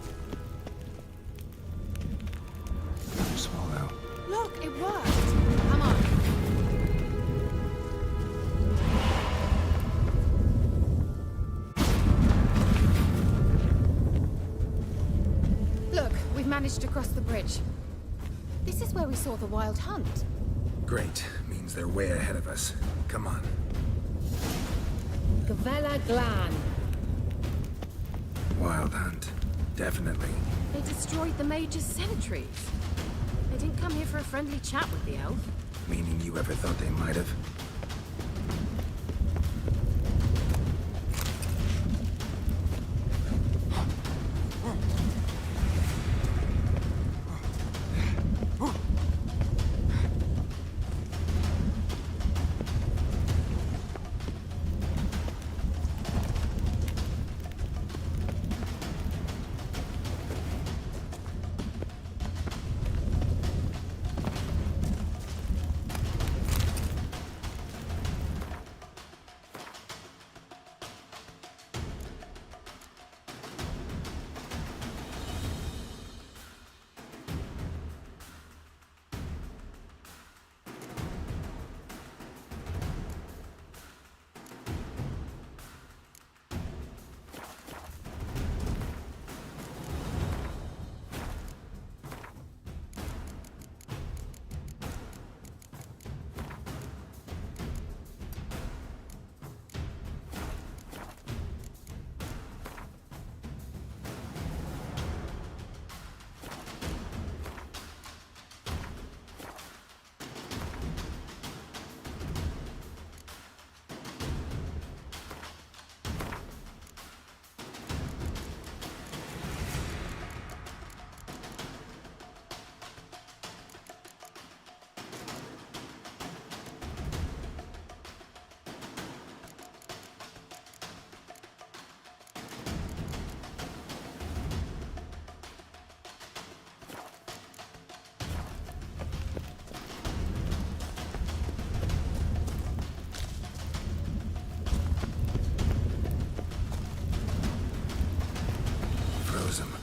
Another swallow. Look, it worked! Come on. Look, we've managed to cross the bridge. This is where we saw the wild hunt. Great. Means they're way ahead of us. Come on. Gavella Glan. Wild hunt. Definitely. They destroyed the Major's sentries. They didn't come here for a friendly chat with the elf. Meaning you ever thought they might have?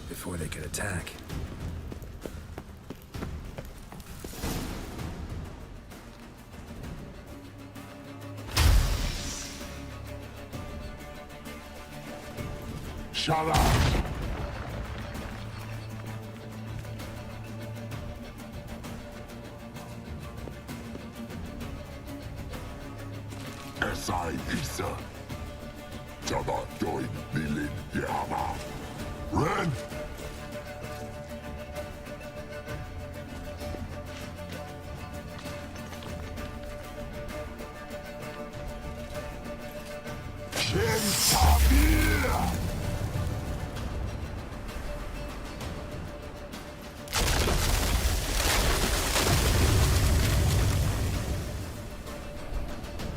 Before they could attack. Shut up! Esai Isa. Jabba doin bilin yama. Ren!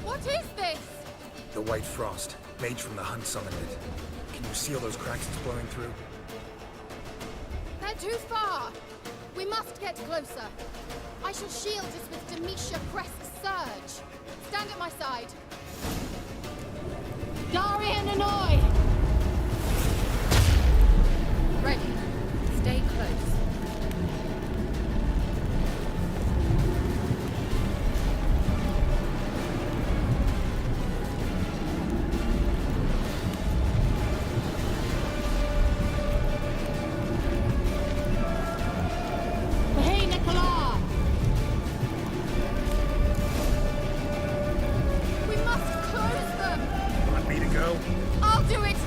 What is this? The White Frost. Mage from the Hunt summoned it. Can you see all those cracks it's blowing through? They're too far. We must get closer. I shall shield us with Demetia Crest's surge. Stand at my side. Darian Annoy! Ready. Stay close. Hey, Nicola! We must close them! Want me to go? I'll do it!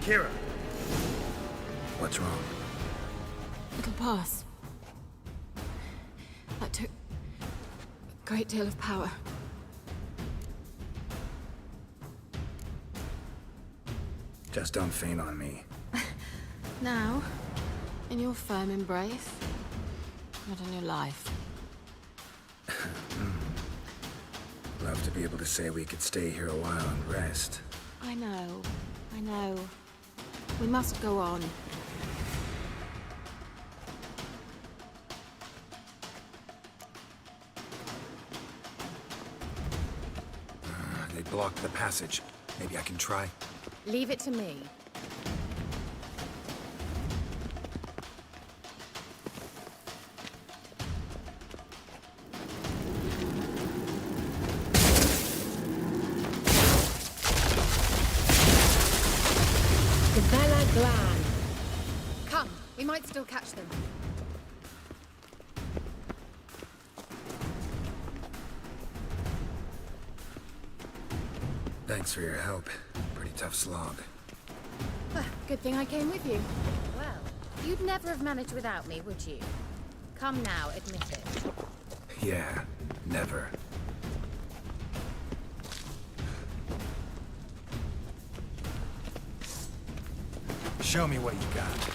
Kira. What's wrong? The compass. That took a great deal of power. Just don't faint on me. Now, in your firm embrace, not in your life. Love to be able to say we could stay here a while and rest. I know. I know. We must go on. They blocked the passage. Maybe I can try. Leave it to me. Come, we might still catch them. Thanks for your help. Pretty tough slog. Good thing I came with you. Well, you'd never have managed without me, would you? Come now, admit it. Yeah, never. Show me what you got.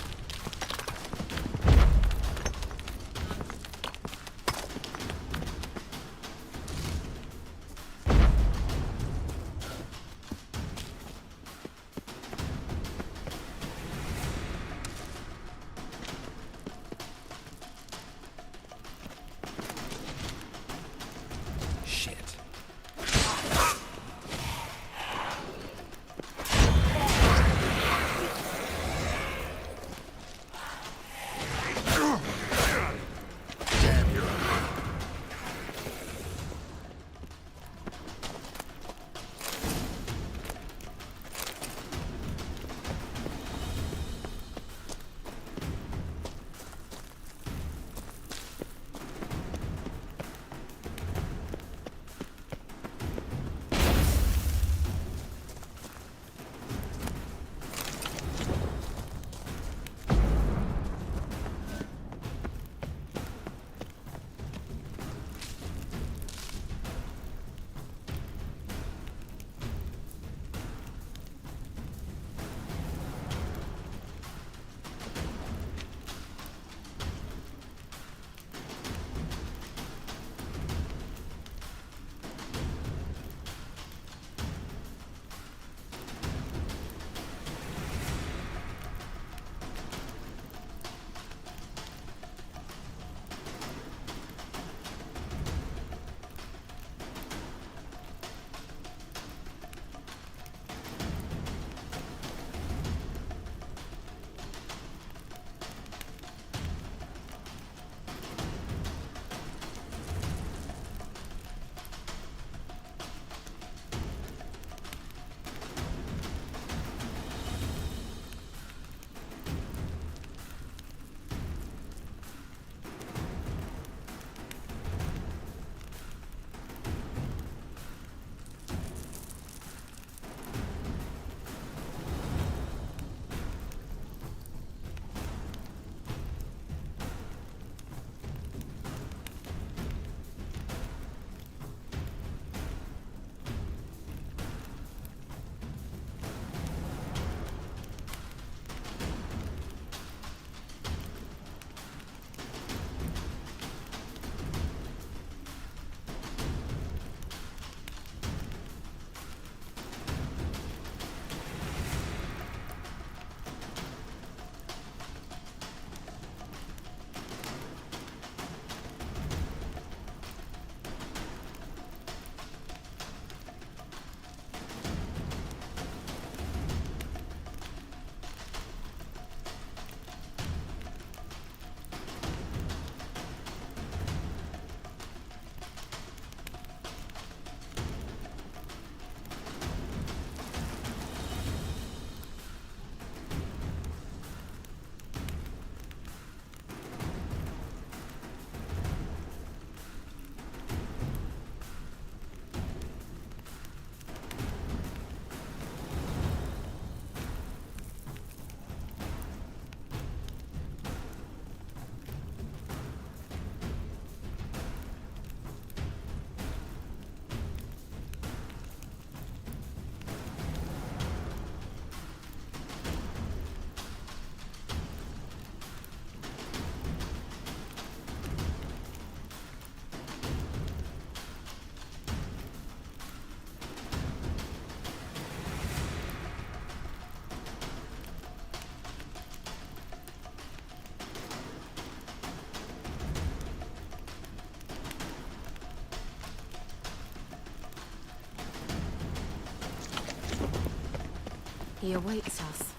He awaits us.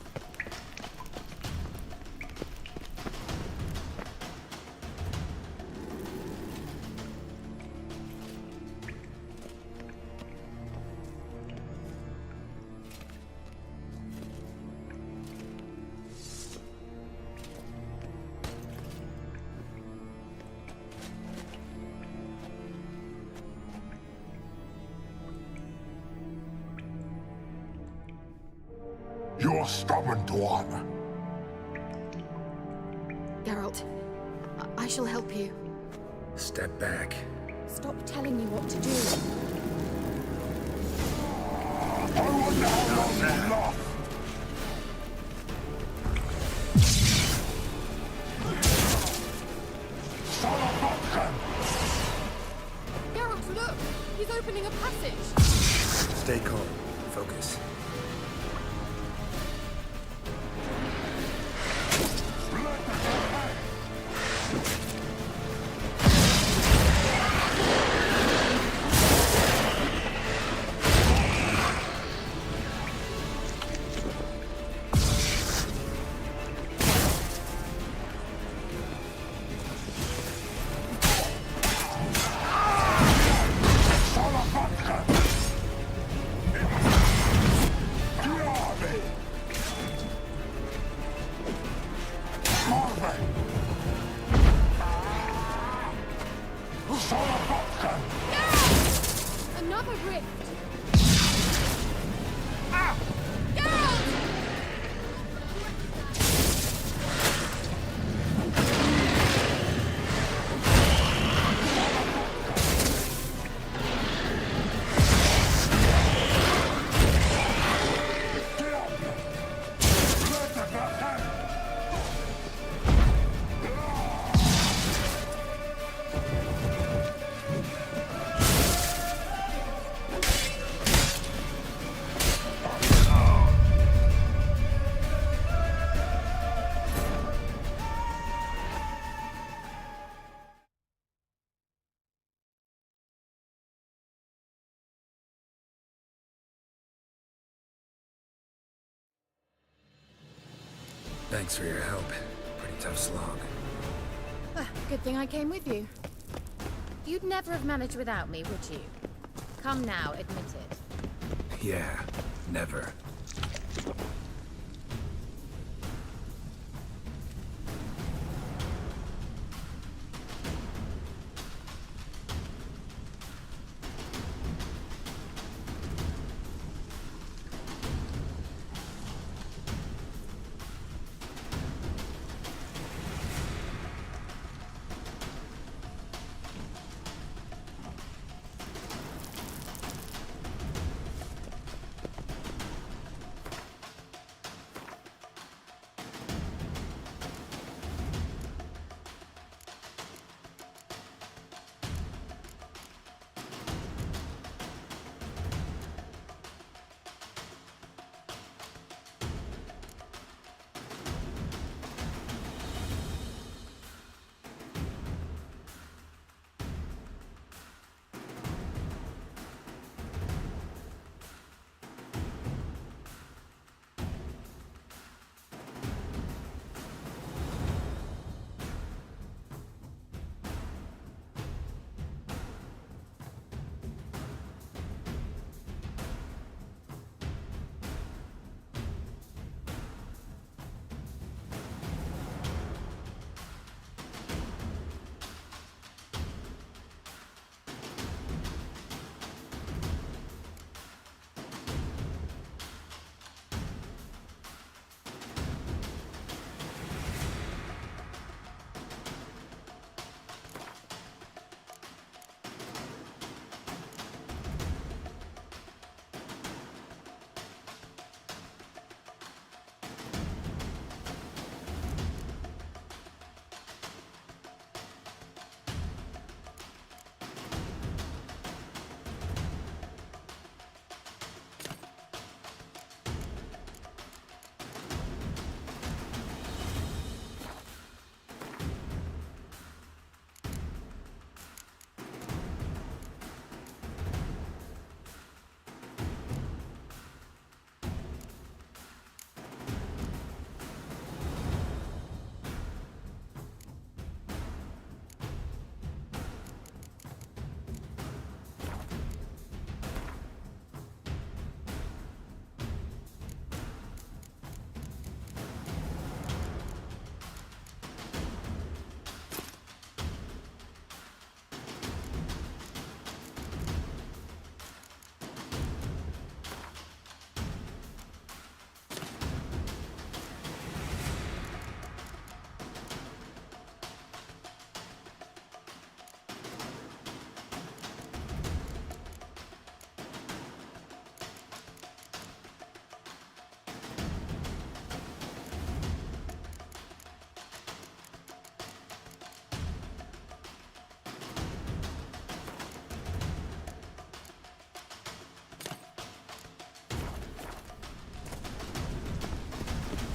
You're stubborn, Dwan. Geralt, I shall help you. Step back. Stop telling me what to do. I wonder how long you last. Geralt, look! He's opening a passage! Stay calm. Focus. Another rift! Thanks for your help. Pretty tough slog. Good thing I came with you. You'd never have managed without me, would you? Come now, admit it. Yeah, never.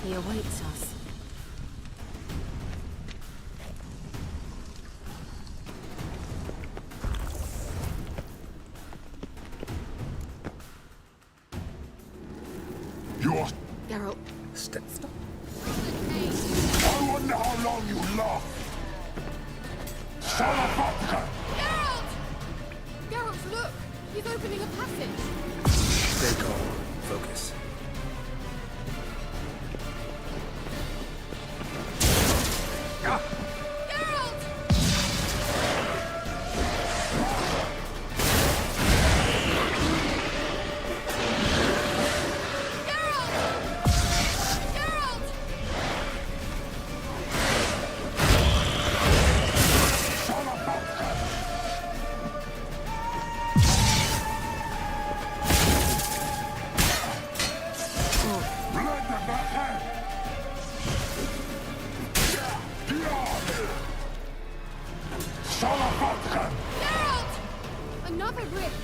likely awaits us. You're... Geralt. Stop. I wonder how long you last. Salapatka! Geralt! Geralt, look! He's opening a passage! Stay calm. Focus. Another rift!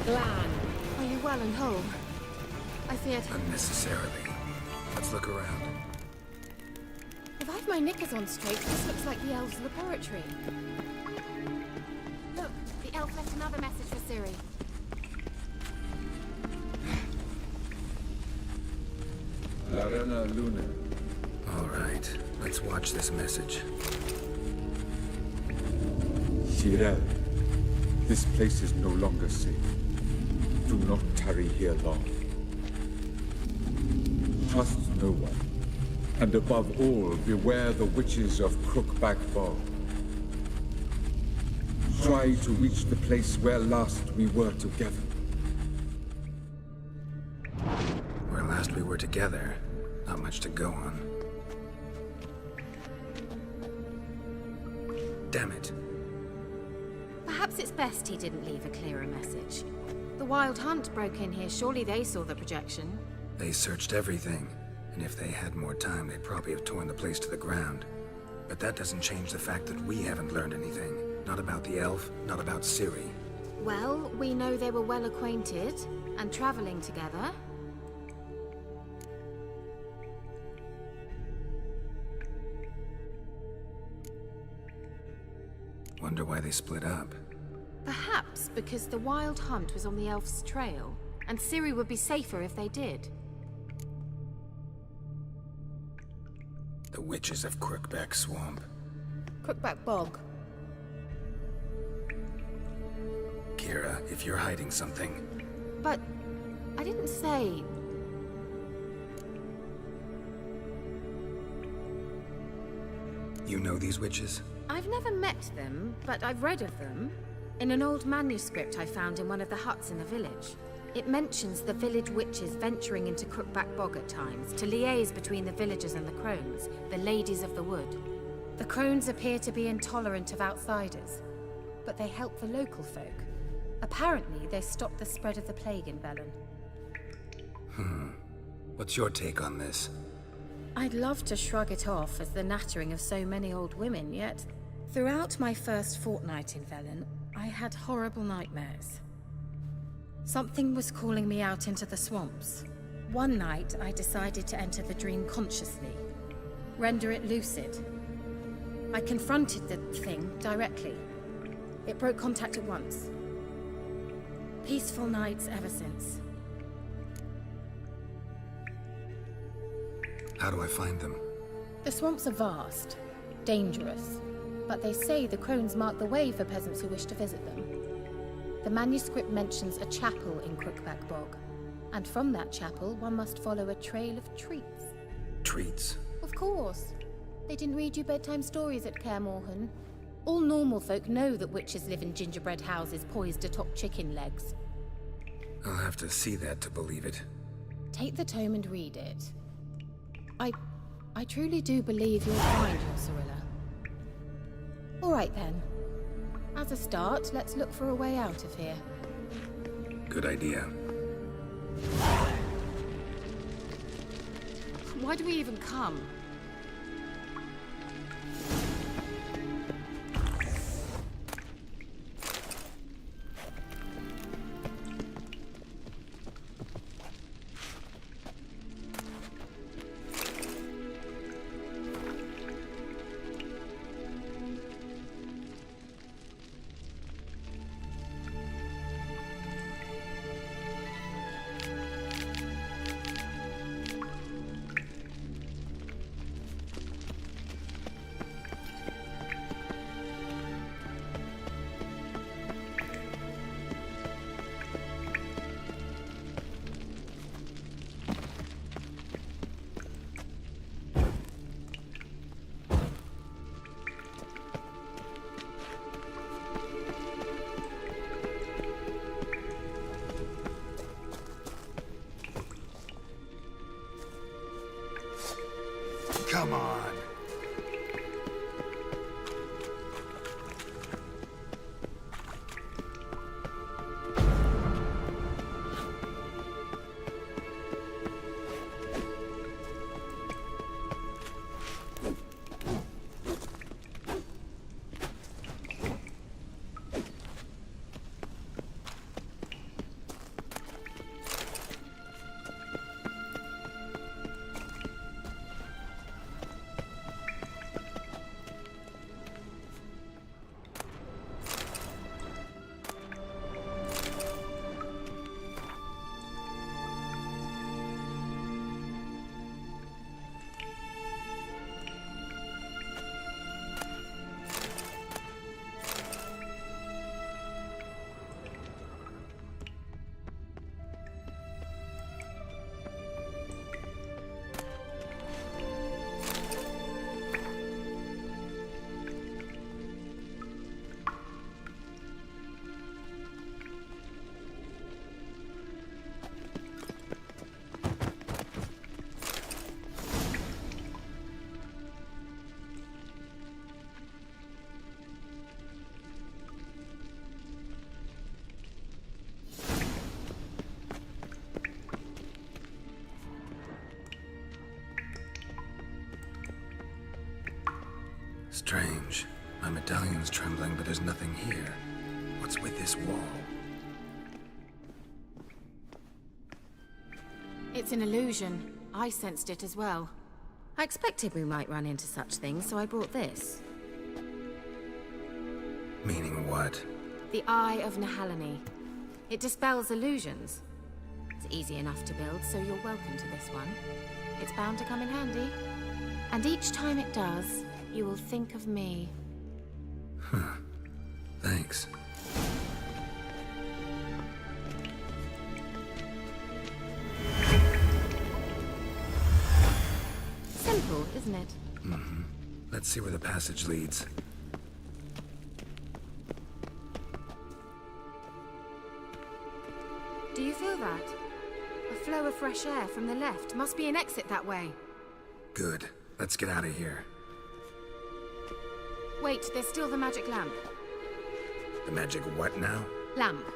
Are you well and whole? I feared... Unnecessarily. Let's look around. If I've my knickers on straight, this looks like the elves' laboratory. Look, the elf left another message for Ciri. Larena Luna. All right, let's watch this message. Cyril, this place is no longer safe. Do not tarry here long. Trust no one. And above all, beware the witches of Crookback Bog. Try to reach the place where last we were together. Where last we were together, not much to go on. Damn it. Perhaps it's best he didn't leave a clearer message. The Wild Hunt broke in here. Surely they saw the projection. They searched everything, and if they had more time, they'd probably have torn the place to the ground. But that doesn't change the fact that we haven't learned anything. Not about the elf, not about Ciri. Well, we know they were well acquainted and traveling together. Wonder why they split up. Perhaps because the Wild Hunt was on the elf's trail, and Ciri would be safer if they did. The witches of Crookback Swamp. Crookback Bog. Kira, if you're hiding something... But I didn't say... You know these witches? I've never met them, but I've read of them. In an old manuscript I found in one of the huts in the village. It mentions the village witches venturing into Crookback Bog at times to liaise between the villagers and the crones, the ladies of the wood. The crones appear to be intolerant of outsiders, but they help the local folk. Apparently, they stopped the spread of the plague in Velen. What's your take on this? I'd love to shrug it off as the nattering of so many old women, yet throughout my first fortnight in Velen, I had horrible nightmares. Something was calling me out into the swamps. One night, I decided to enter the dream consciously, render it lucid. I confronted the thing directly. It broke contact at once. Peaceful nights ever since. How do I find them? The swamps are vast, dangerous, but they say the crones mark the way for peasants who wish to visit them. The manuscript mentions a chapel in Crookback Bog, and from that chapel one must follow a trail of treats. Treats? Of course. They didn't read you bedtime stories at Kaer Morhen. All normal folk know that witches live in gingerbread houses poised atop chicken legs. I'll have to see that to believe it. Take the tome and read it. I truly do believe you'll find your Cirilla. All right then. As a start, let's look for a way out of here. Good idea. Why do we even come? Come on. Strange. My medallion's trembling, but there's nothing here. What's with this wall? It's an illusion. I sensed it as well. I expected we might run into such things, so I brought this. Meaning what? The Eye of Nehaleni. It dispels illusions. It's easy enough to build, so you're welcome to this one. It's bound to come in handy. And each time it does, you will think of me. Huh. Thanks. Simple, isn't it? Mm-hmm. Let's see where the passage leads. Do you feel that? A flow of fresh air from the left. Must be an exit that way. Good. Let's get out of here. Wait, there's still the magic lamp. The magic what now? Lamp.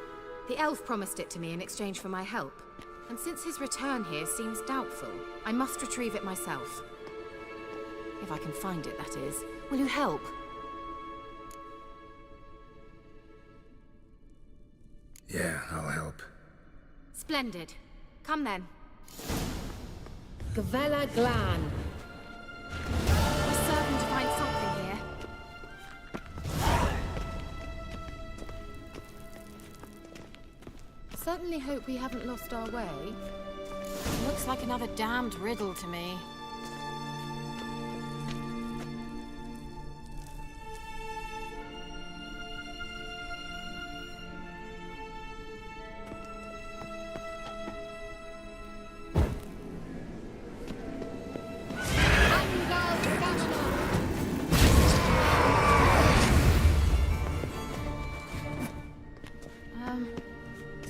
The elf promised it to me in exchange for my help. And since his return here seems doubtful, I must retrieve it myself. If I can find it, that is. Will you help? Yeah, I'll help. Splendid. Come then. Gavella Glan. We're certain to find something here. Certainly hope we haven't lost our way. Looks like another damned riddle to me.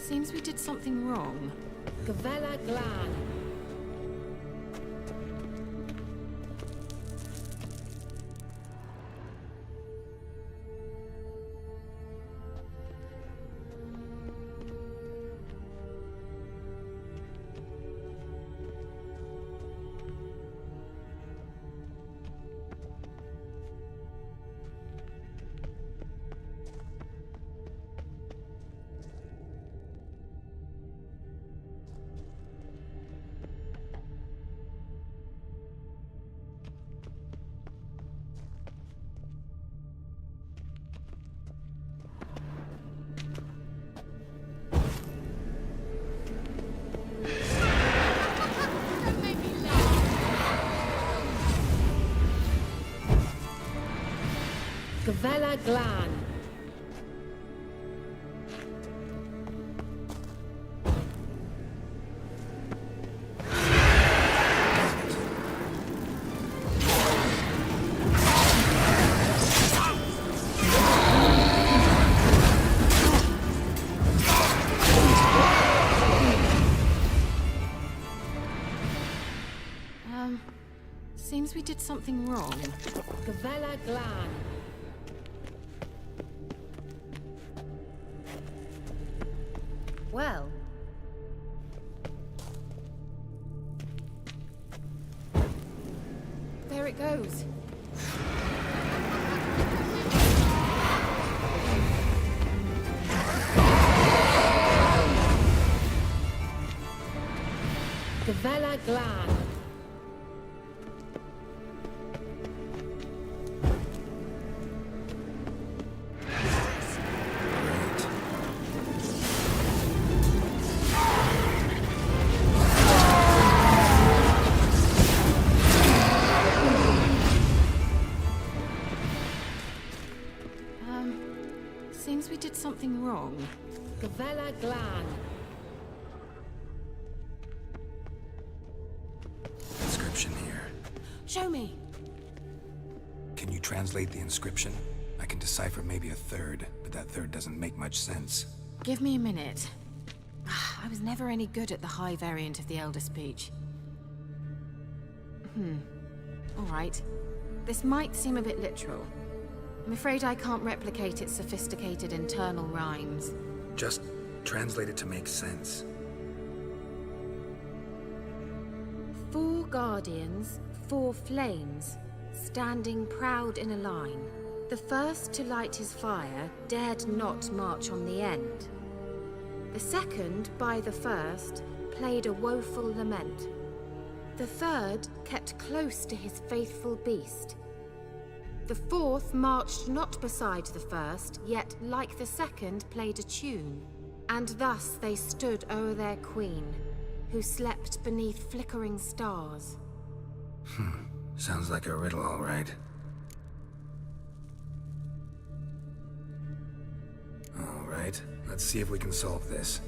Seems we did something wrong. Gavella Glan. Gavella Glan. Seems we did something wrong. Gavella Glan. Well. There it goes. Gavella Glan. Seems we did something wrong. Gavella Glan. Inscription here. Show me. Can you translate the inscription? I can decipher maybe a third, but that third doesn't make much sense. Give me a minute. I was never any good at the high variant of the Elder Speech. All right. This might seem a bit literal. I'm afraid I can't replicate its sophisticated internal rhymes. Just translate it to make sense. 4 guardians, 4 flames, standing proud in a line. The first to light his fire dared not march on the end. The second, by the first, played a woeful lament. The third kept close to his faithful beast. The fourth marched not beside the first, yet, like the second, played a tune. And thus they stood o'er their queen, who slept beneath flickering stars. Sounds like a riddle, all right. All right, let's see if we can solve this.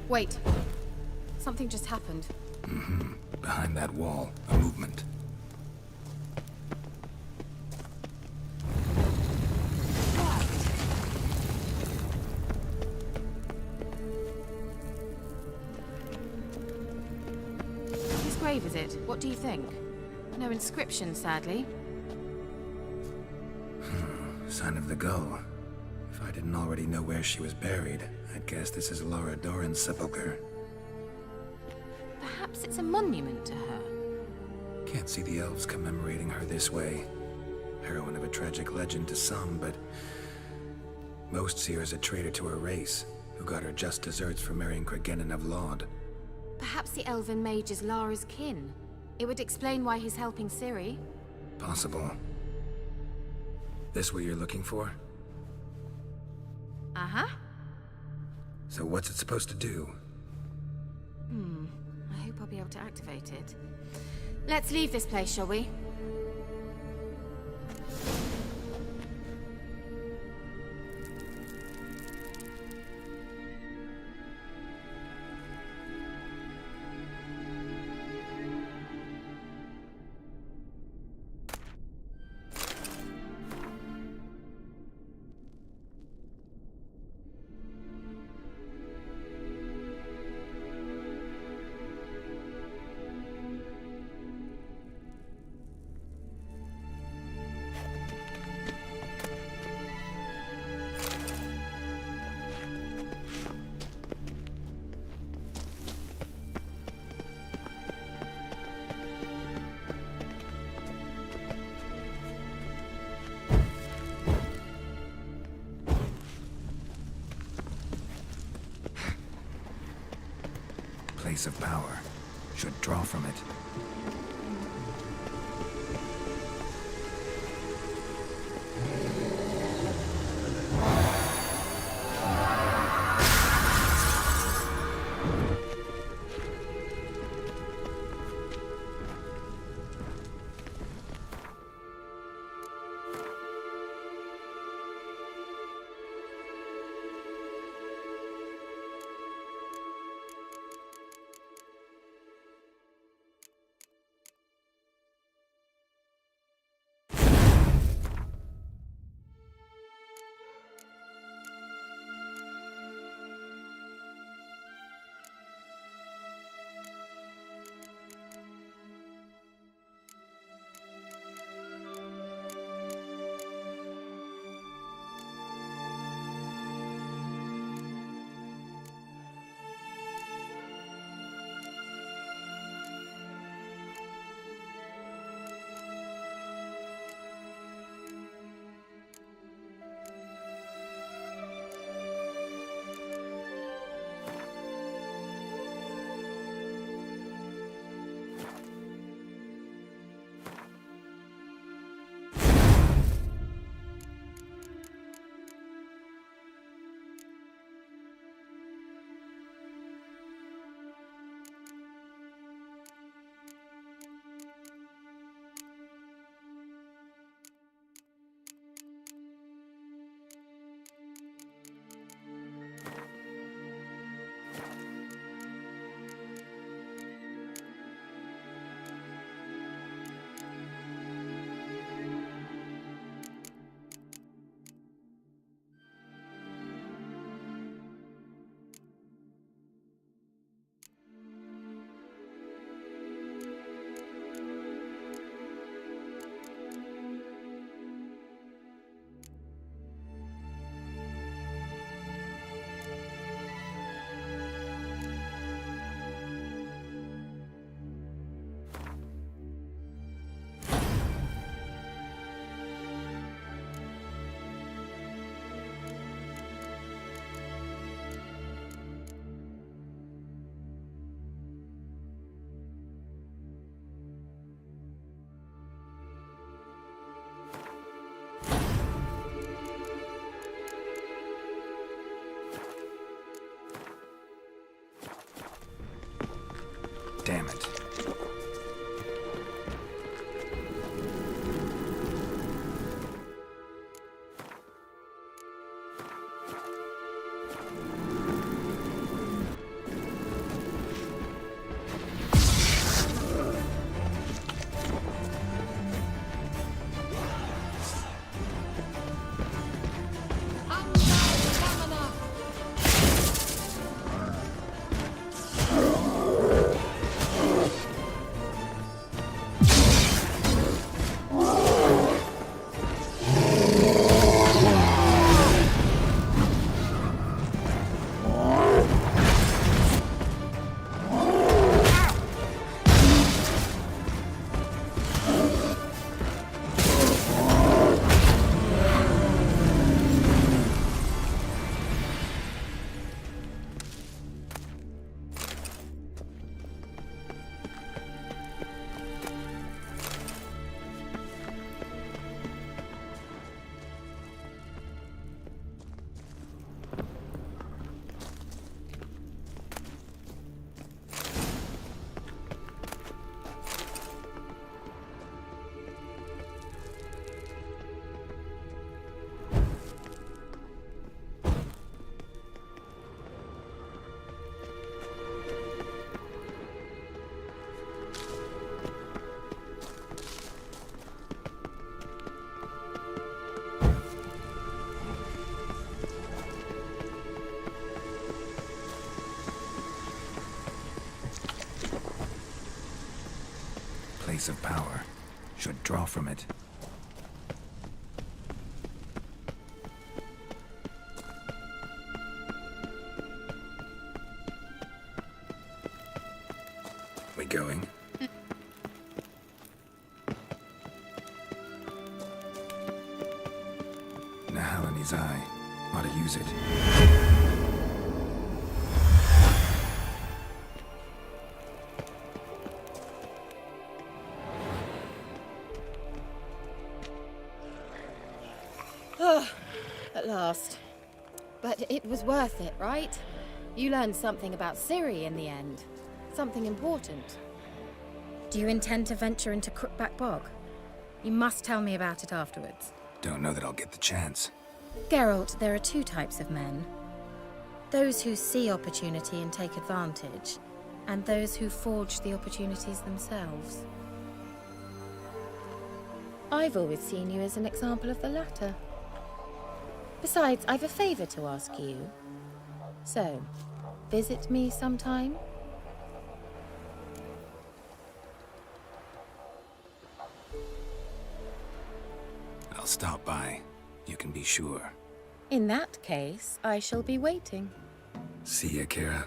Wait. Something just happened. Behind that wall, a movement. Whose grave is it? What do you think? No inscription, sadly. Sign of the gull. If I didn't already know where she was buried, I'd guess this is Laura Doran's sepulcher. Perhaps it's a monument to her. Can't see the elves commemorating her this way. Heroine of a tragic legend to some, but most see her as a traitor to her race, who got her just deserts for marrying Cregennan of Laud. Perhaps the elven mage is Lara's kin. It would explain why he's helping Ciri. Possible. This what you're looking for? Uh-huh. So what's it supposed to do? I hope I'll be able to activate it. Let's leave this place, shall we? Place of power should draw from it. Damn it. Place of power should draw from it. We going? Nahal in his eye. Ought to use it. At last. But it was worth it, right? You learned something about Ciri in the end. Something important. Do you intend to venture into Crookback Bog? You must tell me about it afterwards. Don't know that I'll get the chance. Geralt, there are two types of men. Those who see opportunity and take advantage, and those who forge the opportunities themselves. I've always seen you as an example of the latter. Besides, I've a favor to ask you. So, visit me sometime? I'll stop by. You can be sure. In that case, I shall be waiting. See ya, Kira.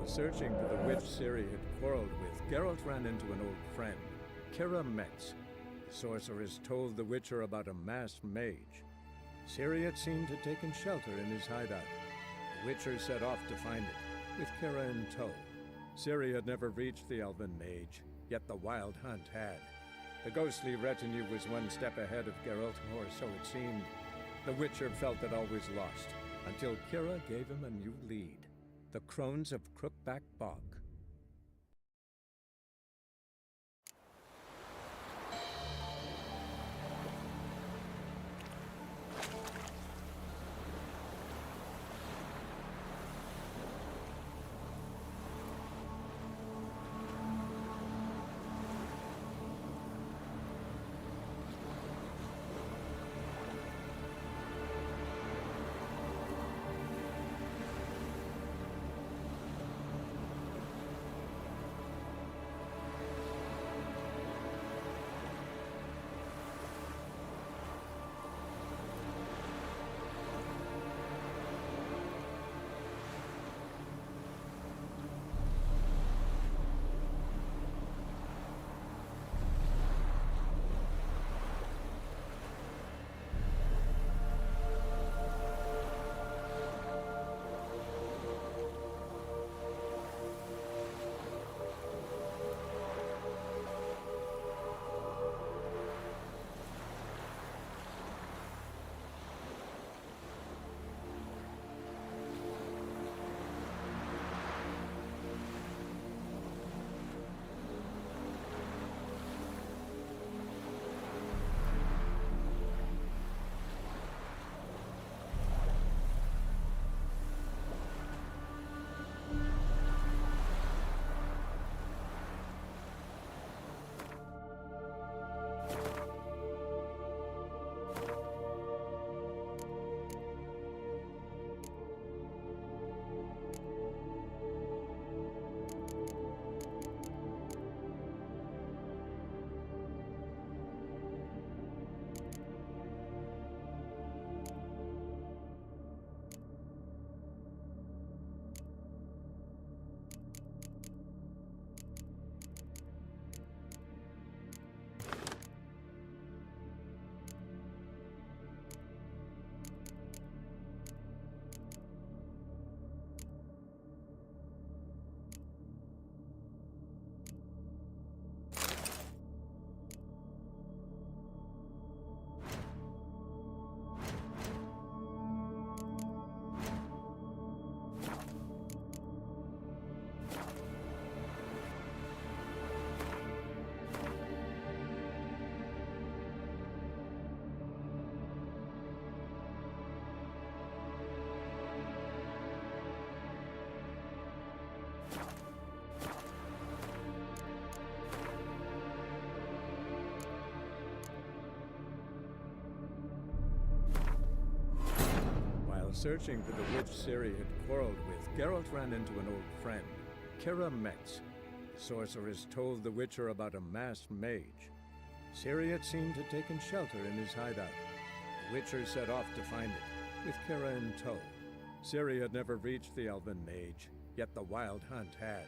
Searching for the witch Ciri had quarreled with, Geralt ran into an old friend, Kira Metz. The sorceress told the Witcher about a masked mage. Ciri had seemed to have taken shelter in his hideout. The Witcher set off to find it, with Kira in tow. Ciri had never reached the elven mage, yet the wild hunt had. The ghostly retinue was one step ahead of Geralt, or so it seemed. The Witcher felt that all was lost, until Kira gave him a new lead. The Crones of Crookback Bog. searching for the witch Ciri had quarreled with, Geralt ran into an old friend, Kira Metz. The sorceress told the Witcher about a masked mage. Ciri had seemed to have taken shelter in his hideout. The Witcher set off to find it, with Kira in tow. Ciri had never reached the elven mage, yet the Wild Hunt had.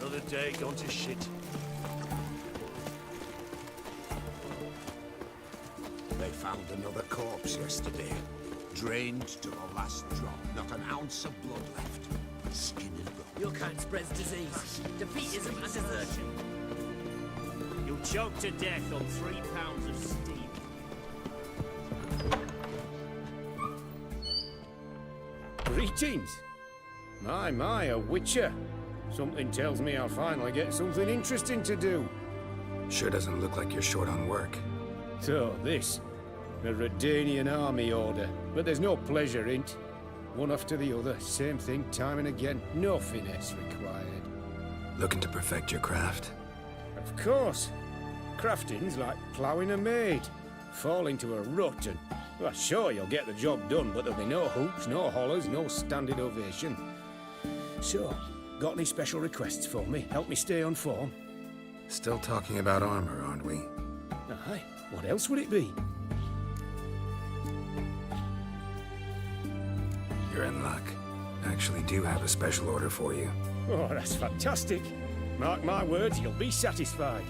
Another day gone to shit. They found another corpse yesterday. Drained to the last drop. Not an ounce of blood left. Skin and bone. Your kind spreads disease, defeatism and desertion. You'll choke to death on 3 pounds of steam. Greetings! My, a witcher. Something tells me I'll finally get something interesting to do. Sure doesn't look like you're short on work. So, this. A Redanian army order. But there's no pleasure in it. One after the other, same thing time and again. No finesse required. Looking to perfect your craft? Of course. Crafting's like ploughing a maid. Fall into a rut and... Well, sure, you'll get the job done, but there'll be no hoops, no hollers, no standing ovation. So, got any special requests for me? Help me stay on form? Still talking about armor, aren't we? Aye. What else would it be? You're in luck. I actually do have a special order for you. Oh, that's fantastic. Mark my words, you'll be satisfied.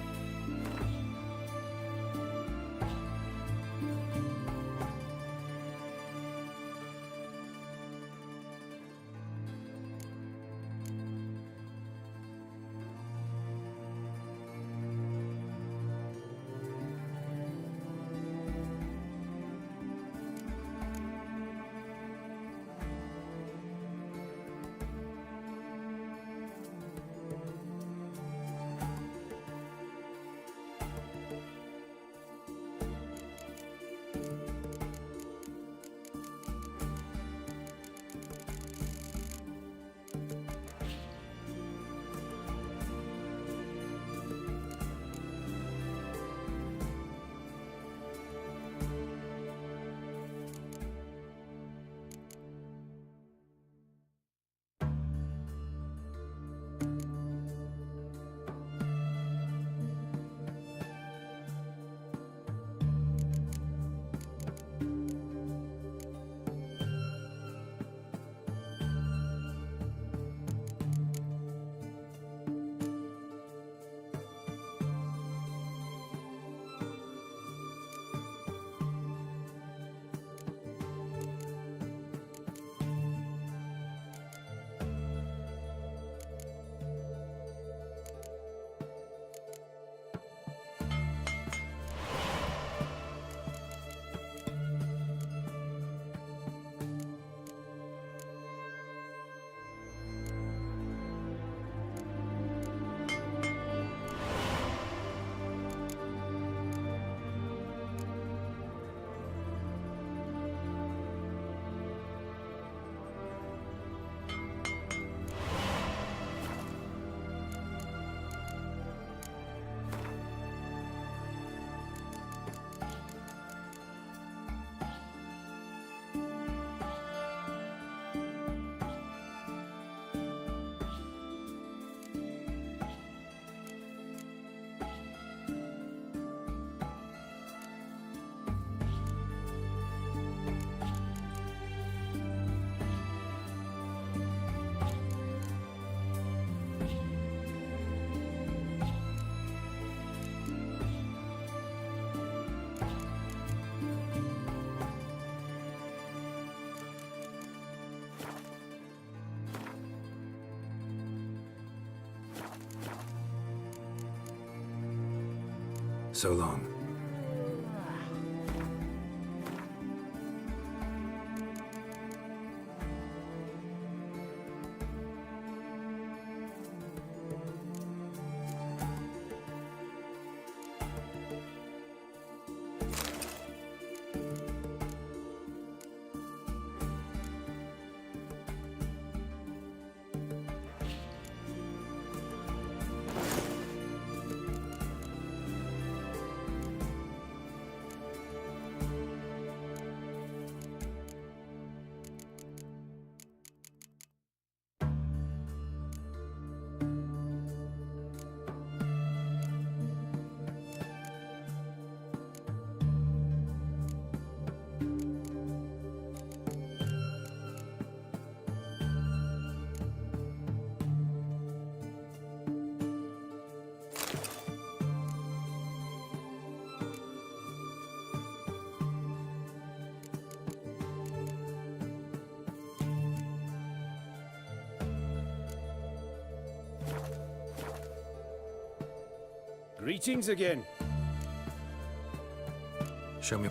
So long. Greetings again. Show me.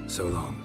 So long.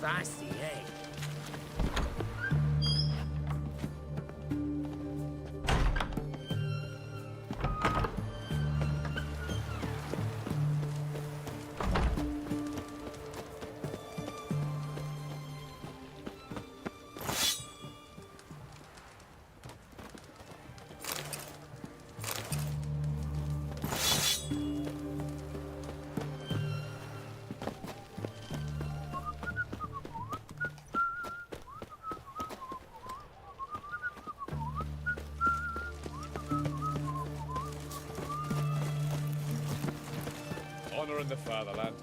Fancy, eh? Honor in the fatherland.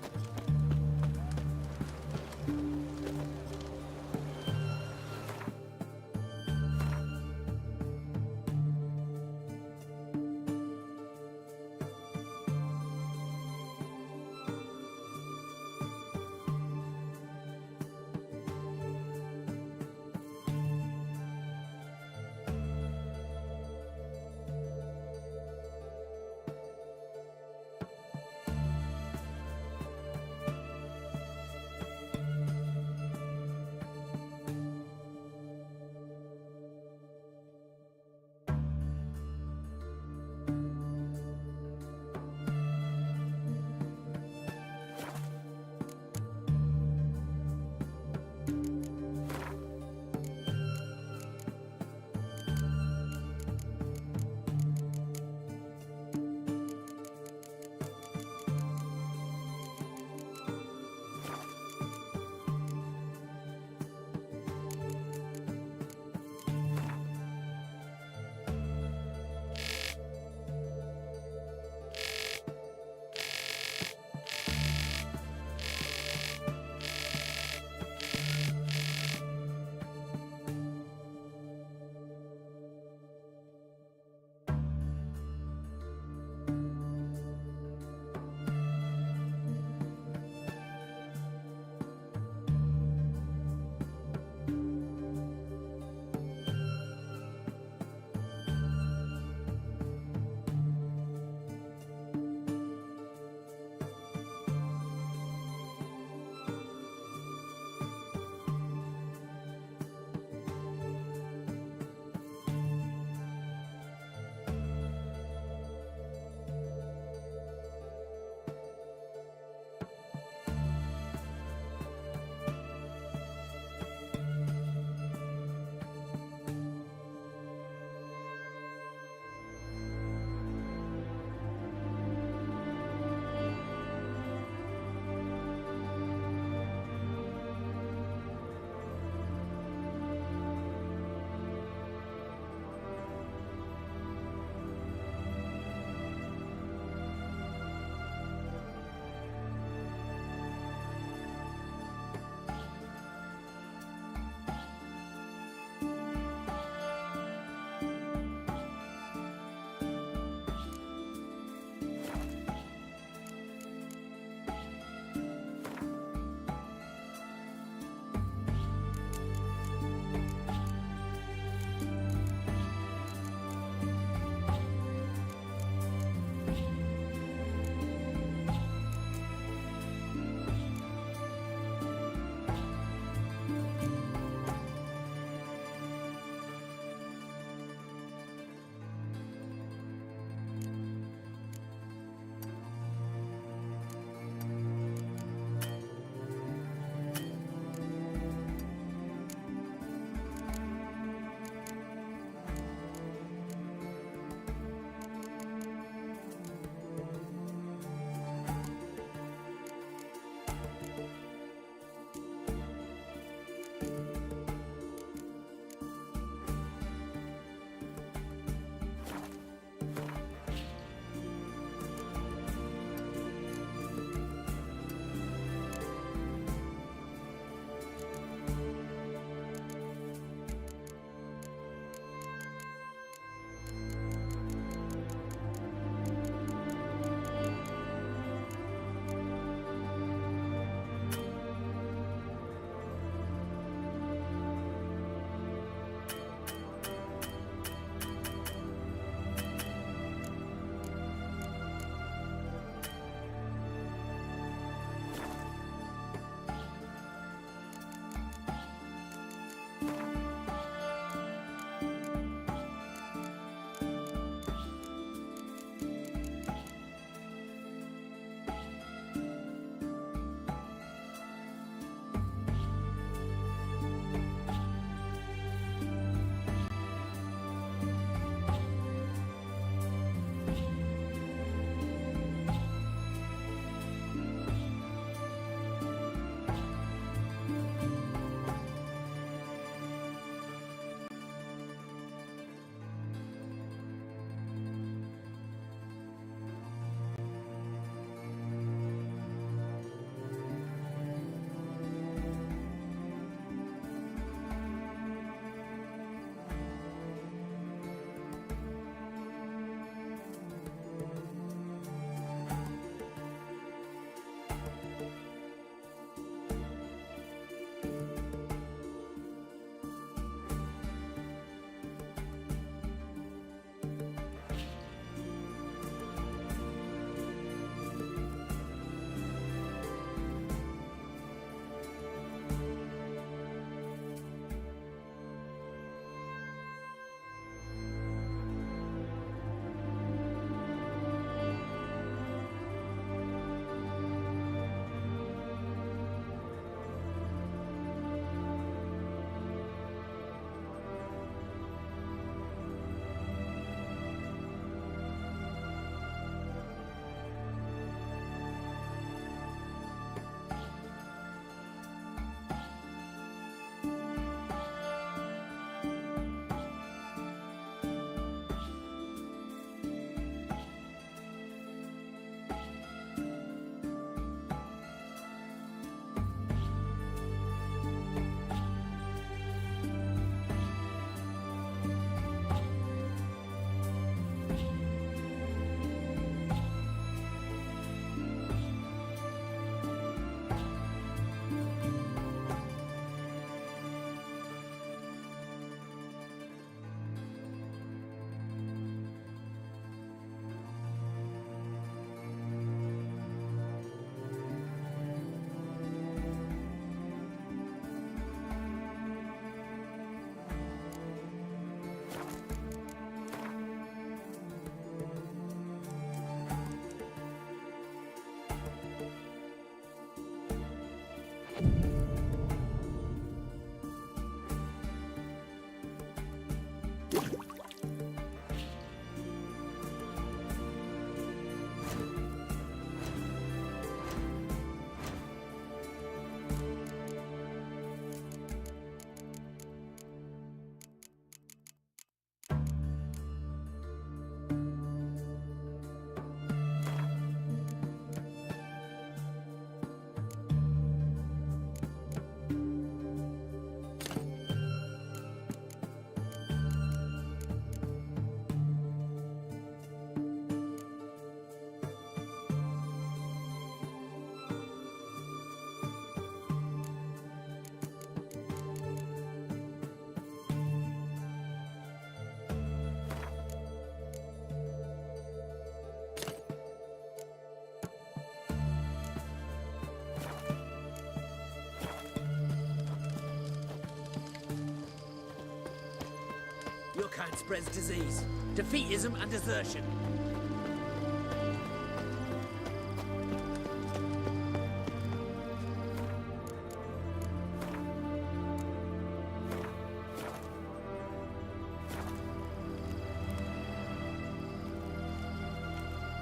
Your kind spreads disease, defeatism and desertion.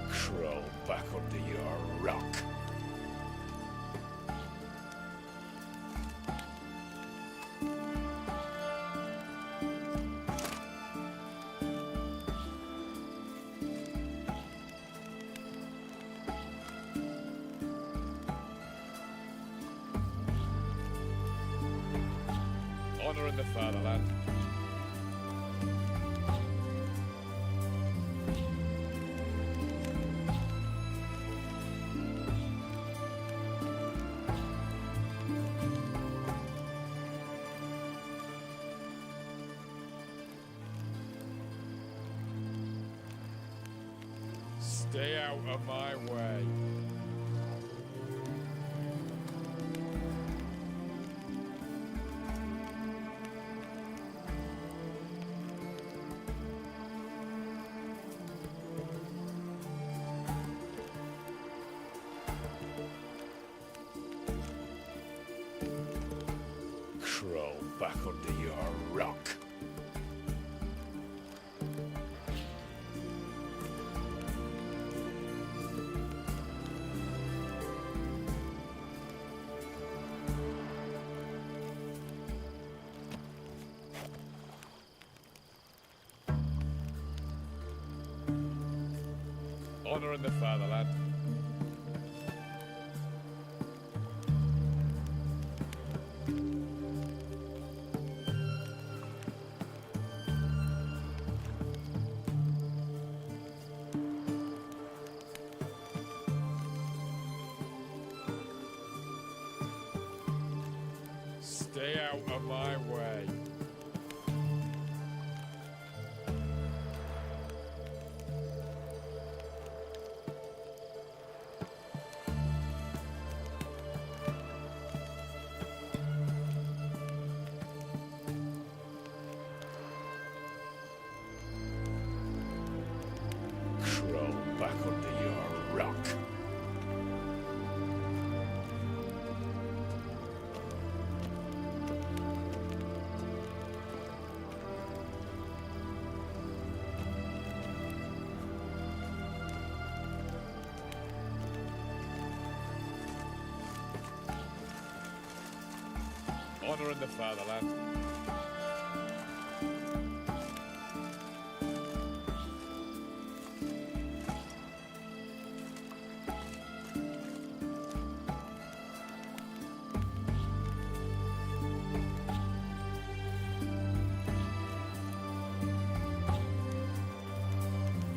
Crawl back under your rock. Honor in the fatherland. Stay out of my way. Crawl back under your rock. Honor in the fatherland. Stay out of my way. Crawl back under your rock. Honor in the fatherland.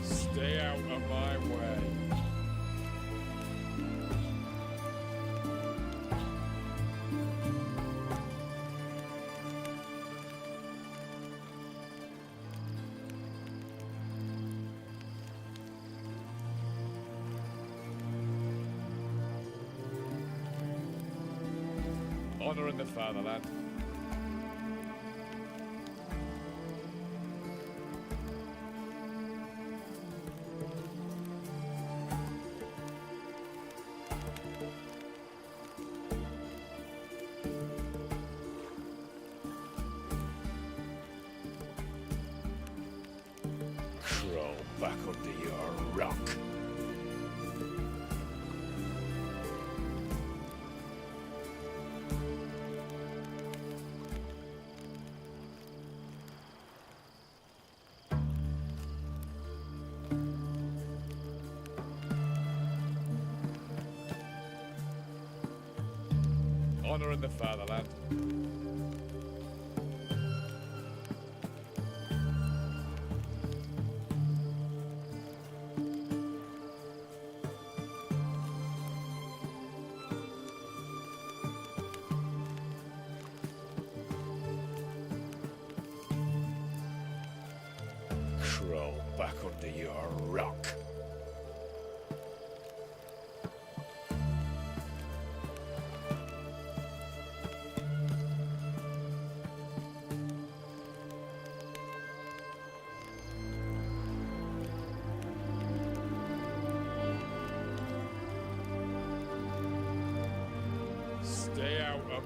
Stay out of my way. Honor in the fatherland. Crawl back under your rock. Honor in the fatherland. Crawl back under your rock.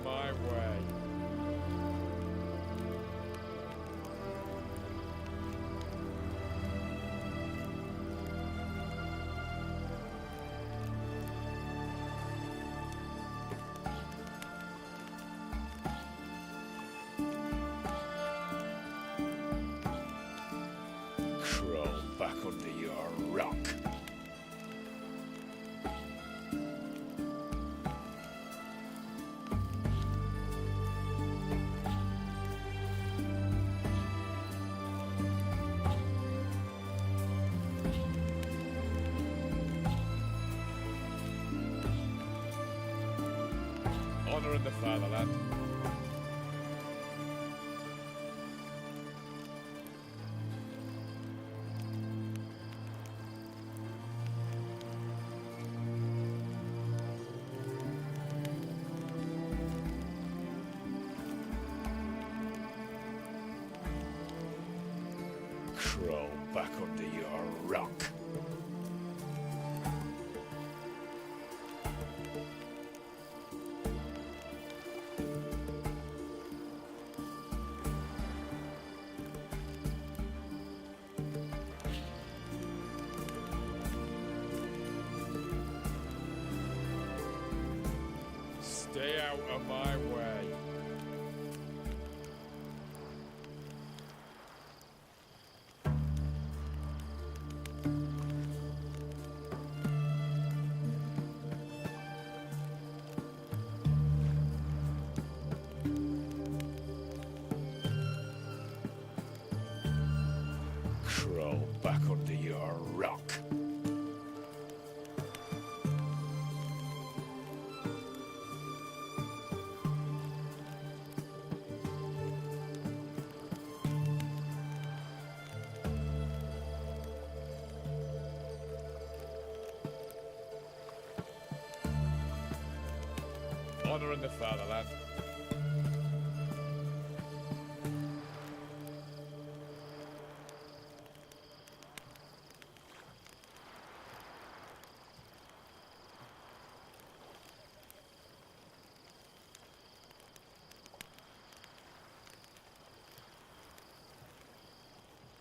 my way. Crawl back under your rock. Honor in the fatherland. Crawl back under your rock. Stay out of my way. Crawl back under your rock. Honor in the fatherland.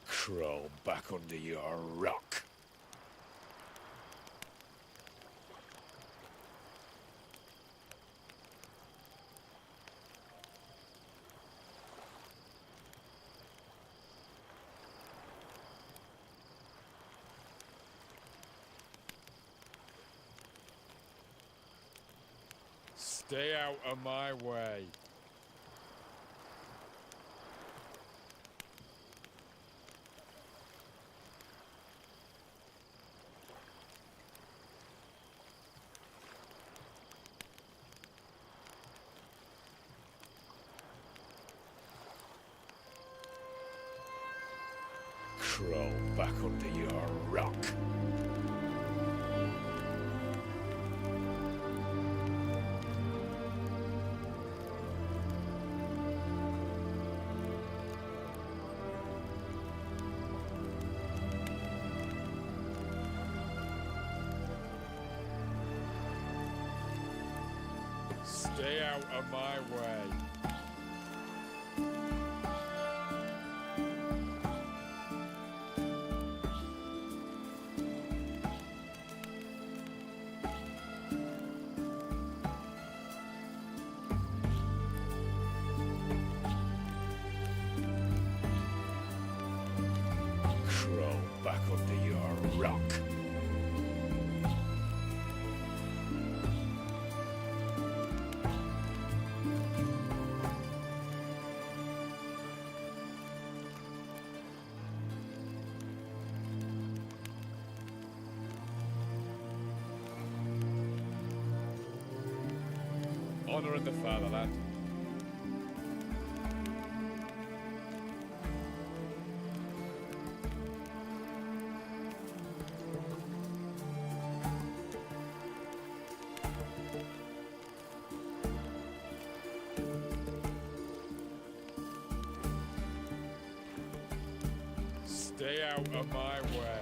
Crawl back under your rock. Stay out of my way. Crawl back under your rock. Stay out of my way. Crawl back under your rock. Honor in the fatherland. Stay out of my way.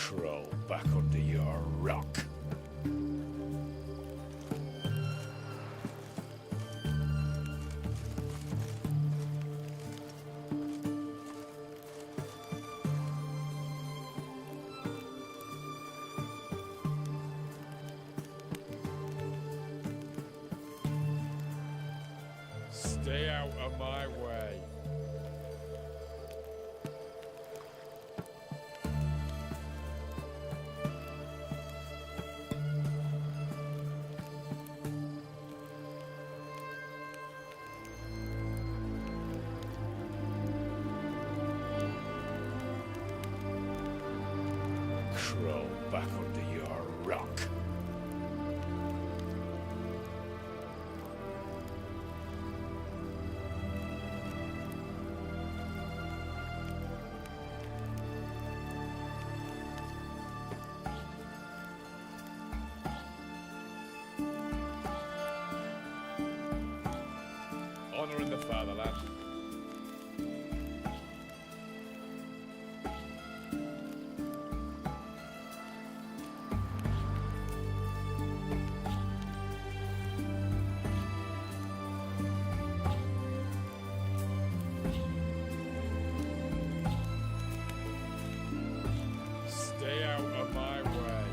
Crawl back under your rock. Stay out of my way. Crawl back under your rock. Honouring the fatherland. Stay out of my way.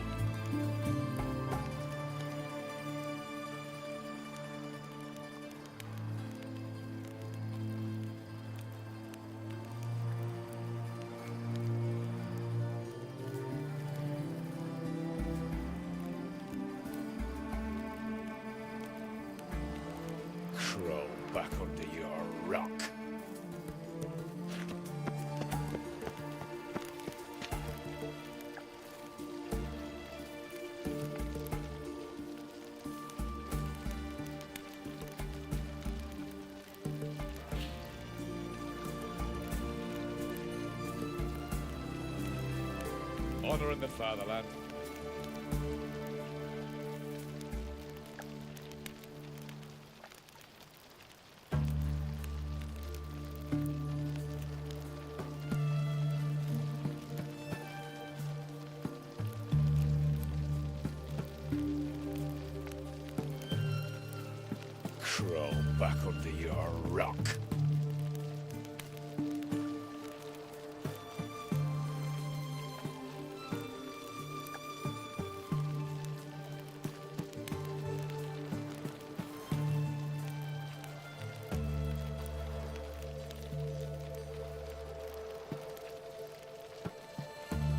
Crawl back under your rock. Honouring the fatherland. Crawl back under your rock.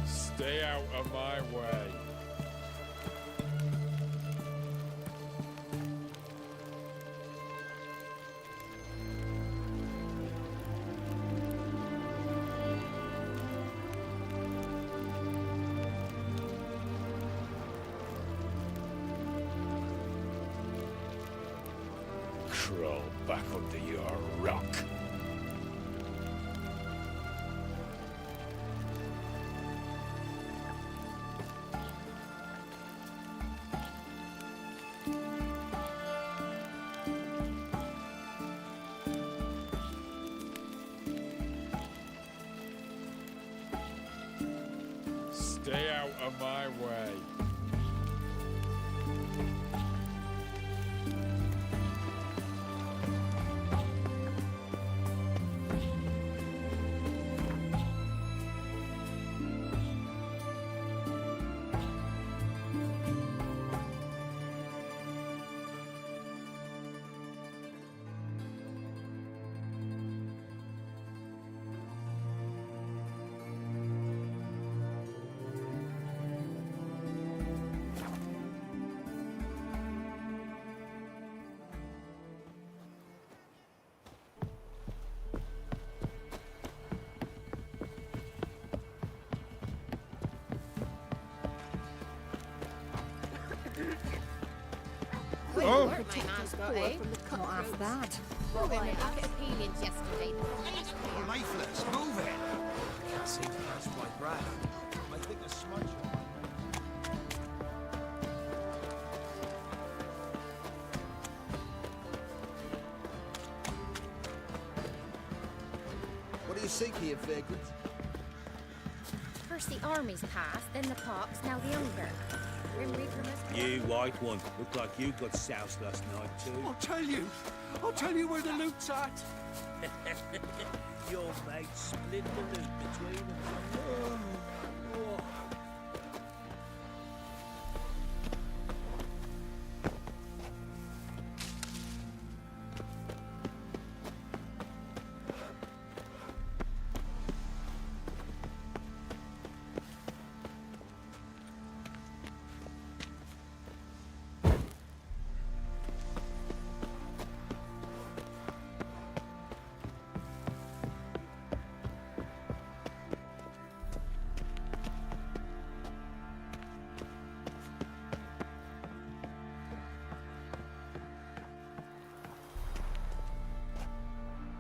Stay out of my way. Crawl back under your rock. Stay out of my way. Oh! Not half bad. Well, then, a bucket of peelings yesterday. Lifeless, move it! I can't seem to catch my breath. I think a smudge. What do you seek here, vagrant? First the armies passed, then the pox, now the hunger. Grim Reaper must... You white one, look like you got soused last night too. I'll tell you where the loot's at. Your mate split the loot between them.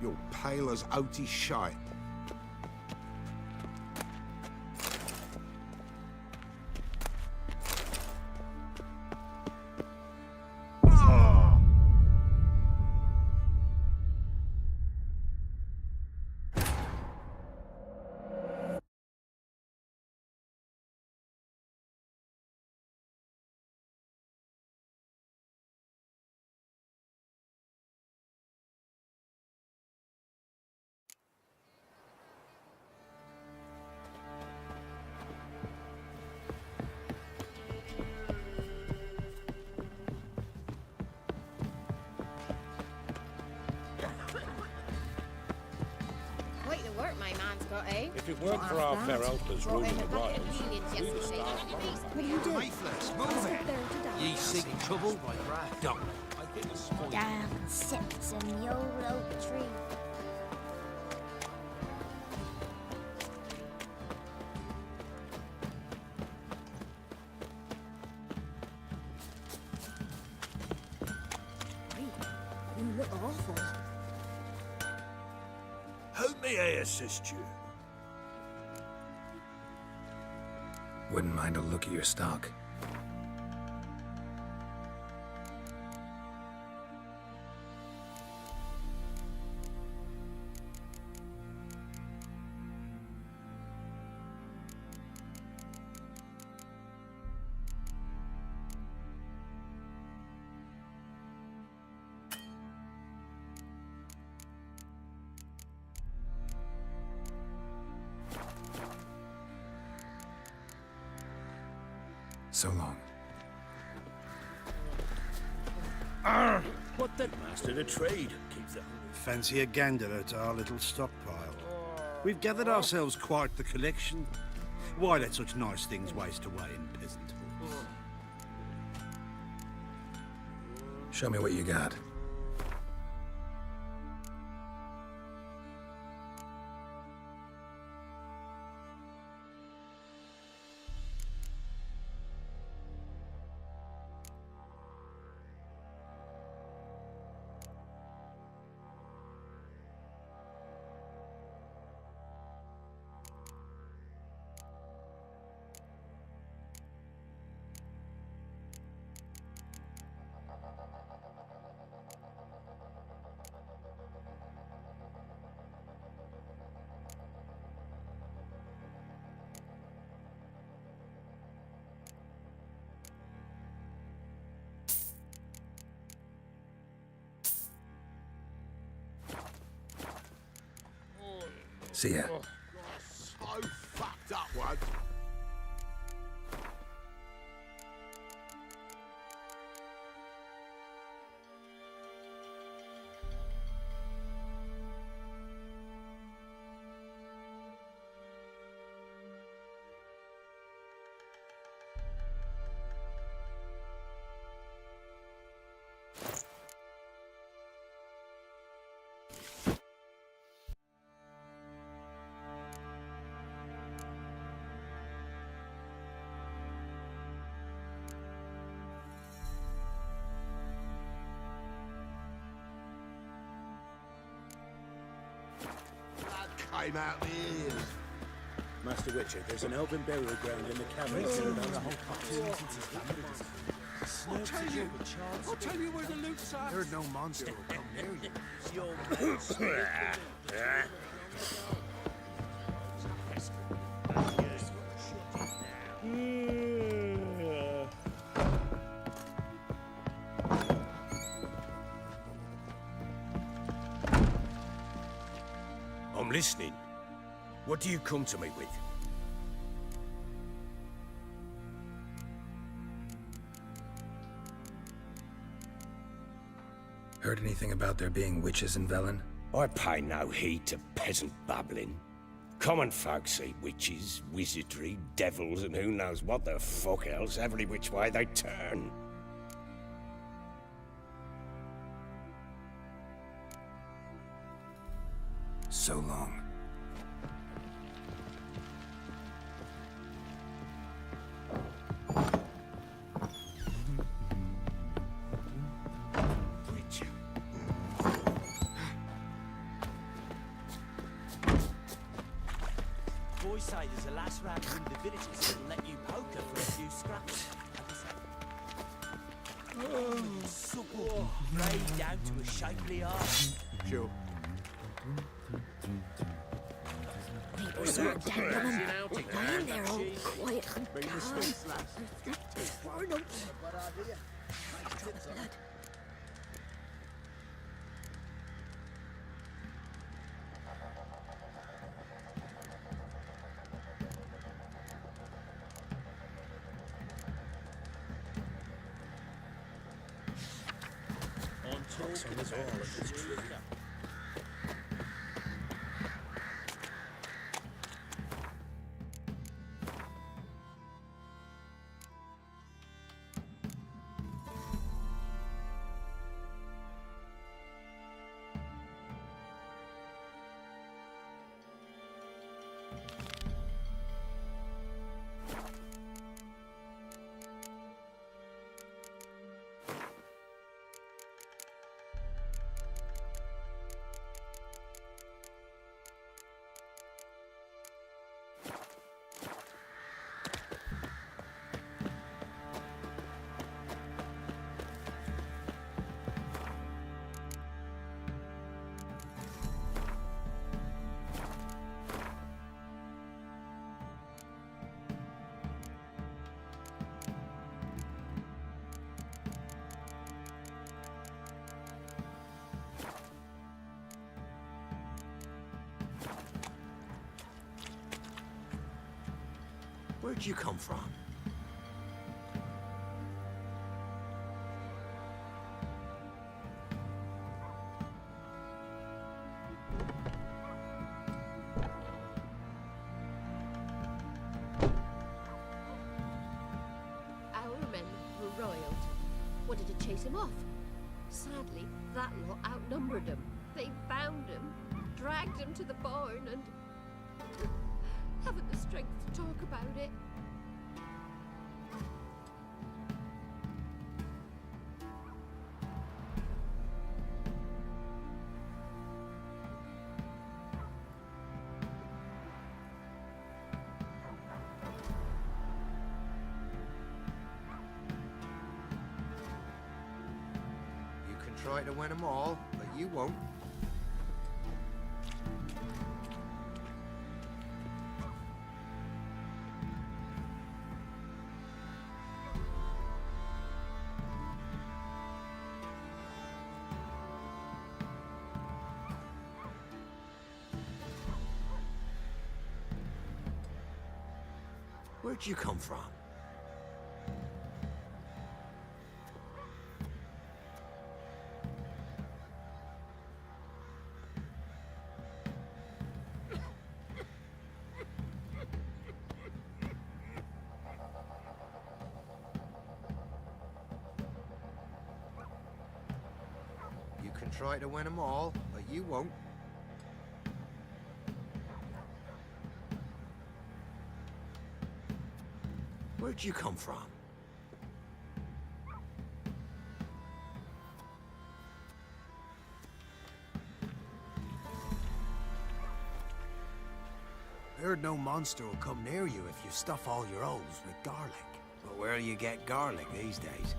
You're pale as oaty shite. Quite the work my man's got, eh? If it weren't for our fair helpers ruling the wilds, we'd have starved. What do you do? Leaflets, move it. Ye seek trouble? Don't. Damn, sip some YOLO tree. You look awful. How may I assist you? Wouldn't mind a look at your stock. So long. What the master of trade? Keep the... Fancy a gander at our little stockpile. We've gathered ourselves quite the collection. Why let such nice things waste away in peasant halls? Show me what you got. See ya. So fucked up one. Came out the ears. Master Witcher, there's an elven burial ground in the caverns near the whole I'll tell you where the loot's at. Heard no monster will come near you. I'm listening. What do you come to me with? Heard anything about there being witches in Velen? I pay no heed to peasant babbling. Common folk see witches, wizardry, devils, and who knows what the fuck else every which way they turn. So long. Boys say there's a lass round in the villages that'll let you poker for a few scraps. Supple, grey down to a shapely arm. Sure. People sort of dangling. Lying there all quiet and calm. Blood. Where'd you come from? Our men were roiled. Wanted to chase him off. Sadly, that lot outnumbered him. They bound him, dragged him to the barn, and haven't the strength to talk about it. You can try to win them all, but you won't. Where'd you come from? You can try to win them all, but you won't. Where'd you come from? Heard no monster will come near you if you stuff all your holes with garlic. But where do you get garlic these days?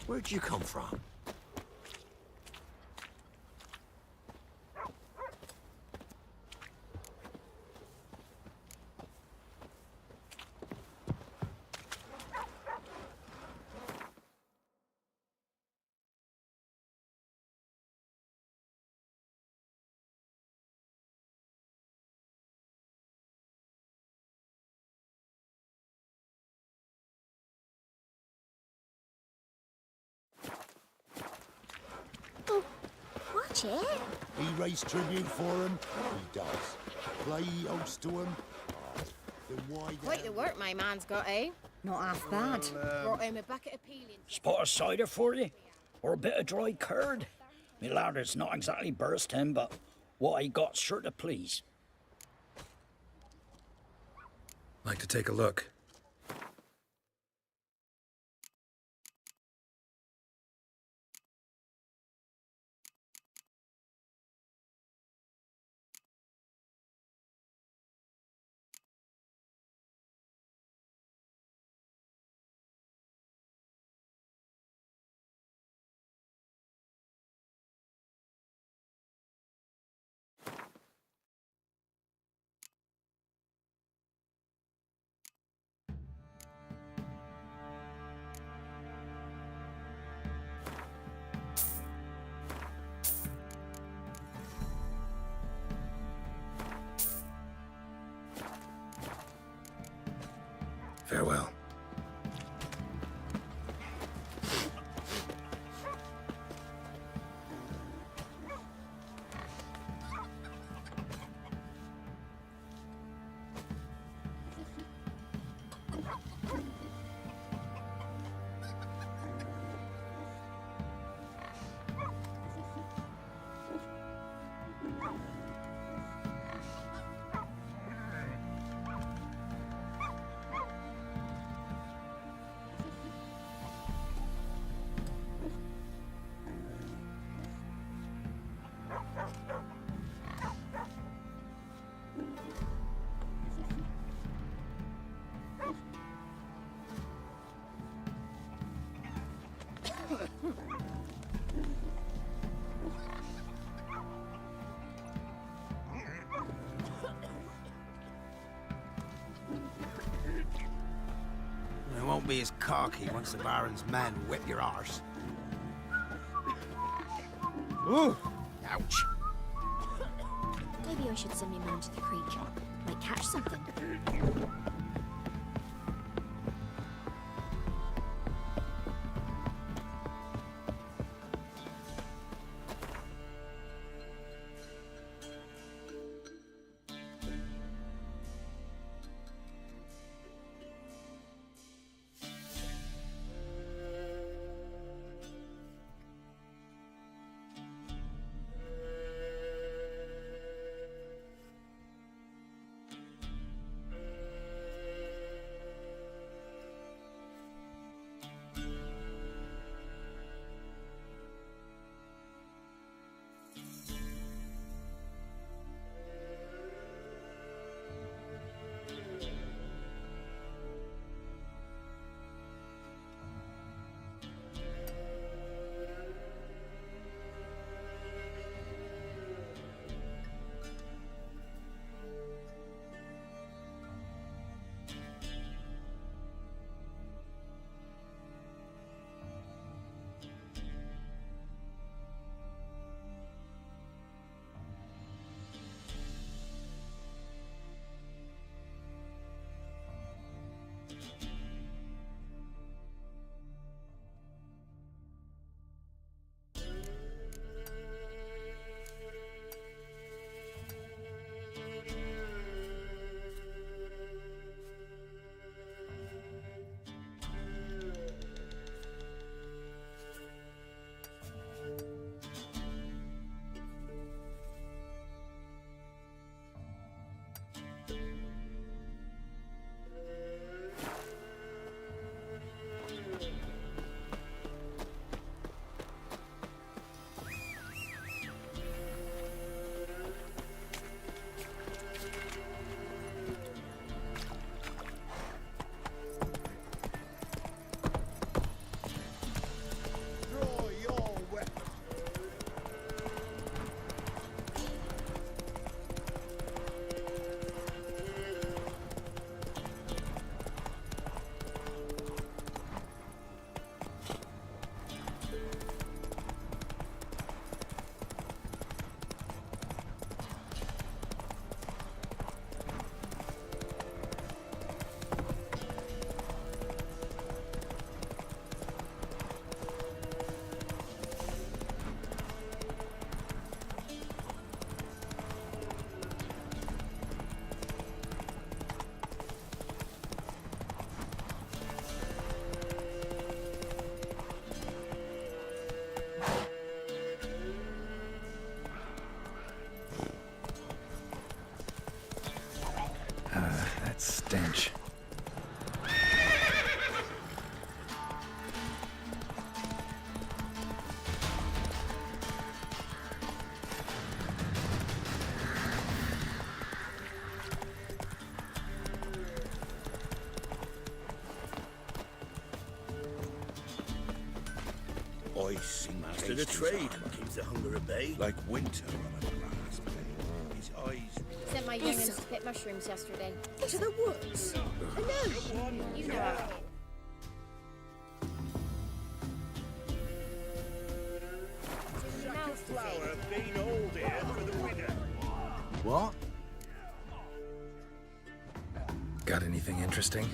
Where'd you come from? Watch it. He raised tribute for him. He does. Play host to him. Then why... Quite the work my man's got, eh? Not half bad. Brought home a bucket of peeling. Spot of cider for you? Or a bit of dry curd? Me lad, it's not exactly bursting, but what I got's sure to please. Like to take a look. Farewell. It won't be as cocky once the Baron's men whip your arse. Ooh! Ouch! Maybe I should send him down to the creek. Might catch something. ice in Master the trade. Keeps the hunger at bay. like winter on a grass blade. His eyes. Sent my young'uns to pick mushrooms yesterday. To the woods. I know. You know how. Flower been old here for the winter. What? Got anything interesting?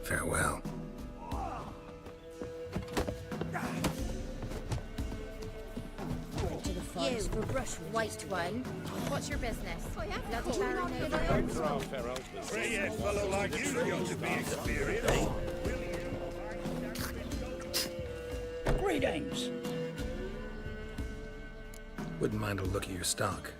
Farewell. You, white one. What's your business? Bloody Baron For a fellow like you, you ought to be experienced. Greetings. Wouldn't mind a look at your stock.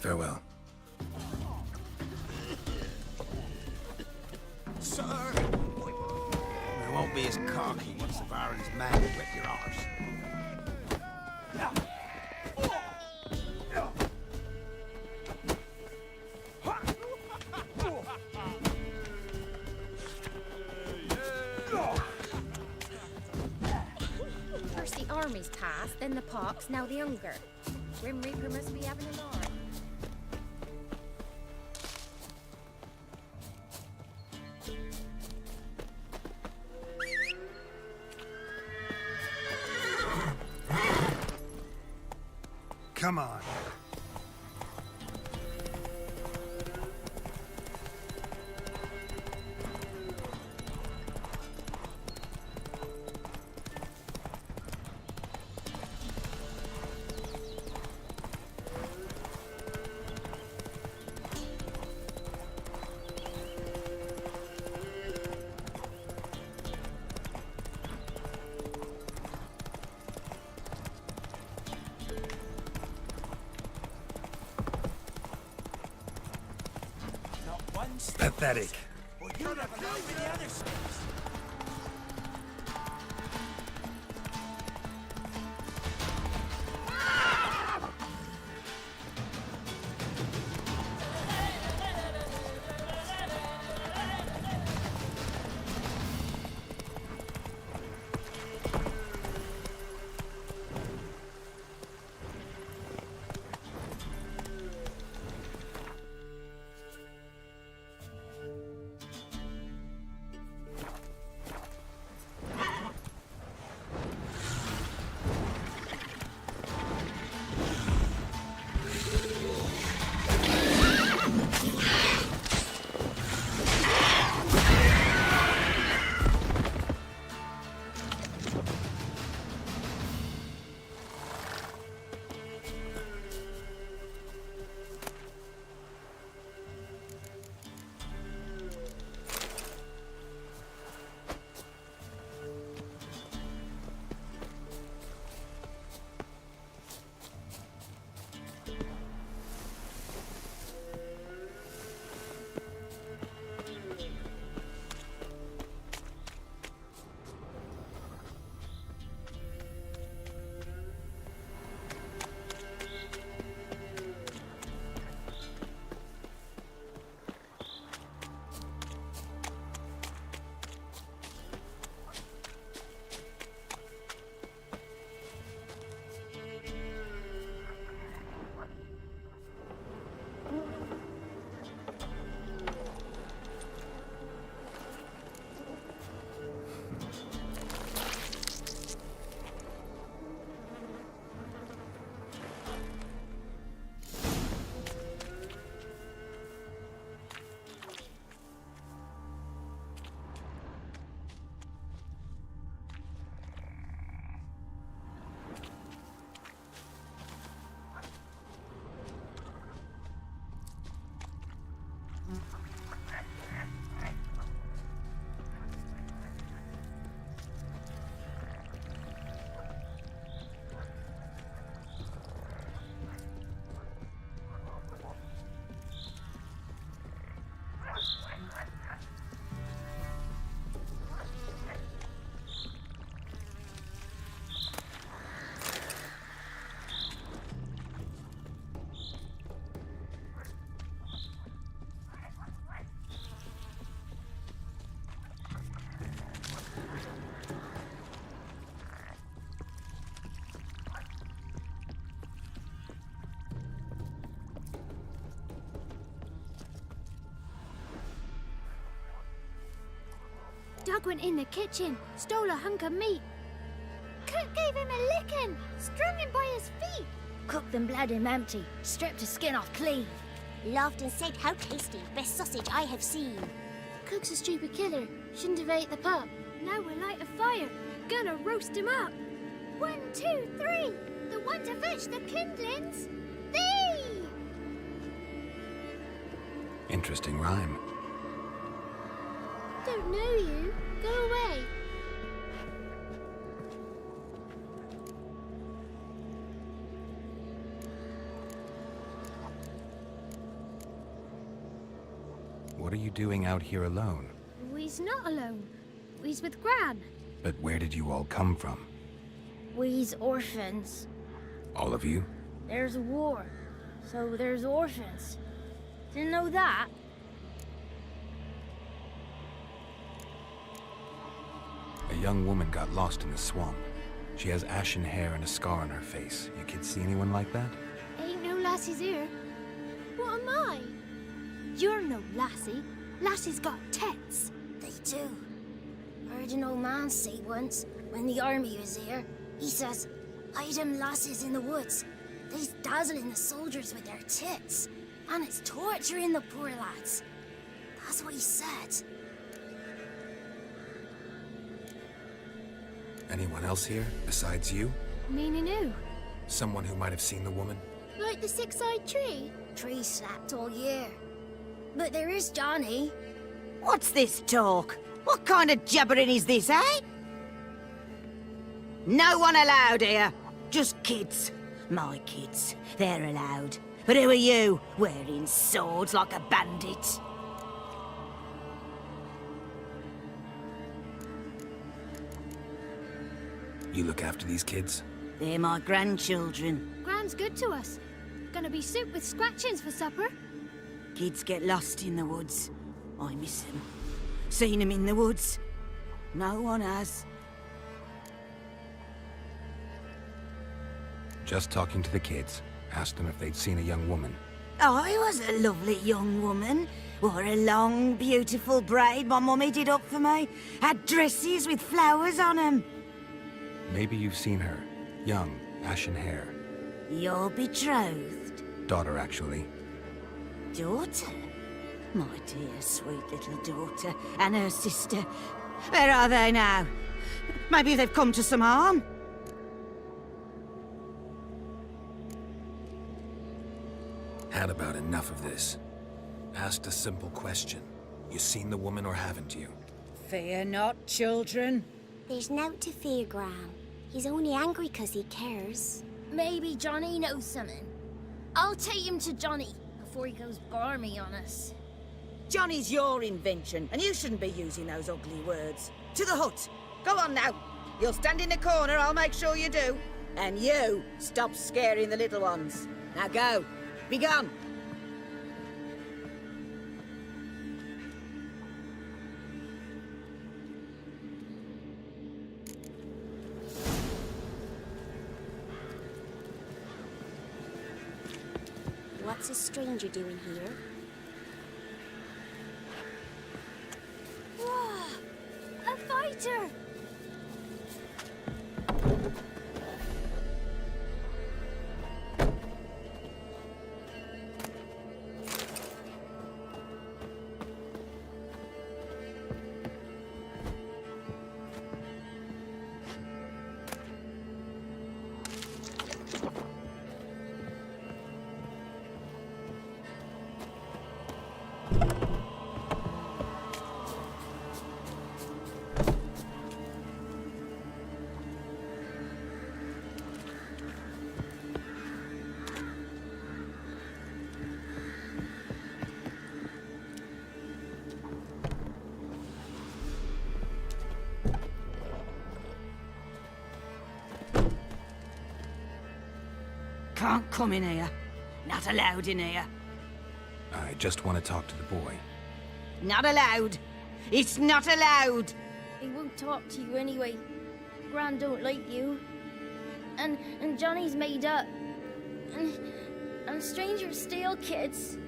Farewell. Sir! We won't be as cocky once the Baron's man will whip your arse. First the army's task, then the pox, now the hunger. Grim Reaper must be having a lark. Come on. Pathetic. Well, you never know with the other side. Doug went in the kitchen, stole a hunk of meat. Cook gave him a licking, strung him by his feet. Cooked and bled him empty, stripped his skin off clean. Laughed and said, how tasty, best sausage I have seen. Cook's a stupid killer, shouldn't have ate the pup. Now we'll light a fire, gonna roast him up. 1, 2, 3, the one to fetch the kindlings, thee! Interesting rhyme. Don't know you, go away. What are you doing out here alone? We's not alone. We's with Gran. But where did you all come from? We's orphans. All of you? There's a war, so there's orphans. Didn't know that? A young woman got lost in the swamp. She has ashen hair and a scar on her face. You kids see anyone like that? Ain't no lassies here. What am I? You're no lassie. Lassie's got tits. They do. Heard an old man say once, when the army was here, he says, "I them lasses in the woods. They's dazzling the soldiers with their tits, and it's torturing the poor lads." That's what he said. Anyone else here, besides you? Meaning who? Someone who might have seen the woman? Like the six-eyed tree? Tree slapped all year. But there is Johnny. What's this talk? What kind of jabbering is this, eh? No one allowed here. Just kids. My kids. They're allowed. But who are you, wearing swords like a bandit? You look after these kids? They're my grandchildren. Gran's good to us. Gonna be soup with scratchings for supper. Kids get lost in the woods. I miss them. Seen them in the woods. No one has. Just talking to the kids. Asked them if they'd seen a young woman. I was a lovely young woman. Wore a long, beautiful braid my mummy did up for me. Had dresses with flowers on them. Maybe you've seen her. Young, ashen hair. Your betrothed? Daughter, actually. Daughter? My dear, sweet little daughter. And her sister. Where are they now? Maybe they've come to some harm? Had about enough of this. Asked a simple question. You seen the woman or haven't you? Fear not, children. There's nought to fear, Gran. He's only angry 'cause he cares. Maybe Johnny knows something. I'll take him to Johnny before he goes barmy on us. Johnny's your invention, and you shouldn't be using those ugly words. To the hut. Go on now. You'll stand in the corner, I'll make sure you do. And you, stop scaring the little ones. Now go. Be gone. What's a stranger doing here? Whoa! A fighter! Can't come in here. Not allowed in here. I just want to talk to the boy. Not allowed. It's not allowed. He won't talk to you anyway. Gran don't like you. And Johnny's made up. And strangers steal kids.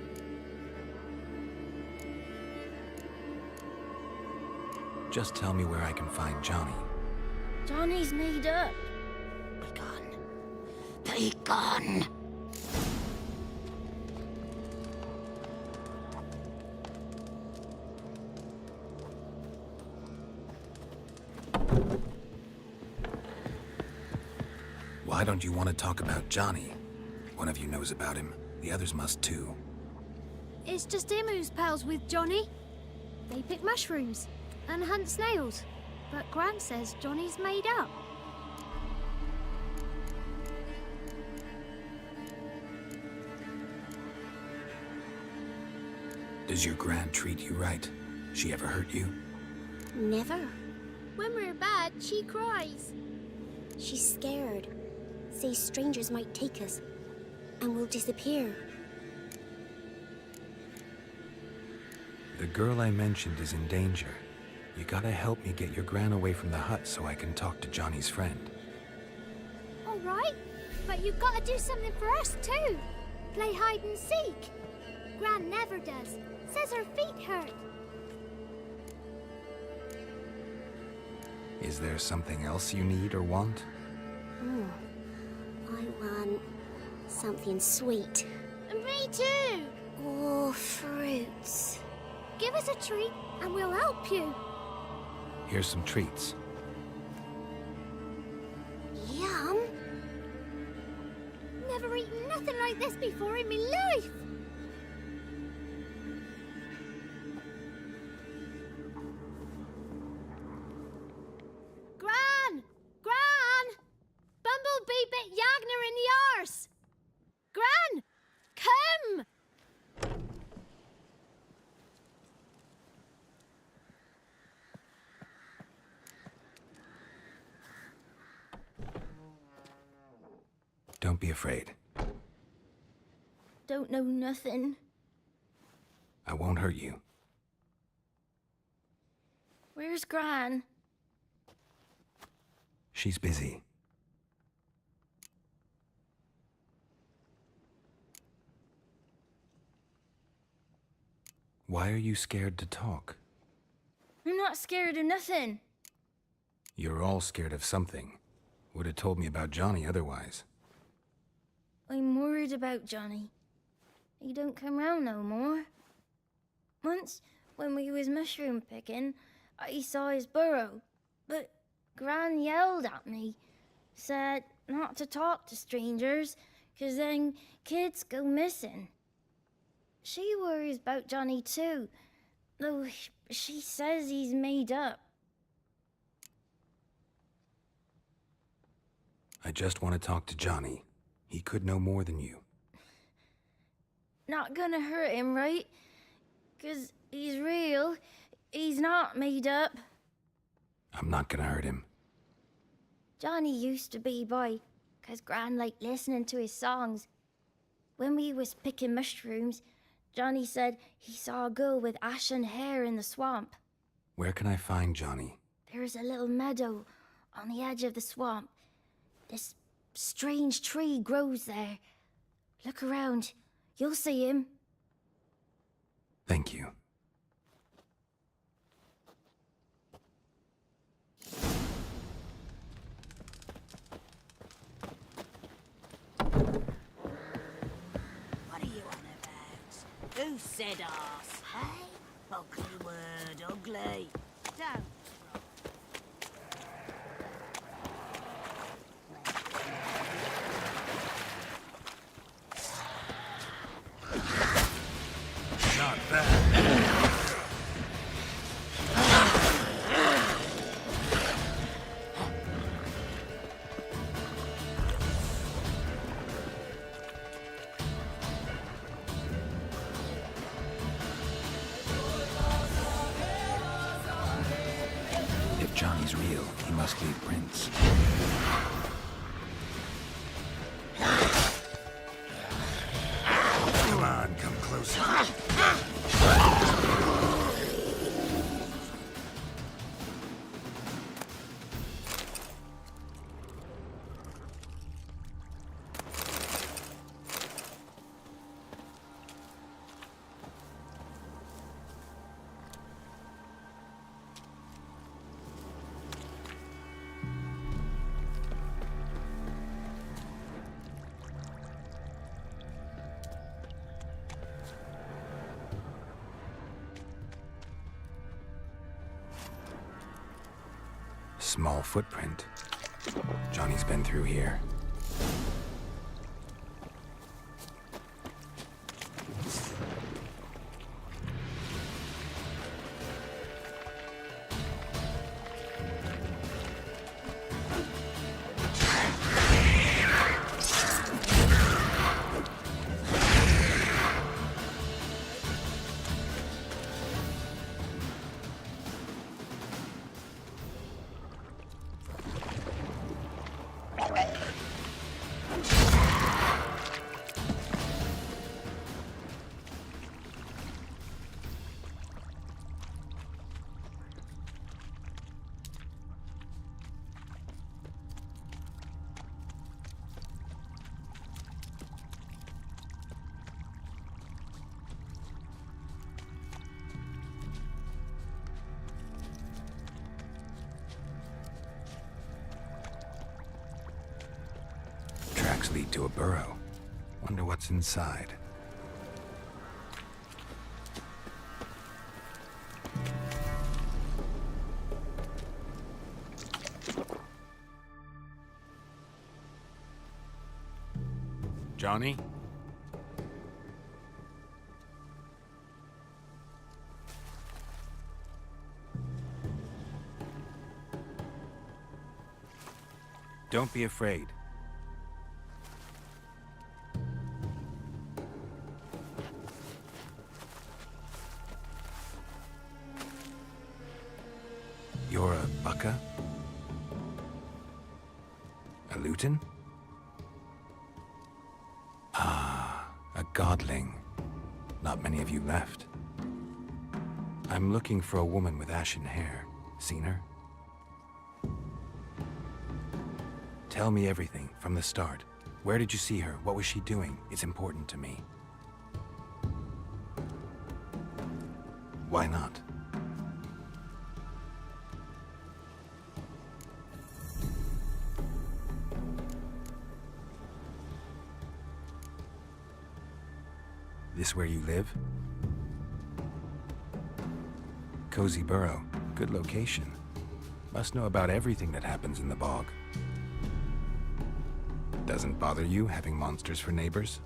Just tell me where I can find Johnny. Johnny's made up. Be gone. Be gone. Why don't you want to talk about Johnny? One of you knows about him. The others must too. It's just him who's pals with Johnny. They pick mushrooms and hunt snails. But Gran says Johnny's made up. Does your Gran treat you right? She ever hurt you? Never. When we're bad, she cries. She's scared. Says strangers might take us. And we'll disappear. The girl I mentioned is in danger. You gotta help me get your Gran away from the hut so I can talk to Johnny's friend. All right, but you've got to do something for us too. Play hide and seek. Gran never does. Says her feet hurt. Is there something else you need or want? I want something sweet. And me too. Oh, fruits. Give us a treat and we'll help you. Here's some treats. Yum. Never eaten nothing like this before in my life. Gran! Gran! Bumblebee bit Yagner in the arse. Gran! Come! Don't be afraid. Don't know nothing. I won't hurt you. Where's Gran? She's busy. Why are you scared to talk? I'm not scared of nothing. You're all scared of something. Would have told me about Johnny otherwise. I'm worried about Johnny. He don't come round no more. Once, when we was mushroom picking, I saw his burrow, but Gran yelled at me, said not to talk to strangers, 'cause then kids go missing. She worries about Johnny too, though she says he's made up. I just want to talk to Johnny. He could know more than you. Not gonna hurt him, right? 'Cause he's real. He's not made up. I'm not gonna hurt him. Johnny used to be boy, 'cause Gran liked listening to his songs. When we was picking mushrooms, Johnny said he saw a girl with ashen hair in the swamp. Where can I find Johnny? There's a little meadow on the edge of the swamp. This strange tree grows there. Look around. You'll see him. Thank you. What are you on about? Who said arse, hey? Ugly word, ugly. Don't. Not bad. If Johnny's real, he must leave prints. Come on, come closer. small footprint. Johnny's been through here. Tracks lead to a burrow. Wonder what's inside. Johnny? Don't be afraid. You're a bucka? A luton? Ah, a godling. Not many of you left. I'm looking for a woman with ashen hair. Seen her? Tell me everything, from the start. Where did you see her? What was she doing? It's important to me. Why not? This where you live? Cozy burrow. Good location. Must know about everything that happens in the bog. Doesn't bother you having monsters for neighbors?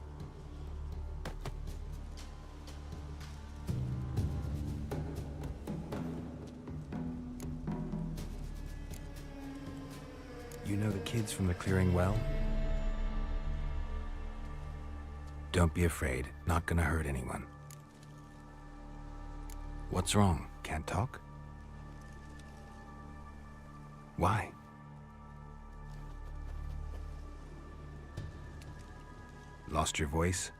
You know the kids from the clearing well? Don't be afraid. Not gonna hurt anyone. What's wrong? Can't talk? Why? Lost your voice?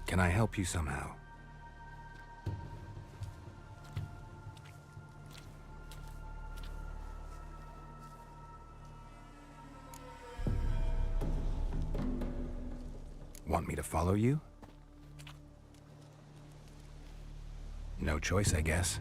Can I help you somehow? Want me to follow you? No choice, I guess.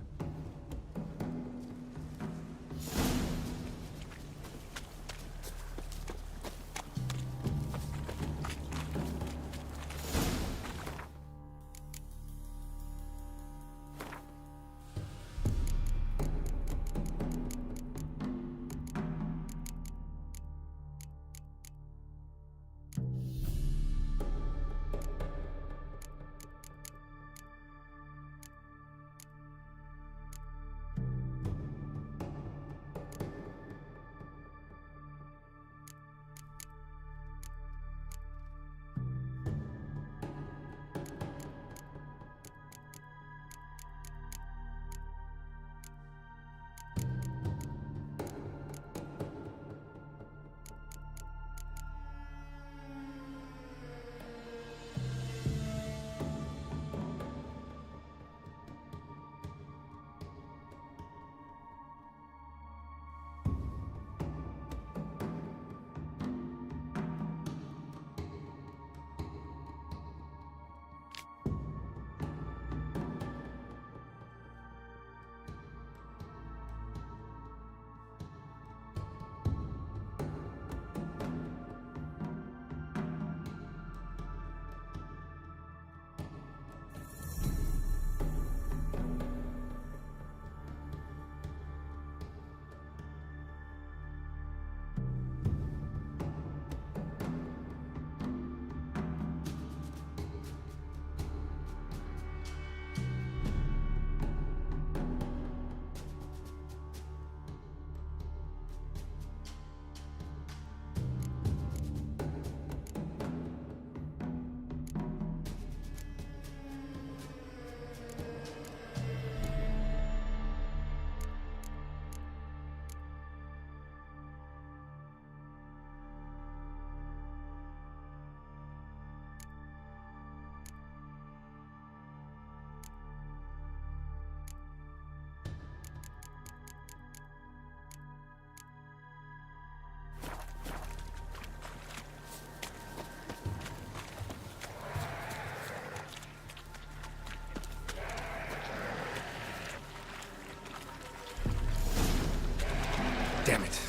Damn it.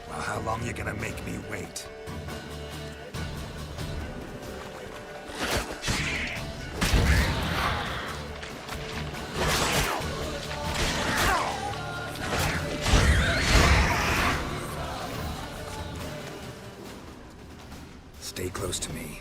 Well, how long you gonna make me wait? Stay close to me.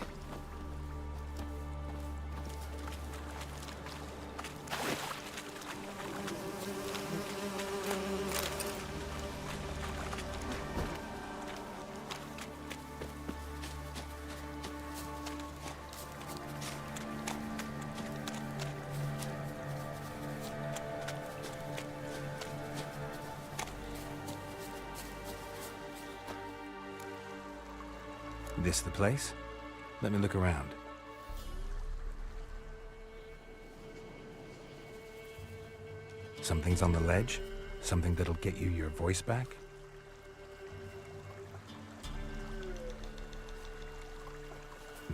This the place? Let me look around. Something's on the ledge? Something that'll get you your voice back?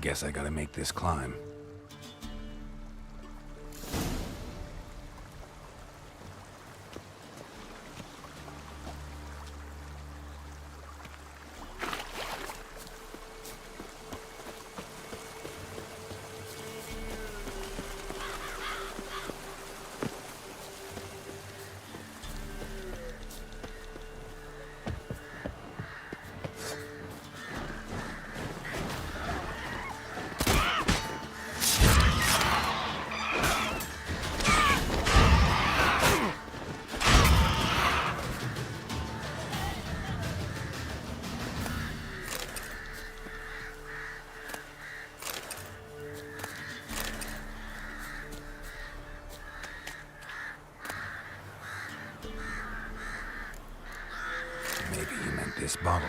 Guess I gotta make this climb. This bottle.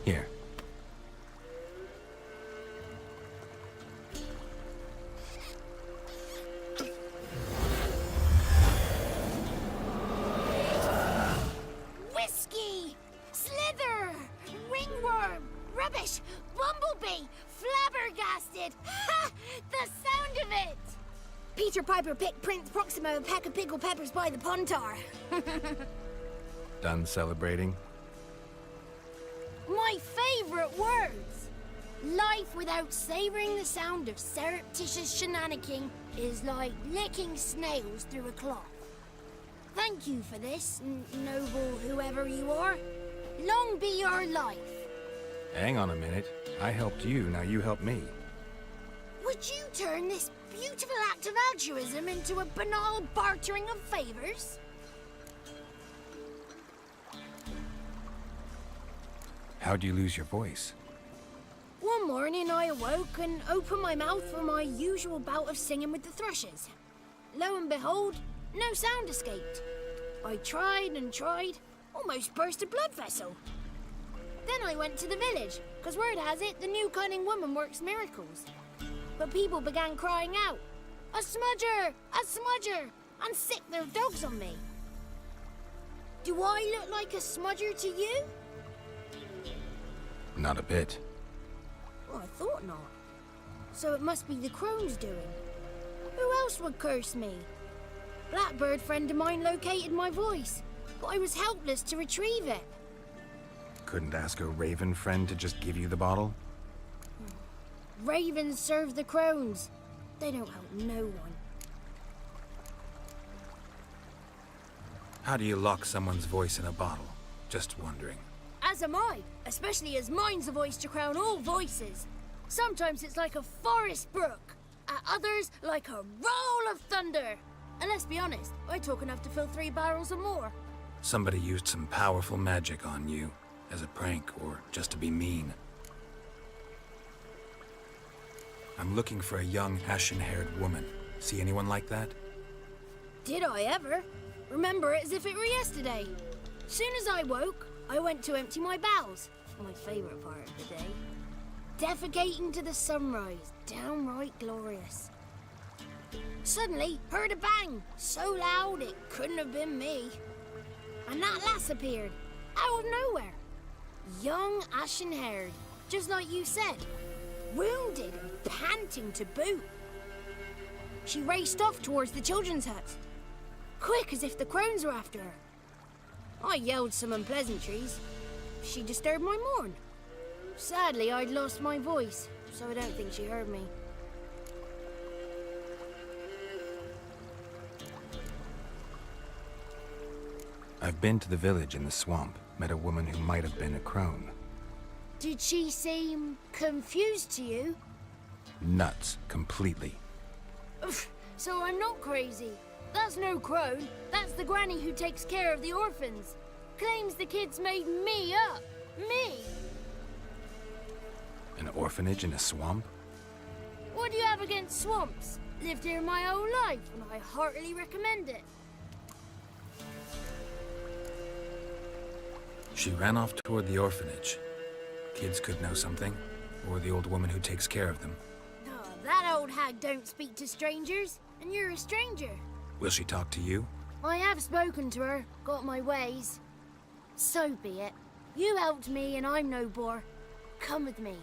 Here. Rubbish! Bumblebee! Flabbergasted! Ha! The sound of it! Peter Piper picked Prince Proximo a pack of pickled peppers by the pontar. Done celebrating? My favorite words! Life without savoring the sound of surreptitious shenanigans is like licking snails through a cloth. Thank you for this, noble whoever you are. Long be your life. Hang on a minute. I helped you, now you help me. Would you turn this beautiful act of altruism into a banal bartering of favors? How'd you lose your voice? One morning I awoke and opened my mouth for my usual bout of singing with the thrushes. Lo and behold, no sound escaped. I tried and tried, almost burst a blood vessel. Then I went to the village, because word has it the new cunning woman works miracles. But people began crying out, "A smudger! A smudger!" and sicked their dogs on me. Do I look like a smudger to you? Not a bit. Well, I thought not. So it must be the crone's doing. Who else would curse me? Blackbird friend of mine located my voice, but I was helpless to retrieve it. Couldn't ask a raven friend to just give you the bottle? Ravens serve the crones. They don't help no one. How do you lock someone's voice in a bottle? Just wondering. As am I, especially as mine's a voice to crown all voices. Sometimes it's like a forest brook, at others like a roll of thunder. And let's be honest, I talk enough to fill 3 barrels or more. Somebody used some powerful magic on you, as a prank or just to be mean. I'm looking for a young, ashen-haired woman. See anyone like that? Did I ever? Remember it as if it were yesterday. Soon as I woke, I went to empty my bowels. My favorite part of the day. defecating to the sunrise, downright glorious. Suddenly, heard a bang, so loud it couldn't have been me. And that lass appeared, out of nowhere. Young, ashen-haired, just like you said. Wounded and panting to boot. She raced off towards the children's hut, quick as if the crones were after her. I yelled some unpleasantries. She disturbed my morn. Sadly, I'd lost my voice, so I don't think she heard me. I've been to the village in the swamp, met a woman who might have been a crone. Did she seem confused to you? Nuts, completely. So I'm not crazy. That's no crone. That's the granny who takes care of the orphans. Claims the kids made me up. Me! An orphanage in a swamp? What do you have against swamps? Lived here my whole life, and I heartily recommend it. She ran off toward the orphanage. Kids could know something, or the old woman who takes care of them. Oh, that old hag don't speak to strangers, and you're a stranger. Will she talk to you? I have spoken to her, got my ways. So be it. You helped me, and I'm no bore. Come with me.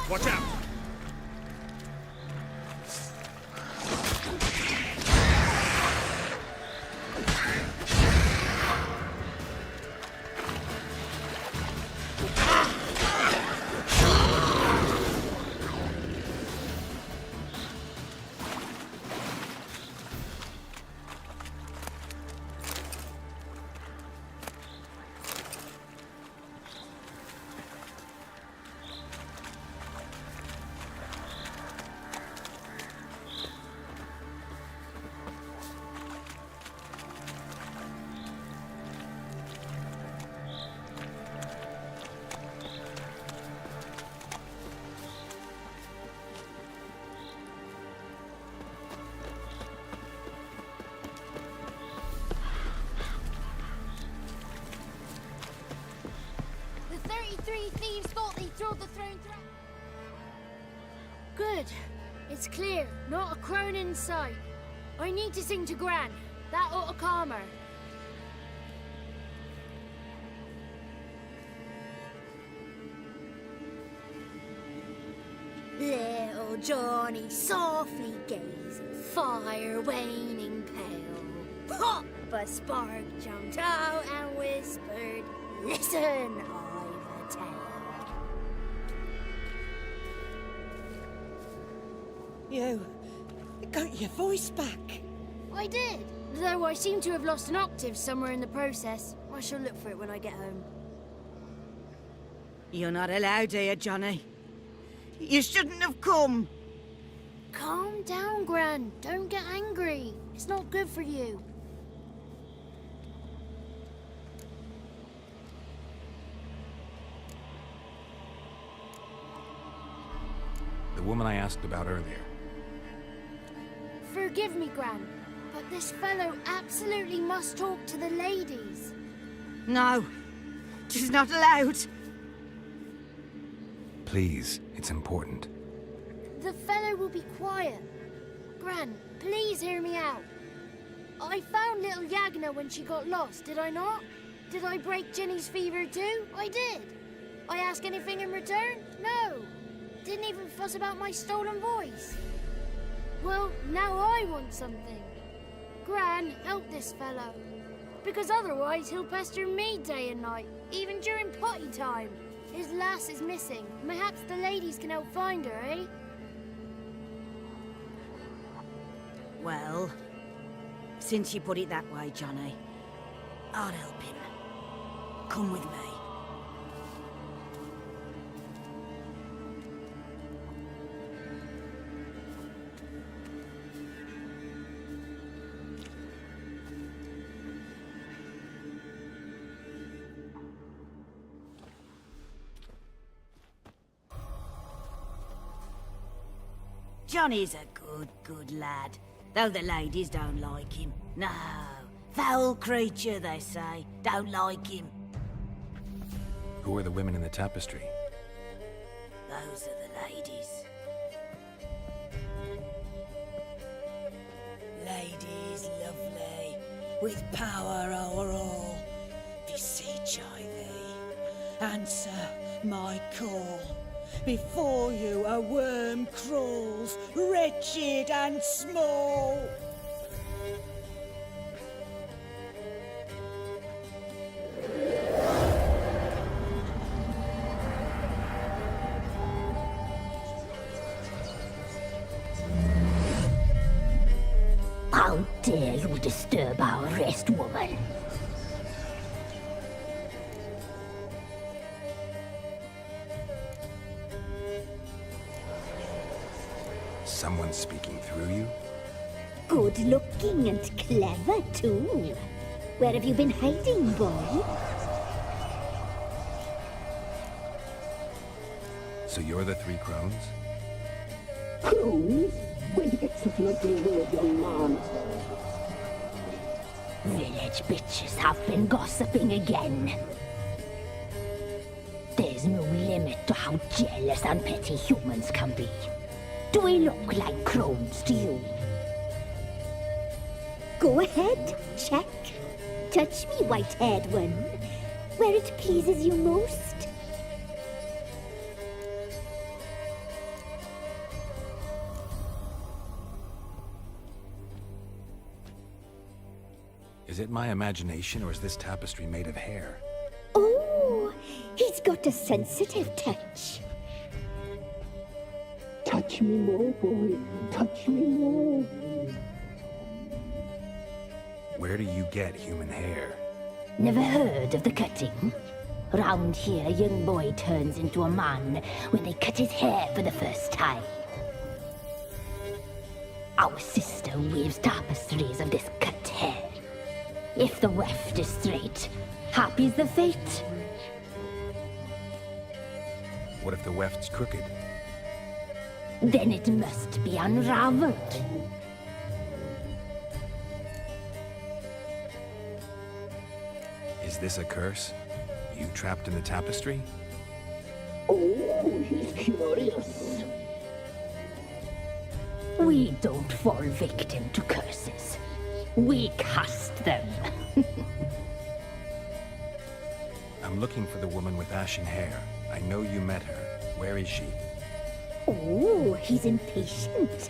Watch out! Thieves thought they thrilled the throne threat. Good. It's clear, not a crone in sight. I need to sing to Gran. That ought to calm her. Little Johnny softly gazing, fire waning pale. Pop! A spark jumped out and whispered, "Listen, I've a tale." You got your voice back. I did, though I seem to have lost an octave somewhere in the process. I shall look for it when I get home. You're not allowed here, Johnny. You shouldn't have come. Calm down, Gran. Don't get angry. It's not good for you. The woman I asked about earlier. Forgive me, Gran, but this fellow absolutely must talk to the ladies. No, she's not allowed. Please, it's important. The fellow will be quiet. Gran, please hear me out. I found little Yagna when she got lost, did I not? Did I break Ginny's fever too? I did. I ask anything in return? No. Didn't even fuss about my stolen voice. Well, now I want something. Gran, help this fellow. Because otherwise he'll pester me day and night, even during potty time. His lass is missing. Perhaps the ladies can help find her, eh? Well, since you put it that way, Johnny, I'll help him. Come with me. Johnny's a good lad, though the ladies don't like him. No, foul creature, they say. Don't like him. Who are the women in the tapestry? Those are the ladies. Ladies lovely, with power o'er all. Beseech I thee, answer my call. Before you a worm crawls, wretched and small. How dare you disturb our rest, woman? Someone speaking through you? Good looking and clever, too. Where have you been hiding, boy? So you're the three crones? Crones? Where did you get such an ugly word, young man? Village bitches have been gossiping again. There's no limit to how jealous and petty humans can be. Do we look like crones to you? Go ahead, check. Touch me, white-haired one, where it pleases you most. Is it my imagination, or is this tapestry made of hair? Oh, he's got a sensitive touch. Touch me more, boy. Touch me more. Where do you get human hair? Never heard of the cutting? Round here, a young boy turns into a man when they cut his hair for the first time. Our sister weaves tapestries of this cut hair. If the weft is straight, happy's the fate. What if the weft's crooked? Then it must be unraveled. Is this a curse? You trapped in the tapestry? Oh, he's curious. We don't fall victim to curses. We cast them. I'm looking for the woman with ashen hair. I know you met her. Where is she? Oh, he's impatient.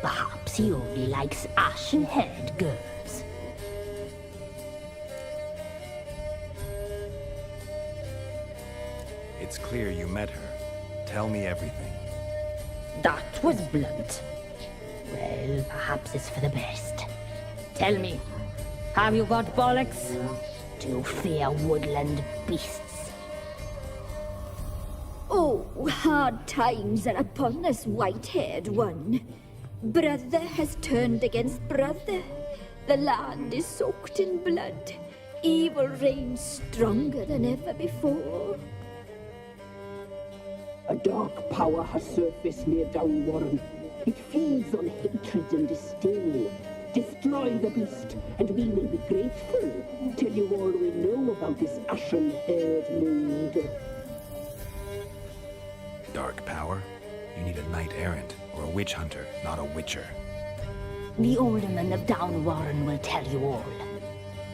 Perhaps he only likes ashen-haired girls. It's clear you met her. Tell me everything. That was blunt. Well, perhaps it's for the best. Tell me, have you got bollocks? Do you fear woodland beasts? Oh, hard times are upon this white-haired one. Brother has turned against brother. The land is soaked in blood. Evil reigns stronger than ever before. A dark power has surfaced near Downwarren. It feeds on hatred and disdain. Destroy the beast, and we will be grateful. Tell you all we know about this ashen-haired maid. Dark power? You need a knight-errant, or a witch hunter, not a witcher. The alderman of Downwarren will tell you all.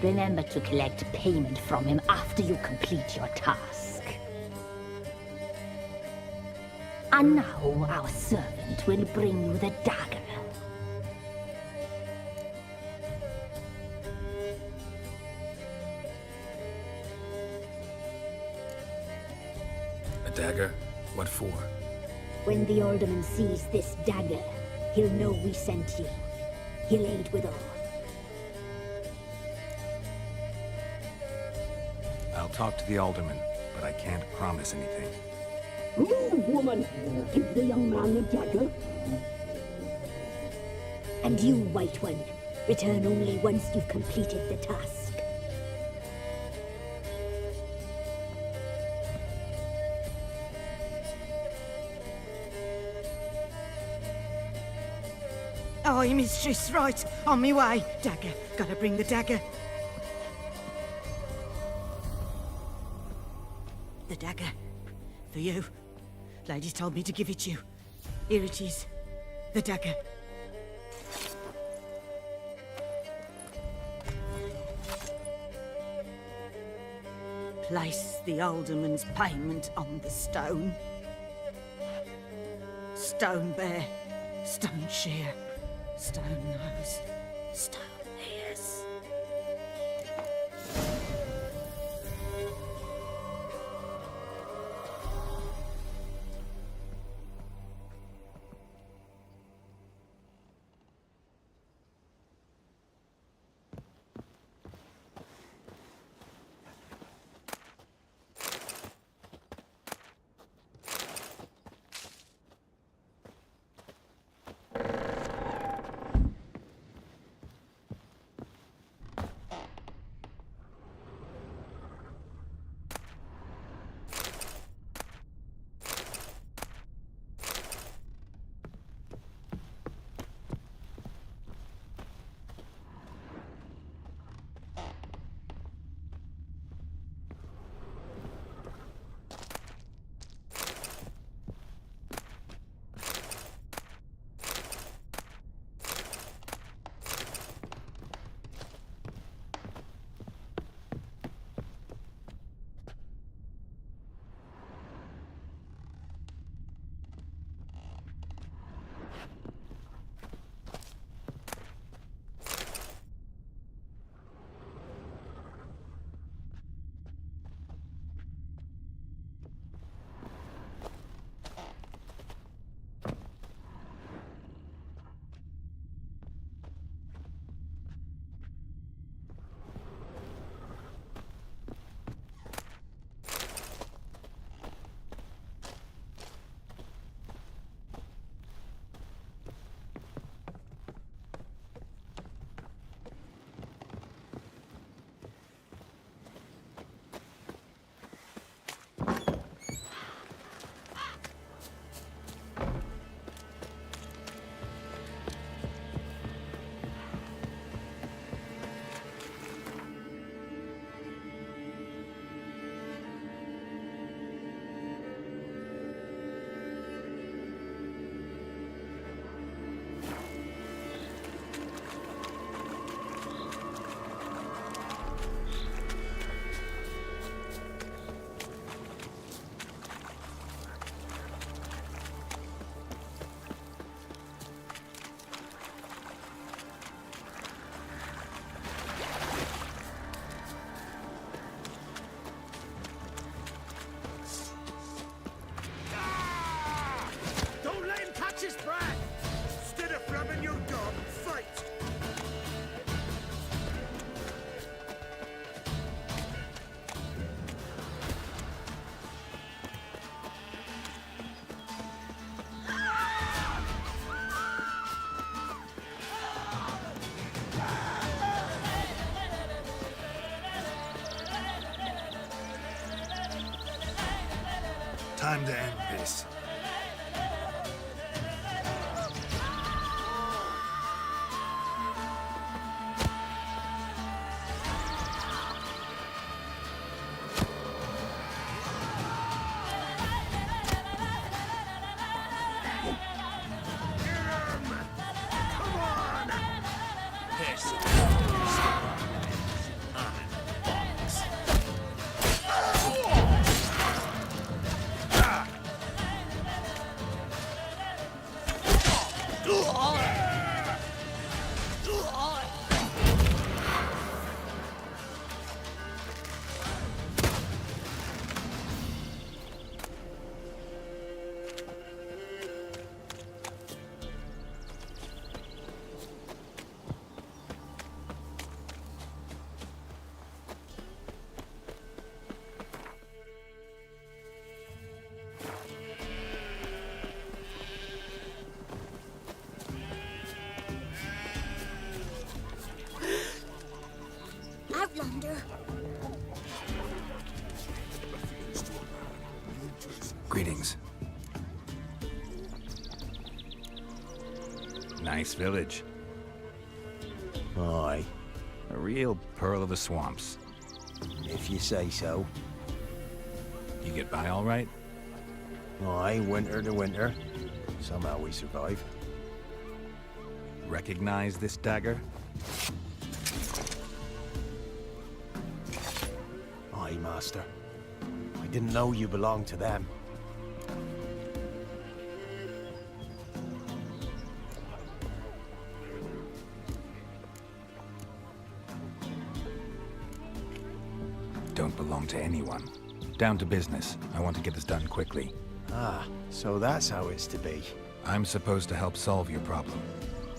Remember to collect payment from him after you complete your task. And now our servant will bring you the dagger. A dagger? What for? When the alderman sees this dagger, he'll know we sent you. He'll aid with all. I'll talk to the alderman, but I can't promise anything. Move, woman! Give the young man the dagger. And you, White One, return only once you've completed the task. Aye, mistress, right. On me way. Dagger. Gotta bring the dagger. The dagger. For you. Ladies told me to give it you. Here it is. The dagger. Place the alderman's payment on the stone. Stone bear. Stone shear. Stone nose. Stone ears. Time to end this. Outlander. Greetings. Nice village. Aye. A real pearl of the swamps. If you say so. You get by all right? Aye, winter to winter. Somehow we survive. Recognize this dagger? Aye, Master. I didn't know you belonged to them. Don't belong to anyone. Down to business. I want to get this done quickly. Ah, so that's how it's to be. I'm supposed to help solve your problem.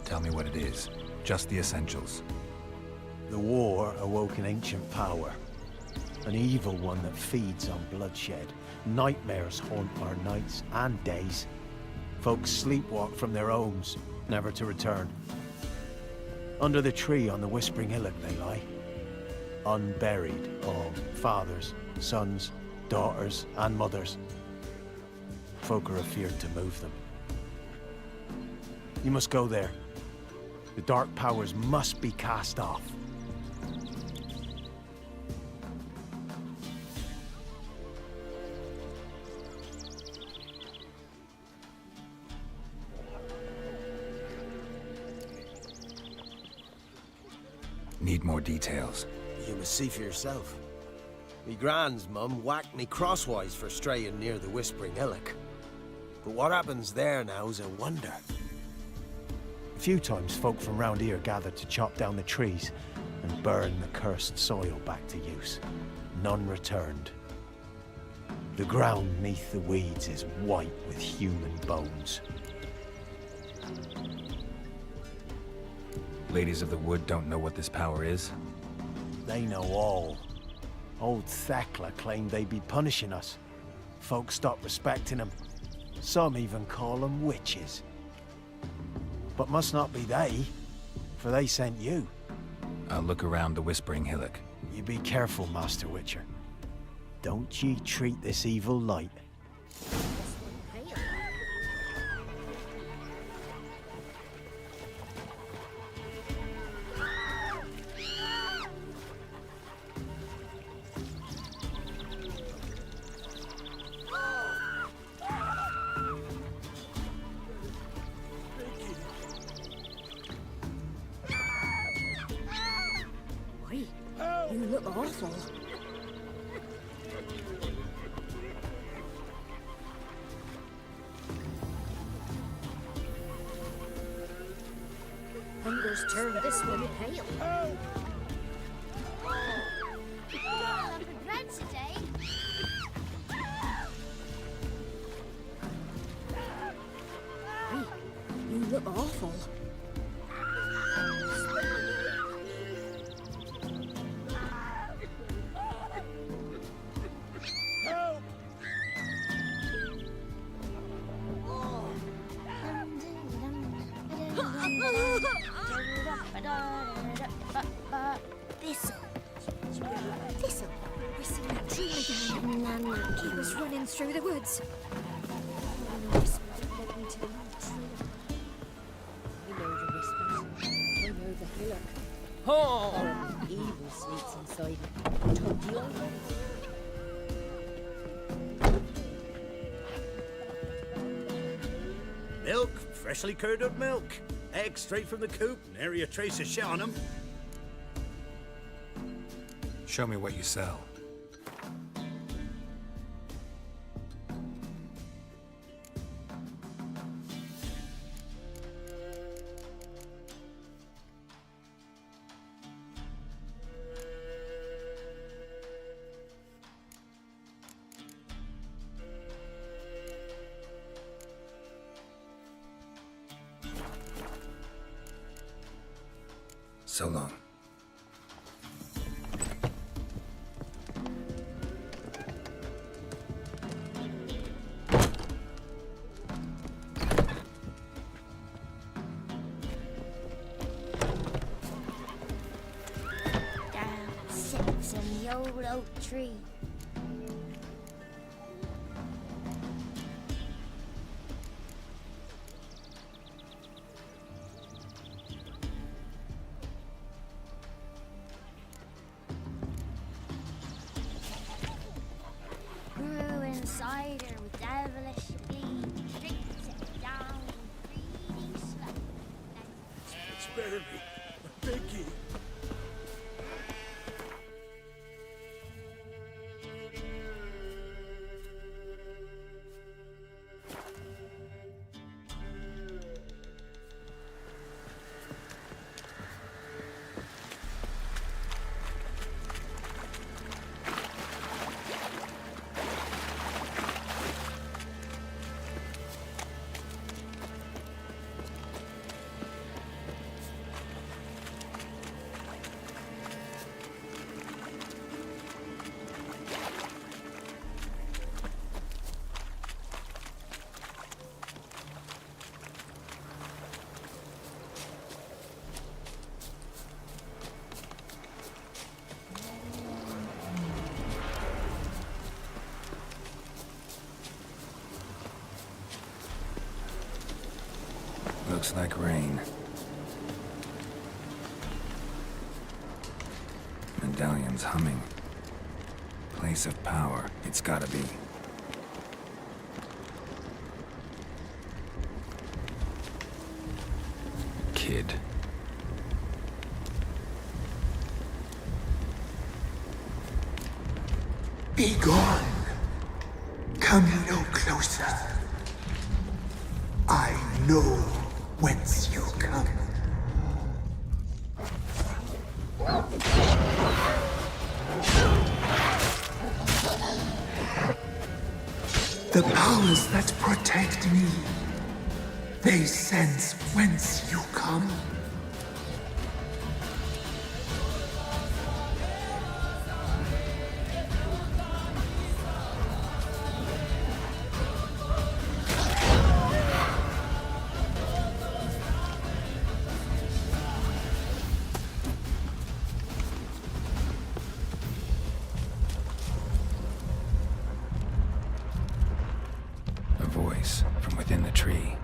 Tell me what it is. Just the essentials. The war awoke an ancient power. An evil one that feeds on bloodshed. Nightmares haunt our nights and days. Folks sleepwalk from their homes, never to return. Under the tree on the Whispering Hillock they lie. Unburied, all fathers, sons, daughters, and mothers. Folk are afeard to move them. You must go there. The dark powers must be cast off. Need more details. You must see for yourself. Me grand's mum whacked me crosswise for straying near the Whispering Hillock. But what happens there now's a wonder. A few times folk from round here gathered to chop down the trees and burn the cursed soil back to use. None returned. The ground neath the weeds is white with human bones. Ladies of the Wood don't know what this power is? They know all. Old Thecla claimed they'd be punishing us. Folk stopped respecting them. Some even call them witches. But must not be they, for they sent you. I'll look around the Whispering Hillock. You be careful, Master Witcher. Don't ye treat this evil light. You look awful. Hunger's turned this one pale. You look awful. This'll. I see that tree again. He was running through the woods. Oh! Evil sleeps inside Tokyo. Milk, freshly curdled milk. Eggs straight from the coop, nary a trace of shit on them. Show me what you sell. So long. Down sits in the old oak tree. Brewing cider with devilish glee, drinks it down in greedy sweat. Spare me. I beg you. Looks like rain. Medallion's humming. Place of power, it's gotta be. Kid. Be gone. Come no closer. I know whence you come. The powers that protect me, they sense whence you come. A voice from within the tree.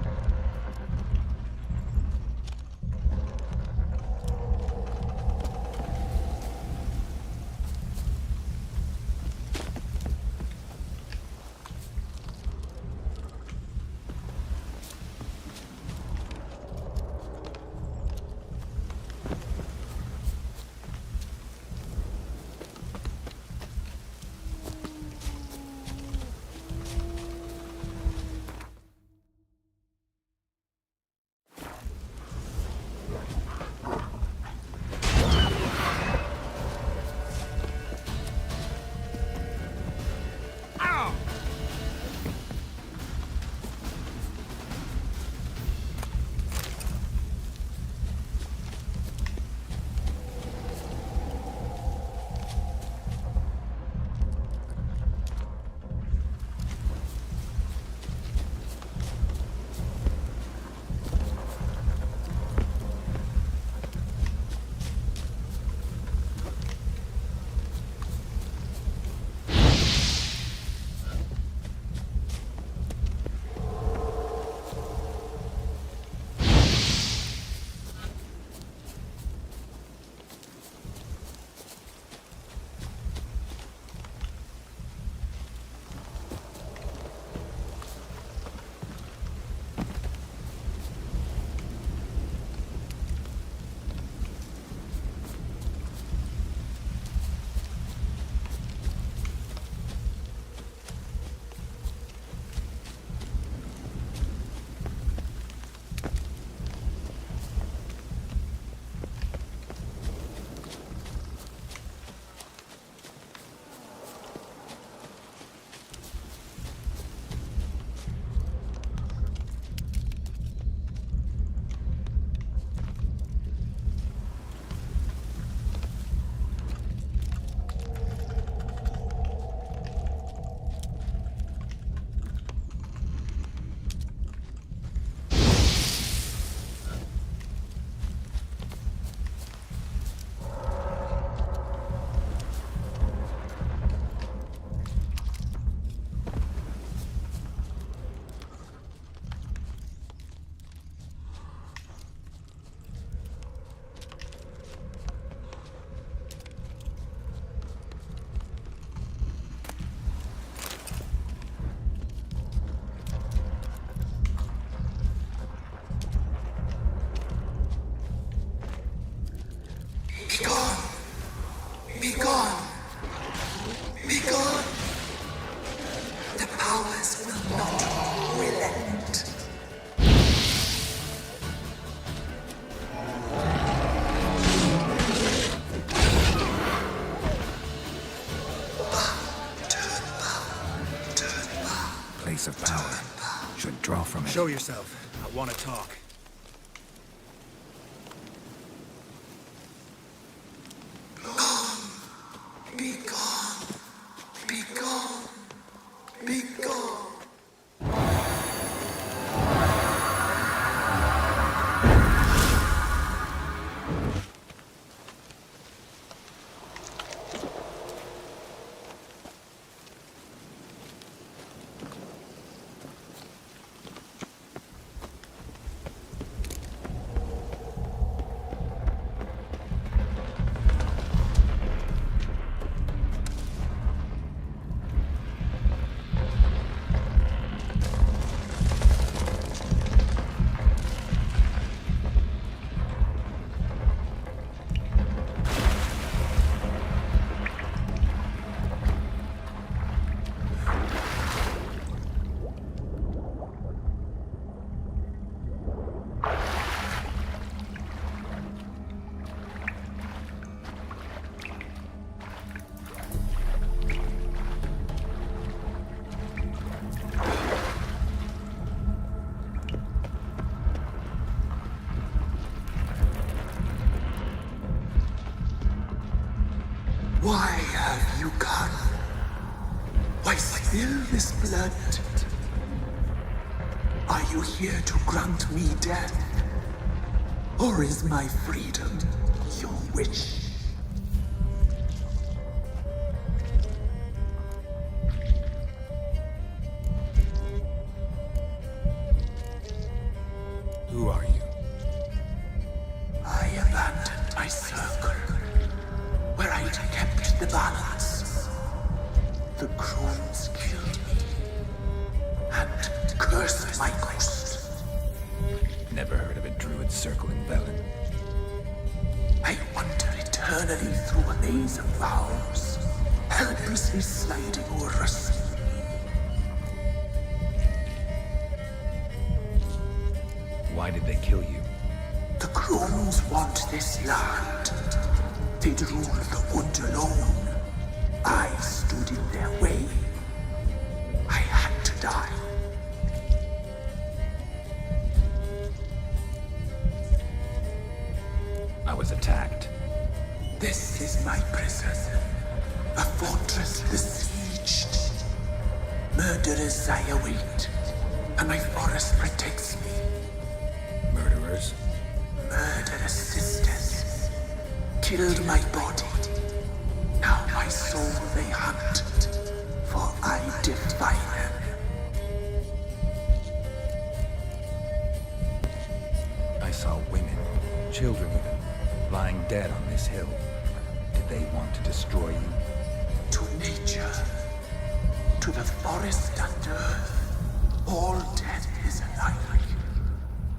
Be gone. Be gone. The powers will not relent. Place of power. Should draw from it. Show yourself. I want to talk. Be gone. Be gone. Be gone. Why have you come? Why spill this blood? Are you here to grant me death? Or is my freedom your wish? Who are you? I abandoned my circle, where I'd kept the balance. The crones killed me, and cursed my ghost. Never heard of a druid circling Velen. I wander eternally through a maze of vows, helplessly sliding over us. Why did they kill you? The crones want this land. They'd rule the wood alone. I stood in their way. I had to die. I was attacked. This is my prison. A fortress besieged. Murderers I await, and my forest protects me. Murderers? Murderous sisters killed my body. Now my soul they hunt, for I defy them. I saw women, children even, lying dead on this hill. Did they want to destroy you? To nature, to the forest and earth, all death is alike.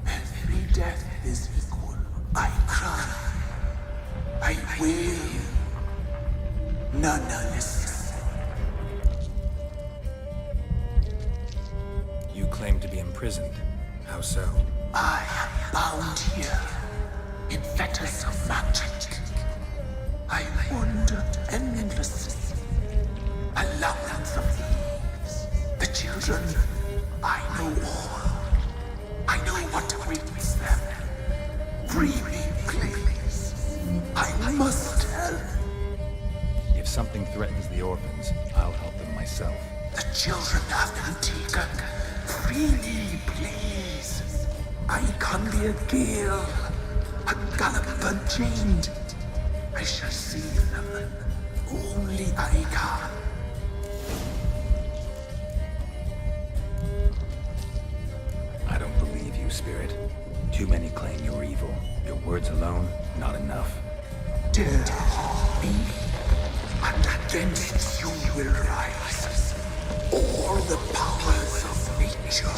Every death is equal. I cry. I wail. None listen. You claim to be imprisoned. How so? I am bound here, in fetters of magic. I wander endlessly, a labyrinth of leaves. The children, I know all. I know what awaits them. Free me, please. I must help. If something threatens the orphans, I'll help them myself. The children have been taken. Free me, please. I can be a gale, a galloper chained. I shall save them. Only I can. I don't believe you, Spirit. Too many claim you're evil. Your words alone, not enough. Dare harm me, and against you will rise all the powers of nature.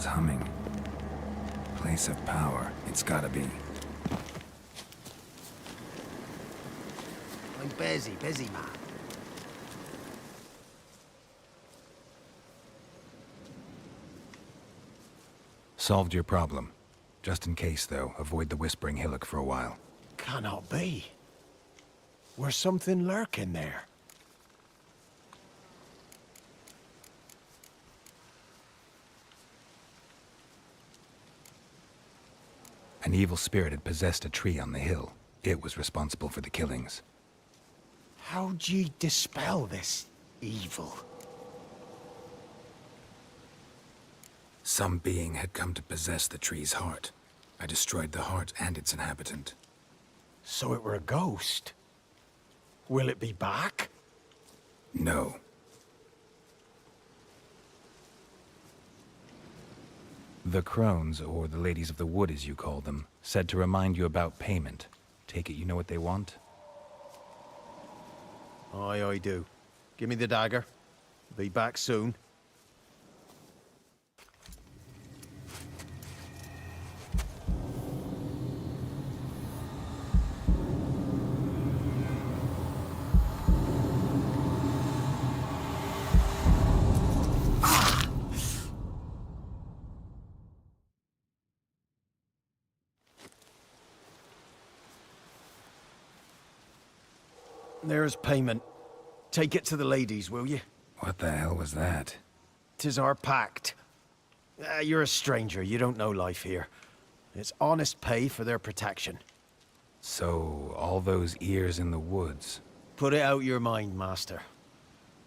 phone's humming. Place of power, it's gotta be. I'm busy, man. Solved your problem. Just in case, though, avoid the Whispering Hillock for a while. Cannot be. Where's something lurking there? An evil spirit had possessed a tree on the hill. It was responsible for the killings. How'd ye dispel this evil? Some being had come to possess the tree's heart. I destroyed the heart and its inhabitant. So it were a ghost? Will it be back? No. The crones, or the ladies of the wood as you call them, said to remind you about payment. Take it you know what they want? Aye, I do. Give me the dagger. Be back soon. There's payment. Take it to the ladies, will you? What the hell was that? 'Tis our pact. You're a stranger. You don't know life here. It's honest pay for their protection. So, all those ears in the woods. Put it out your mind, master.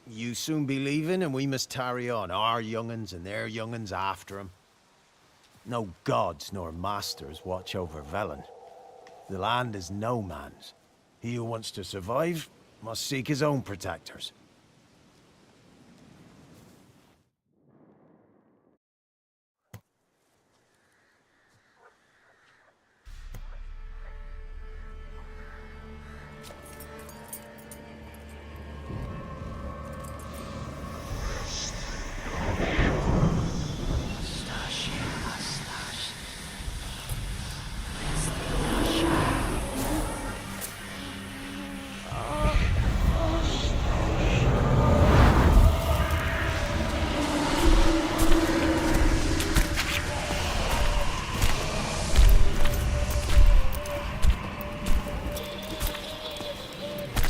You soon be leaving, and we must tarry on, our young'uns and their young'uns after 'em. No gods nor masters watch over Velen. The land is no man's. He who wants to survive must seek his own protectors.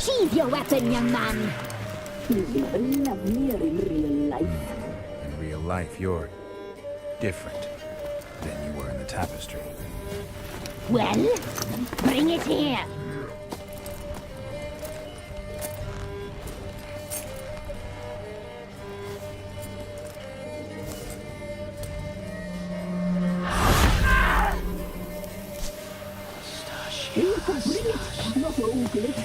Sheathe your weapon, young man. He's even lovelier in real life. In real life, you're different than you were in the tapestry. Well, bring it here. You can bring it, not open it.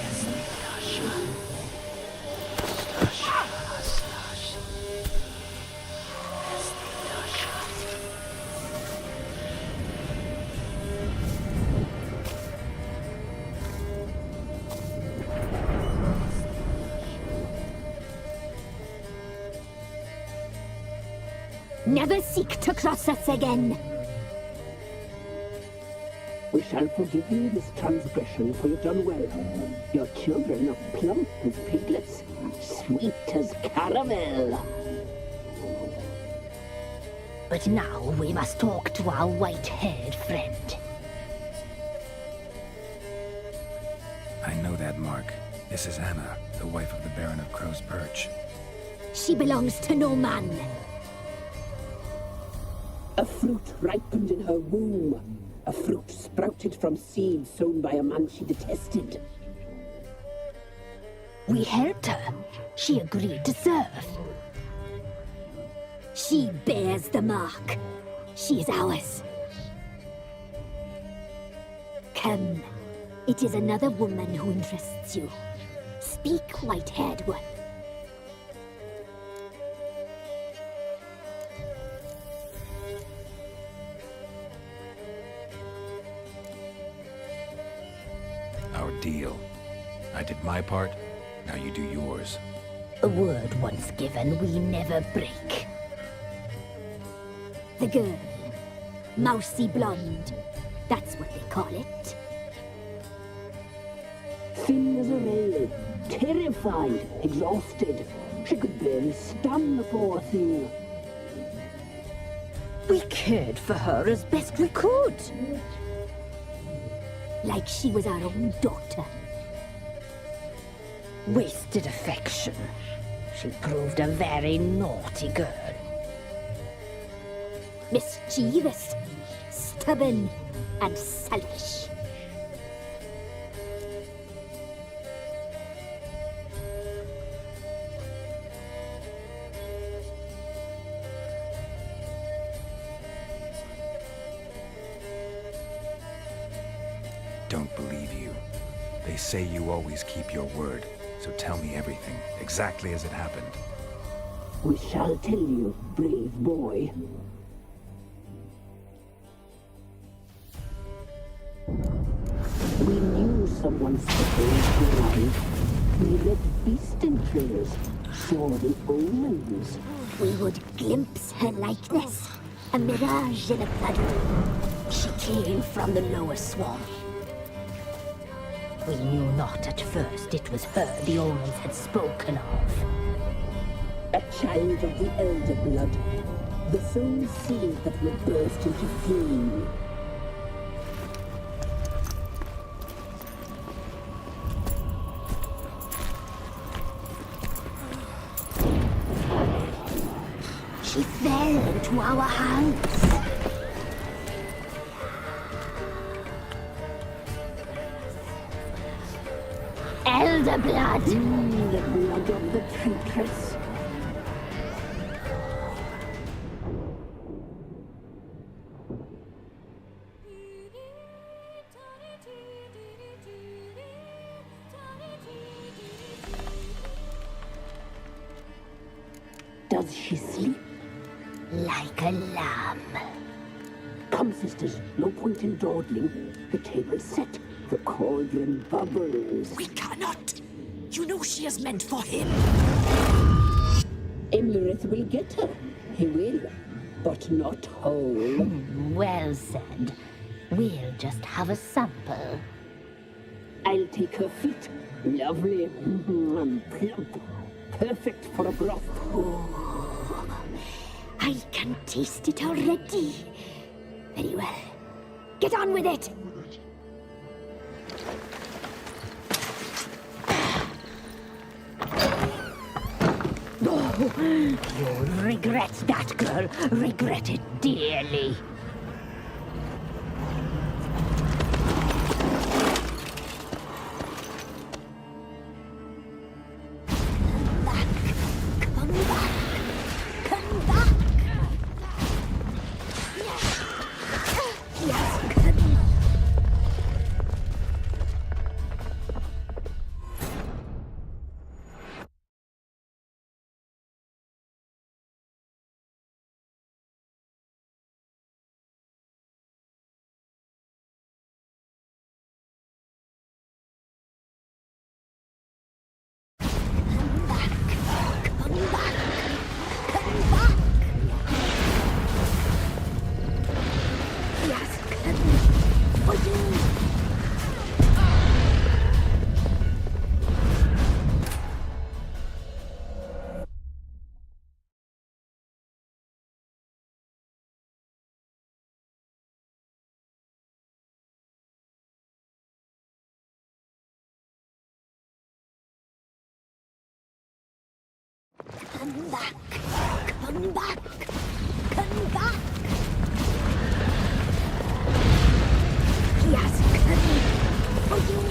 Never seek to cross us again. We shall forgive you this transgression, for you've done well. Your children are plump as piglets, sweet as caramel. But now we must talk to our white-haired friend. I know that mark. This is Anna, the wife of the Baron of Crow's Perch. She belongs to no man. A fruit ripened in her womb. A fruit sprouted from seeds sown by a man she detested. We helped her. She agreed to serve. She bears the mark. She is ours. Come. It is another woman who interests you. Speak, white-haired one. Our deal. I did my part, now you do yours. A word once given, we never break. The girl. Mousy blonde. That's what they call it. Thin as a rail, terrified, exhausted. She could barely stand the poor thing. We cared for her as best we could. Like she was our own daughter. Wasted affection. She proved a very naughty girl. Mischievous, stubborn, and selfish. Don't believe you. They say you always keep your word, so tell me everything, exactly as it happened. We shall tell you, brave boy. We knew someone supposed to arrive. We read beast entrails, saw the omens. We would glimpse her likeness, a mirage in a puddle. She came from the lower swamp. We knew not at first it was her the omens had spoken of. A child of the elder blood, the soul seed that will burst into flame. She fell into our hands. Elder blood! The blood of the traitress. Does she sleep? Like a lamb. Come, sisters, no point in dawdling. The table's set. The cauldron bubbles. We cannot! You know she is meant for him. Emlyrith will get her. He will, but not whole. Well said. We'll just have a sample. I'll take her feet. Lovely and plump. Perfect for a broth. Oh, I can taste it already. Very well. Get on with it. Oh, you'll regret that, girl. Regret it dearly. Come back. Come back. Come back. He has come for you.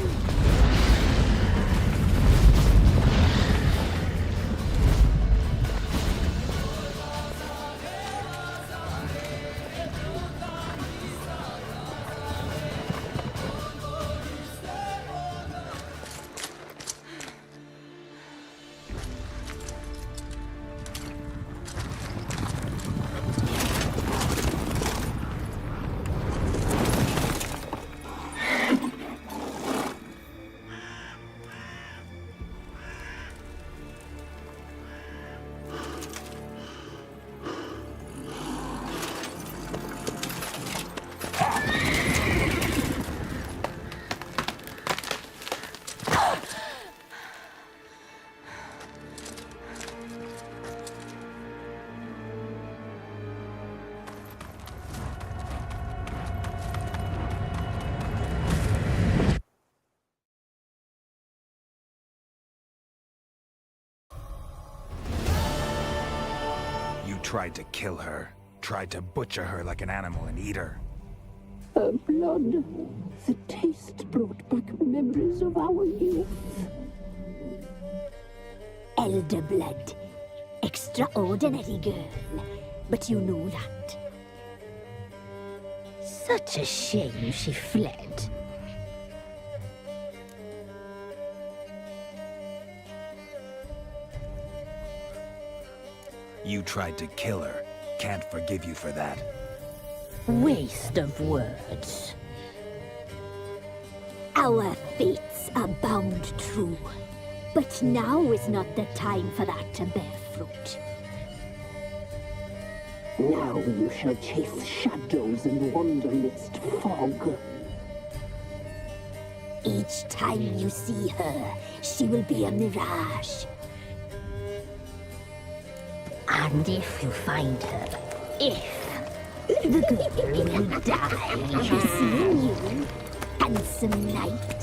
tried to kill her. Tried to butcher her like an animal and eat her. Her blood. The taste brought back memories of our youth. Elder blood. Extraordinary girl. But you know that. Such a shame she fled. You tried to kill her. Can't forgive you for that. Waste of words. Our fates are bound true. But now is not the time for that to bear fruit. Now you shall chase shadows and wander midst fog. Each time you see her, she will be a mirage. And if you find her, the girl will die. Seeing you, handsome knight.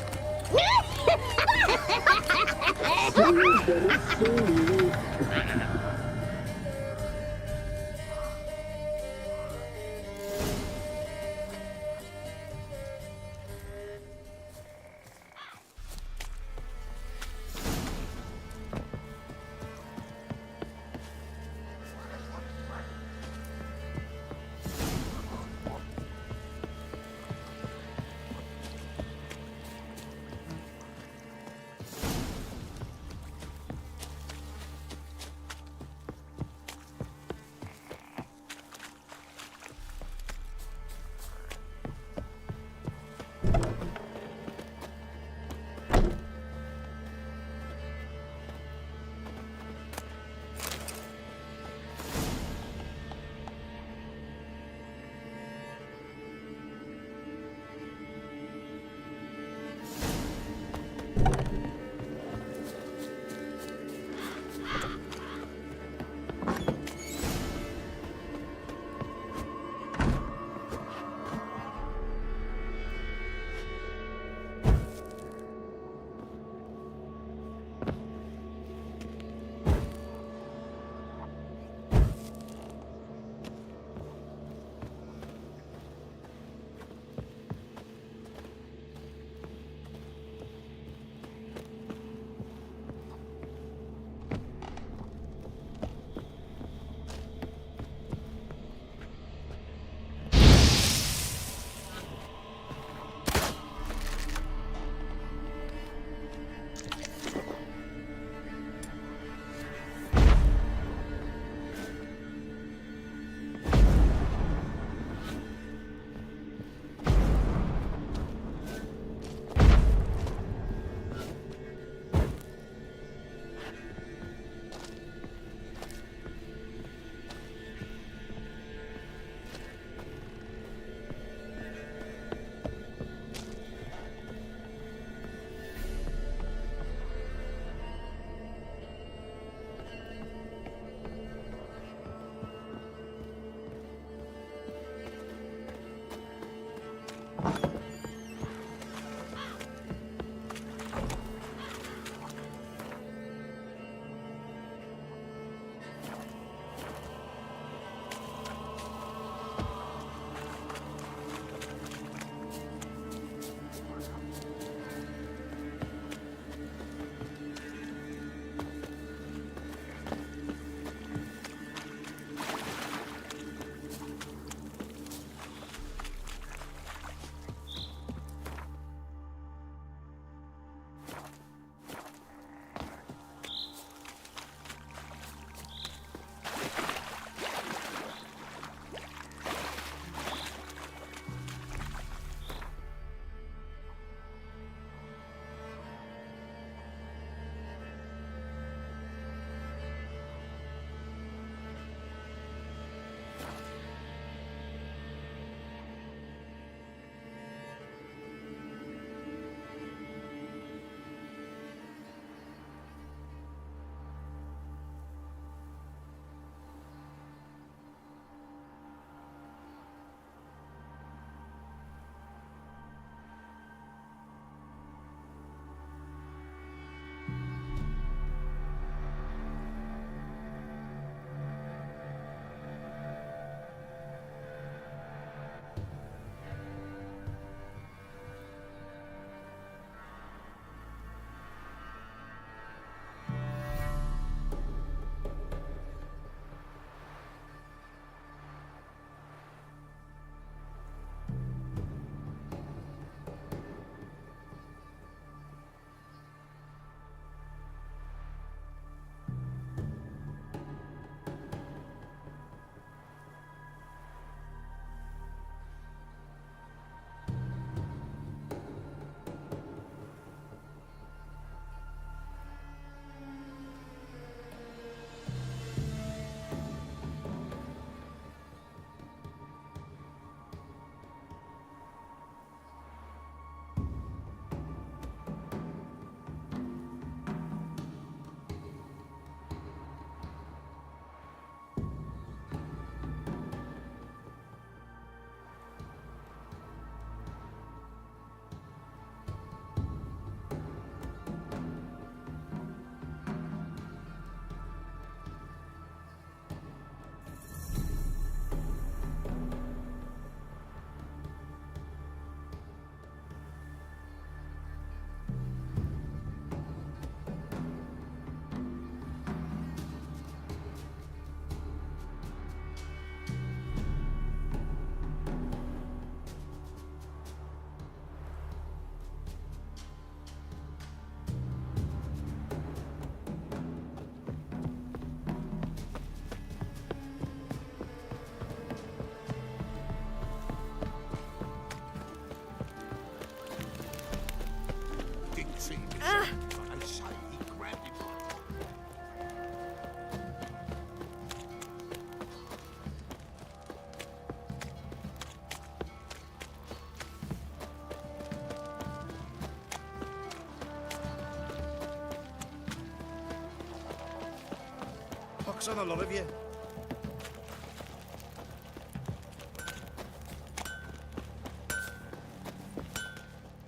Pox on a lot of you.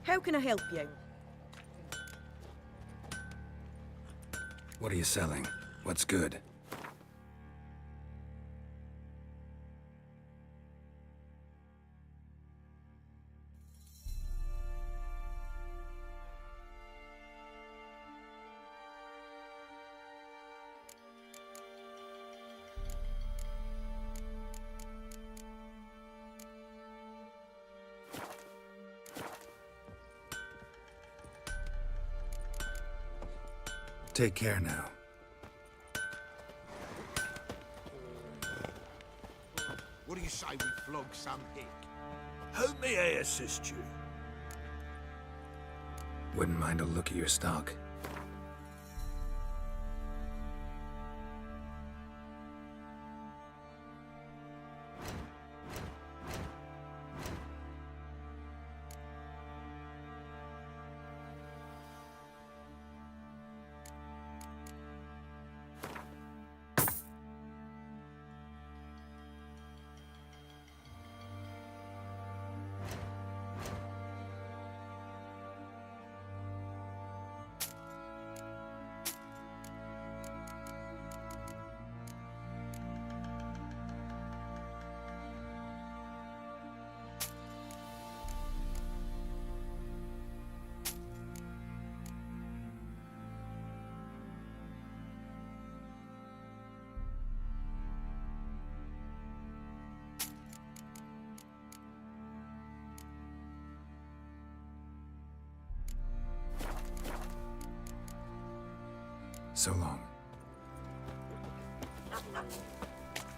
How can I help you? What are you selling? What's good? Take care now. What do you say we flog some hick? How may I assist you? Wouldn't mind a look at your stock. So long.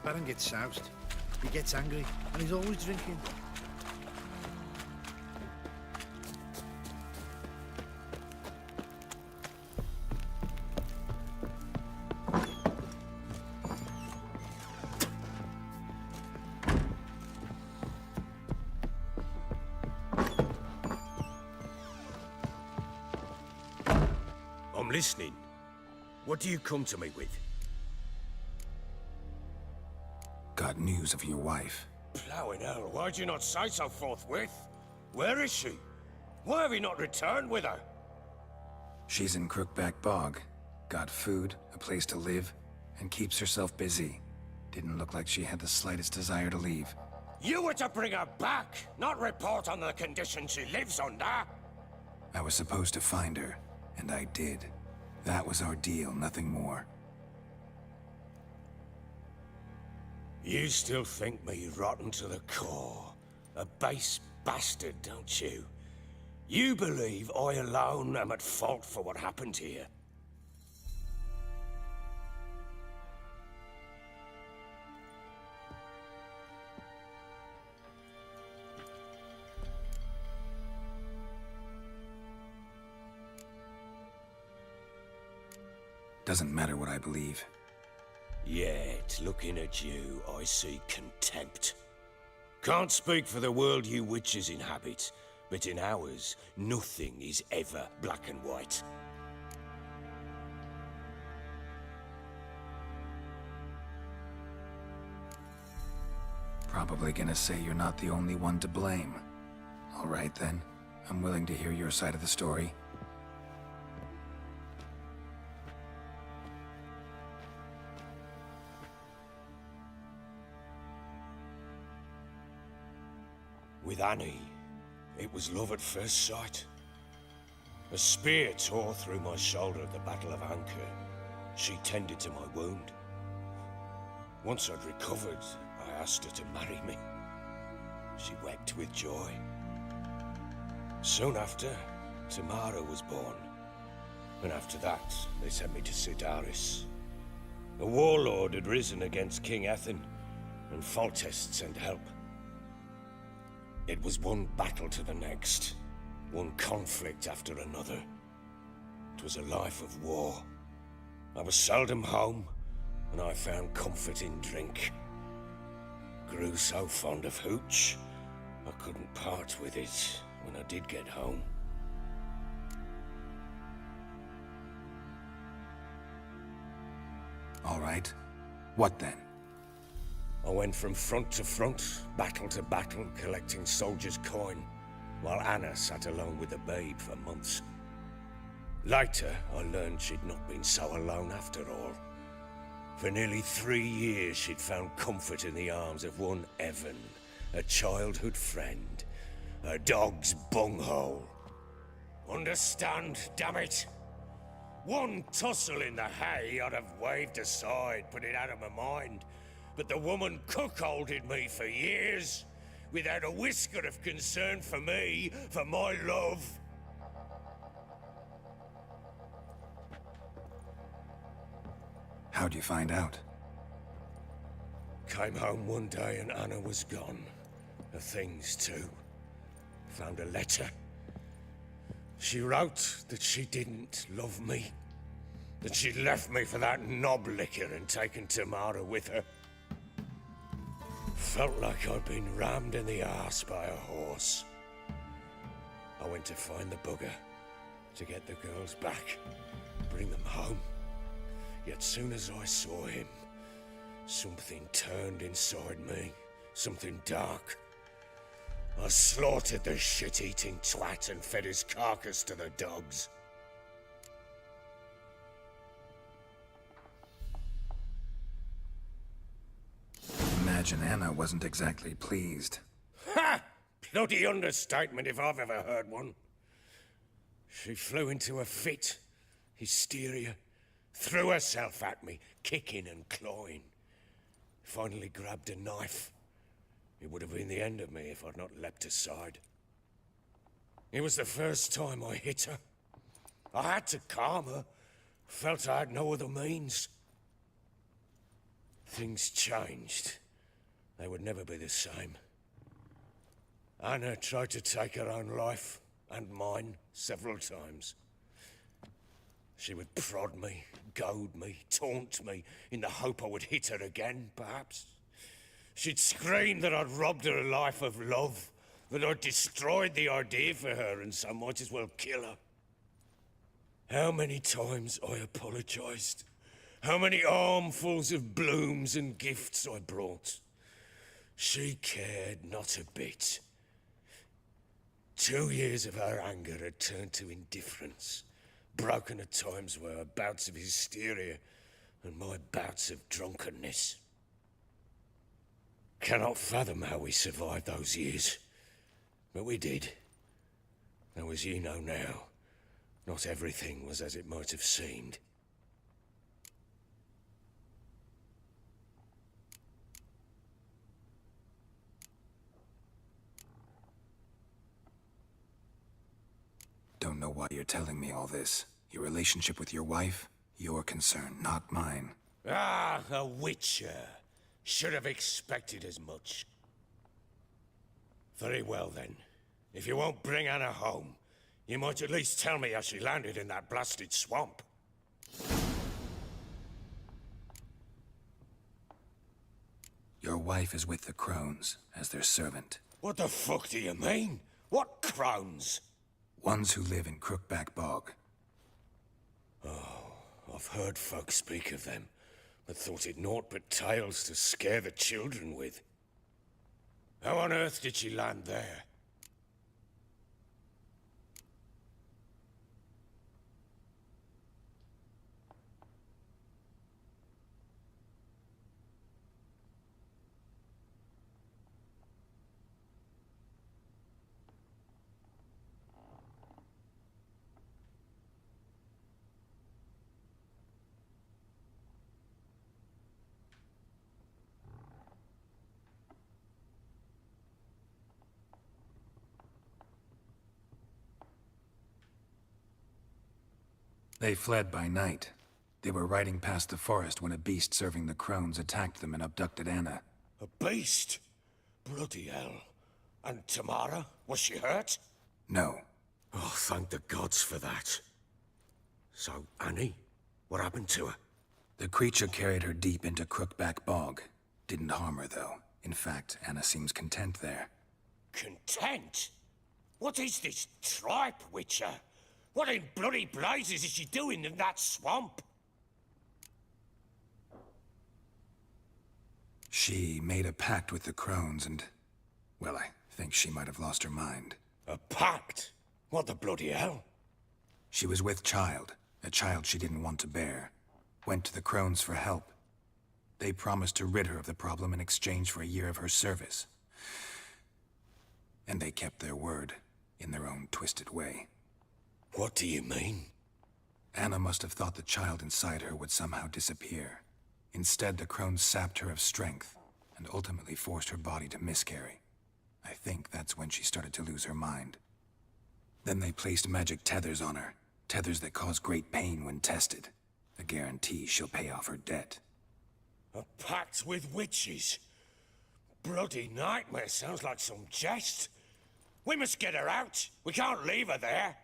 Baron gets soused. He gets angry, and he's always drinking. I'm listening. What do you come to me with? Got news of your wife. Plowing hell, why'd you not say so forthwith? Where is she? Why have you not returned with her? She's in Crookback Bog. Got food, a place to live, and keeps herself busy. Didn't look like she had the slightest desire to leave. You were to bring her back, not report on the conditions she lives under. I was supposed to find her, and I did. That was our deal, nothing more. You still think me rotten to the core. A base bastard, don't you? You believe I alone am at fault for what happened here. Doesn't matter what I believe. Yet, looking at you, I see contempt. Can't speak for the world you witches inhabit, but in ours, nothing is ever black and white. Probably gonna say you're not the only one to blame. All right then, I'm willing to hear your side of the story. With Annie, it was love at first sight. A spear tore through my shoulder at the Battle of Anchor. She tended to my wound. Once I'd recovered, I asked her to marry me. She wept with joy. Soon after, Tamara was born. And after that, they sent me to Sidaris. A warlord had risen against King Ethan, and Foltest sent help. It was one battle to the next, one conflict after another. It was a life of war. I was seldom home, and I found comfort in drink. Grew so fond of hooch, I couldn't part with it when I did get home. All right, What then? I went from front to front, battle to battle, collecting soldiers' coin, while Anna sat alone with the babe for months. Later, I learned she'd not been so alone after all. For nearly 3 years, she'd found comfort in the arms of one Evan, a childhood friend, a dog's bunghole. Understand, damn it? One tussle in the hay I'd have waved aside, put it out of my mind. But the woman cuckolded me for years, without a whisker of concern for me, for my love. How'd you find out? Came home one day and Anna was gone. Her things too. Found a letter. She wrote that she didn't love me. That she'd left me for that knob licker and taken Tamara with her. Felt like I'd been rammed in the arse by a horse. I went to find the bugger, to get the girls back, bring them home. Yet soon as I saw him, something turned inside me, something dark. I slaughtered the shit-eating twat and fed his carcass to the dogs. Imagine Anna wasn't exactly pleased. Ha! Bloody understatement if I've ever heard one. She flew into a fit, hysteria, threw herself at me, kicking and clawing. Finally grabbed a knife. It would have been the end of me if I'd not leapt aside. It was the first time I hit her. I had to calm her. Felt I had no other means. Things changed. They would never be the same. Anna tried to take her own life, and mine, several times. She would prod me, goad me, taunt me, in the hope I would hit her again, perhaps. She'd scream that I'd robbed her life of love, that I'd destroyed the idea for her, and so might as well kill her. How many times I apologized. How many armfuls of blooms and gifts I brought. She cared not a bit. 2 years of her anger had turned to indifference, broken at times by her bouts of hysteria and my bouts of drunkenness. Cannot fathom how we survived those years, but we did. Though as you know now, not everything was as it might have seemed. Don't know why you're telling me all this. Your relationship with your wife? Your concern, not mine. Ah, a witcher. Should have expected as much. Very well then. If you won't bring Anna home, you might at least tell me how she landed in that blasted swamp. Your wife is with the crones, as their servant. What the fuck do you mean? What crones? Ones who live in Crookback Bog. Oh, I've heard folk speak of them, but thought it naught but tales to scare the children with. How on earth did she land there? They fled by night. They were riding past the forest when a beast serving the crones attacked them and abducted Anna. A beast? Bloody hell. And Tamara? Was she hurt? No. Oh, thank the gods for that. So, Annie? What happened to her? The creature carried her deep into Crookback Bog. Didn't harm her, though. In fact, Anna seems content there. Content? What is this tripe, Witcher? What in bloody blazes is she doing in that swamp? She made a pact with the crones and, well, I think she might have lost her mind. A pact? What the bloody hell? She was with child, a child she didn't want to bear. Went to the crones for help. They promised to rid her of the problem in exchange for a year of her service. And they kept their word, in their own twisted way. What do you mean? Anna must have thought the child inside her would somehow disappear. Instead, the crones sapped her of strength, and ultimately forced her body to miscarry. I think that's when she started to lose her mind. Then they placed magic tethers on her, tethers that cause great pain when tested. A guarantee she'll pay off her debt. A pact with witches? Bloody nightmare, sounds like some jest. We must get her out. We can't leave her there.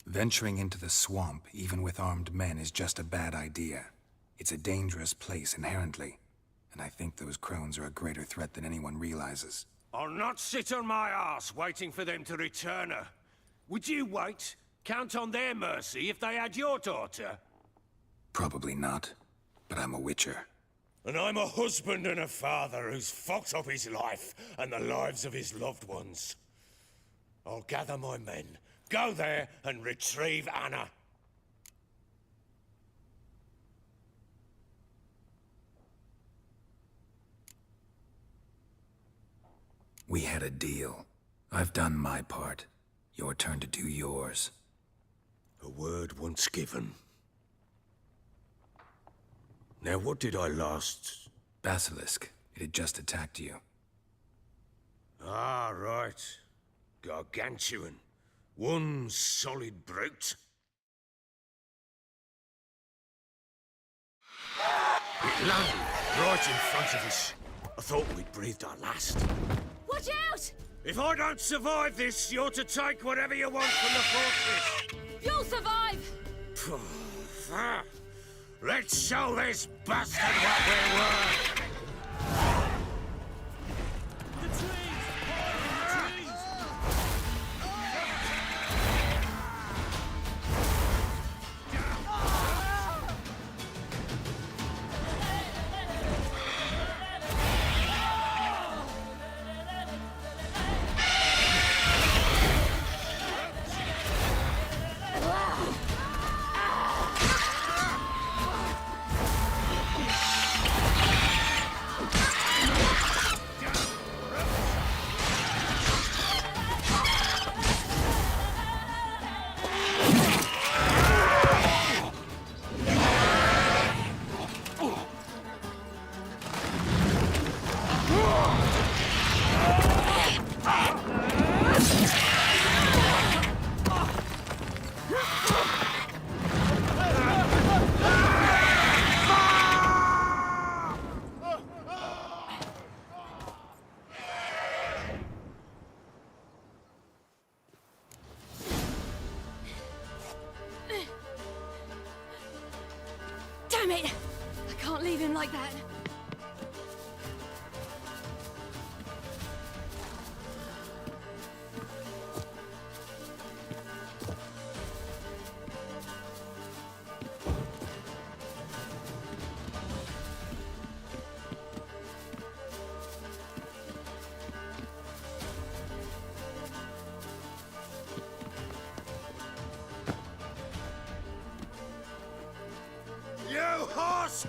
Venturing into the swamp, even with armed men, is just a bad idea. It's a dangerous place inherently, and I think those crones are a greater threat than anyone realizes. I'll not sit on my arse waiting for them to return her. Would you wait? Count on their mercy if they had your daughter? Probably not, but I'm a witcher. And I'm a husband and a father who's fucked up his life and the lives of his loved ones. I'll gather my men, go there and retrieve Anna. We had a deal. I've done my part. Your turn to do yours. A word once given. Now what did I last... Basilisk. It had just attacked you. Ah, right. Gargantuan. One solid brute. It landed right in front of us. I thought we'd breathed our last. Watch out! If I don't survive this, you're to take whatever you want from the fortress. You'll survive! Let's show this bastard what we're worth! Damn it! I can't leave him like that. You horse!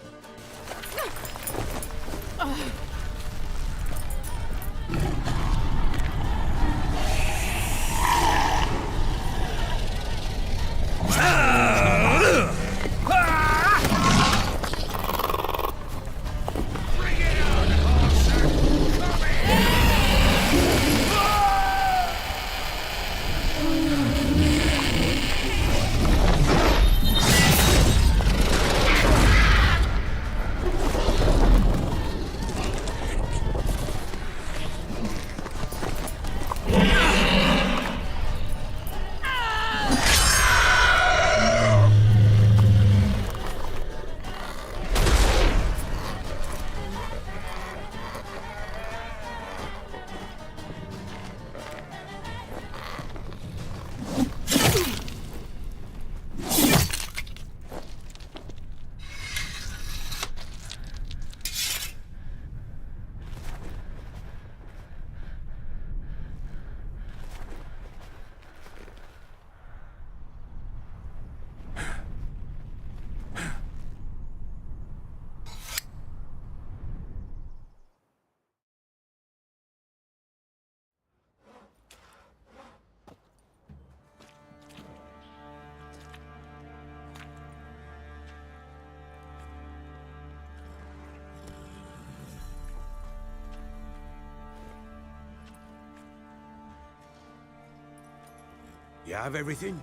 You have everything?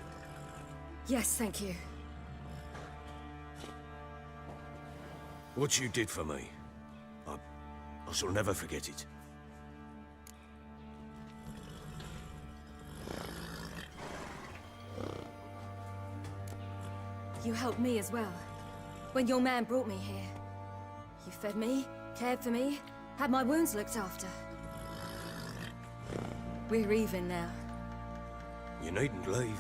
Yes, thank you. What you did for me, I shall never forget it. You helped me as well. When your man brought me here. You fed me, cared for me, had my wounds looked after. We're even now. You needn't leave.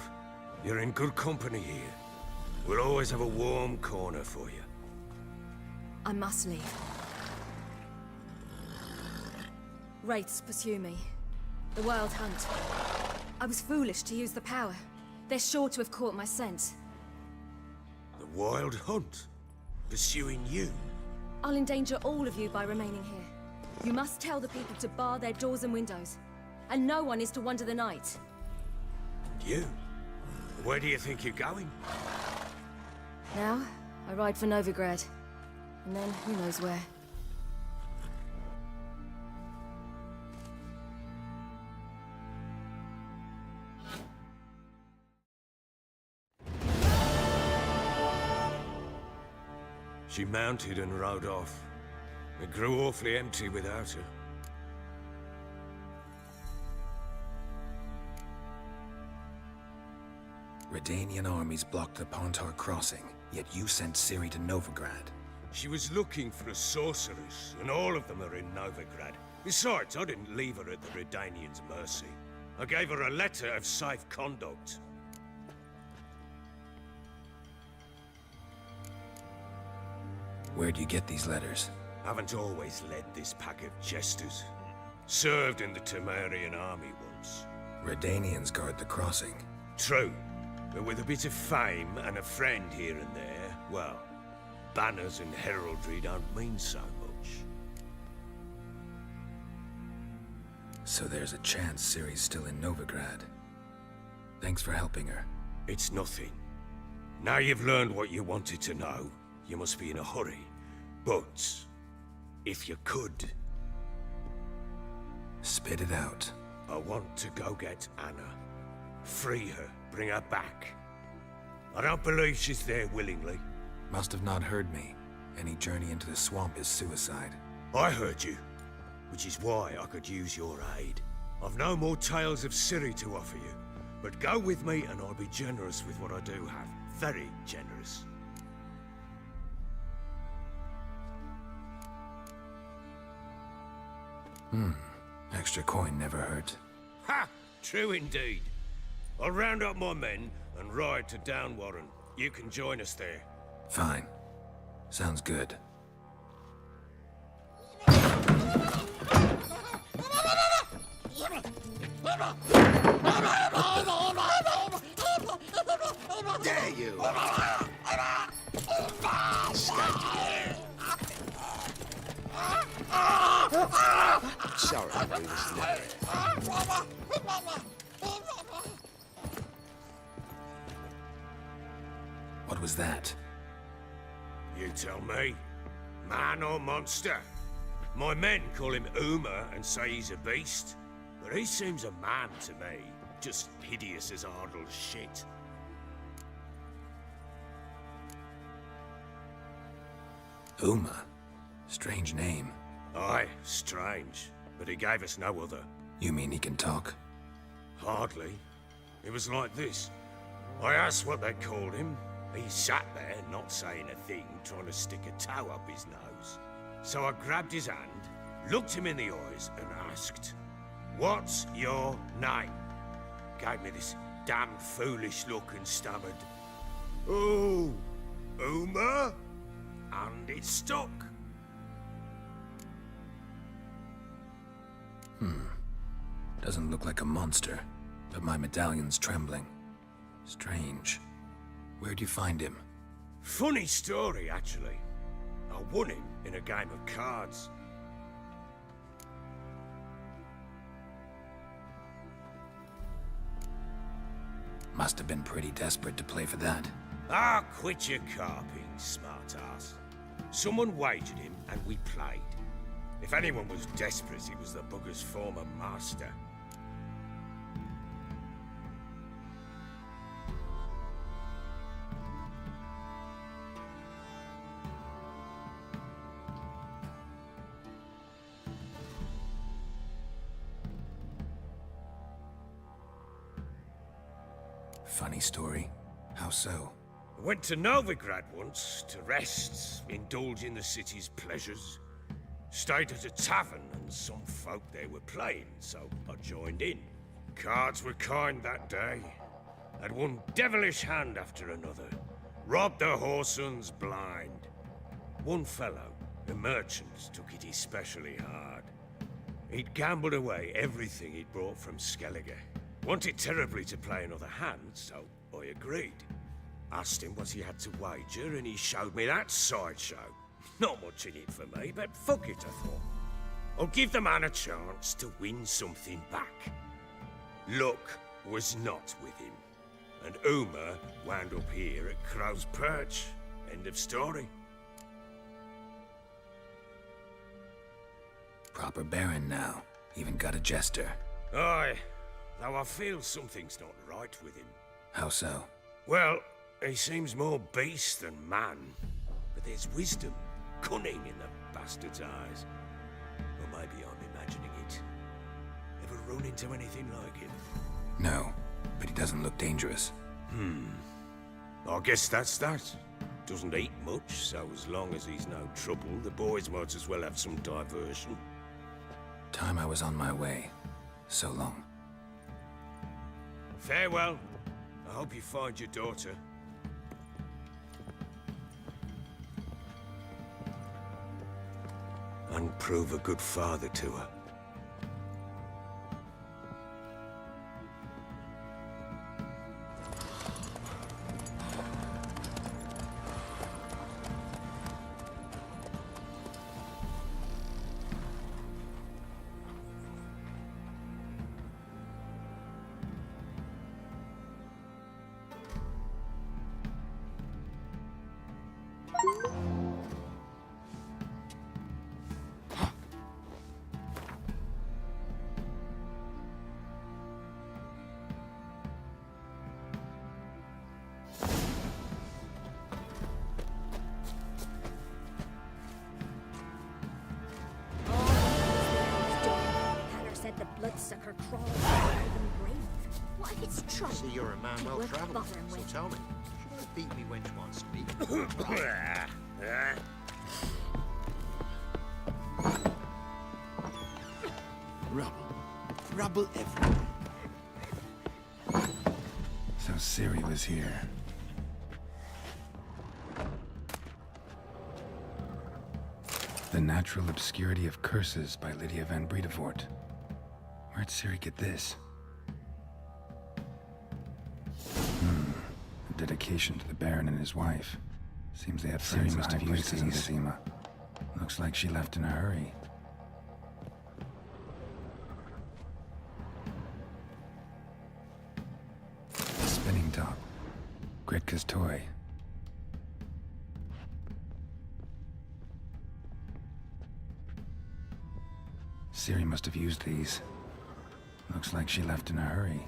You're in good company here. We'll always have a warm corner for you. I must leave. Wraiths pursue me. The Wild Hunt. I was foolish to use the power. They're sure to have caught my scent. The Wild Hunt? Pursuing you? I'll endanger all of you by remaining here. You must tell the people to bar their doors and windows. And no one is to wander the night. You? Where do you think you're going? Now, I ride for Novigrad. And then, who knows where. She mounted and rode off. It grew awfully empty without her. Redanian armies blocked the Pontar crossing, yet you sent Ciri to Novigrad. She was looking for a sorceress, and all of them are in Novigrad. Besides, I didn't leave her at the Redanians' mercy. I gave her a letter of safe conduct. Where'd you get these letters? Haven't always led this pack of jesters. Served in the Temerian army once. Redanians guard the crossing. True, but with a bit of fame and a friend here and there, well, banners and heraldry don't mean so much. So there's a chance Ciri's still in Novigrad. Thanks for helping her. It's nothing. Now you've learned what you wanted to know, you must be in a hurry. But, if you could... Spit it out. I want to go get Anna. Free her, bring her back. I don't believe she's there willingly. Must have not heard me. Any journey into the swamp is suicide. I heard you, which is why I could use your aid. I've no more tales of Ciri to offer you, but go with me and I'll be generous with what I do have. Very generous. Extra coin never hurt. Ha! True indeed. I'll round up my men and ride to Downwarren. You can join us there. Fine. Sounds good. Dare you! Sorry, I was there. What was that? You tell me. Man or monster? My men call him Uma and say he's a beast, but he seems a man to me. Just hideous as Ardle's shit. Uma? Strange name. Aye, strange. But he gave us no other. You mean he can talk? Hardly. It was like this. I asked what they called him. He sat there, not saying a thing, trying to stick a toe up his nose. So I grabbed his hand, looked him in the eyes, and asked, "What's your name?" Gave me this damn foolish look and stammered, "Oh, Uma?" And it stuck. Doesn't look like a monster, but my medallion's trembling. Strange. Where'd you find him? Funny story, actually. I won him in a game of cards. Must have been pretty desperate to play for that. Ah, quit your carping, smartass. Someone wagered him, and we played. If anyone was desperate, he was the bugger's former master. funny story. How so? I went to Novigrad once to rest, indulge in the city's pleasures. Stayed at a tavern and some folk there were playing, so I joined in. Cards were kind that day. Had one devilish hand after another. Robbed the whoreson blind. One fellow, a merchant, took it especially hard. He'd gambled away everything he'd brought from Skellige. Wanted terribly to play another hand, so I agreed. Asked him what he had to wager, and he showed me that sideshow. Not much in it for me, but fuck it, I thought. I'll give the man a chance to win something back. Luck was not with him, and Uma wound up here at Crow's Perch. End of story. Proper baron now. Even got a jester. Aye, though I feel something's not right with him. How so? Well, he seems more beast than man, but there's wisdom, cunning in the bastard's eyes. Or maybe I'm imagining it. Ever run into anything like him? No, but he doesn't look dangerous. I guess that's that. Doesn't eat much, so as long as he's no trouble, the boys might as well have some diversion. Time I was on my way. So long. Farewell. I hope you find your daughter. And prove a good father to her. The bloodsucker crawled out of the grave. What if it's true? See, you're a man Keep well worth travelled, bothering so with. tell me, should I beat me wench once me? Rubble. Rubble everywhere. So Ciri was here. The Natural Obscurity of Curses by Lydia van Bredevoort. Where'd Ciri get this? A dedication to the Baron and his wife. Seems they have friends must have used these in Zima. Looks like she left in a hurry. Spinning top. Gritka's toy. Ciri must have used these. Looks like she left in a hurry.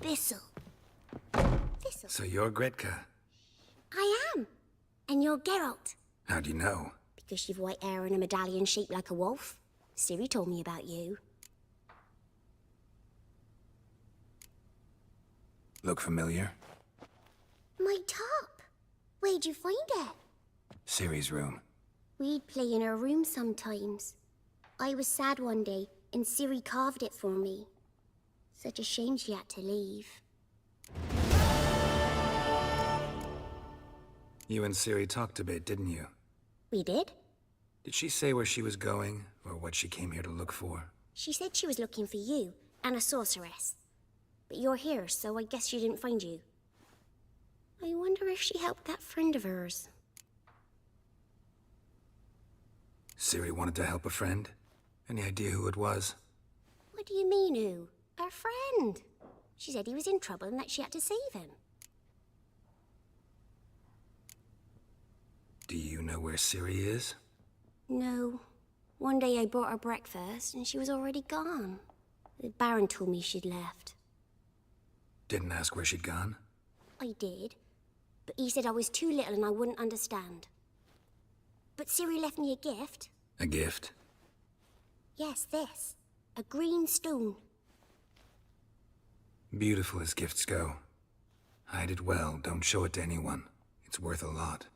Thistle. So you're Gretka. I am. And you're Geralt. How do you know? Because you've white hair and a medallion shaped like a wolf. Ciri told me about you. Look familiar? My top. Where'd you find it? Ciri's room. We'd play in her room sometimes. I was sad one day, and Ciri carved it for me. Such a shame she had to leave. You and Ciri talked a bit, didn't you? We did? Did she say where she was going, or what she came here to look for? She said she was looking for you, and a sorceress. But you're here, so I guess she didn't find you. I wonder if she helped that friend of hers. Ciri wanted to help a friend? Any idea who it was? What do you mean, who? Her friend. She said he was in trouble and that she had to save him. Do you know where Ciri is? No. One day I brought her breakfast and she was already gone. The Baron told me she'd left. Didn't ask where she'd gone? I did. But he said I was too little and I wouldn't understand. But Ciri left me a gift. A gift? Yes, this. A green stone. Beautiful as gifts go. Hide it well, don't show it to anyone. It's worth a lot.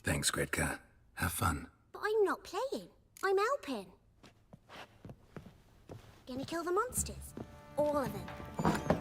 Thanks, Gretka. Have fun. But I'm not playing. I'm helping. Gonna kill the monsters. All of them.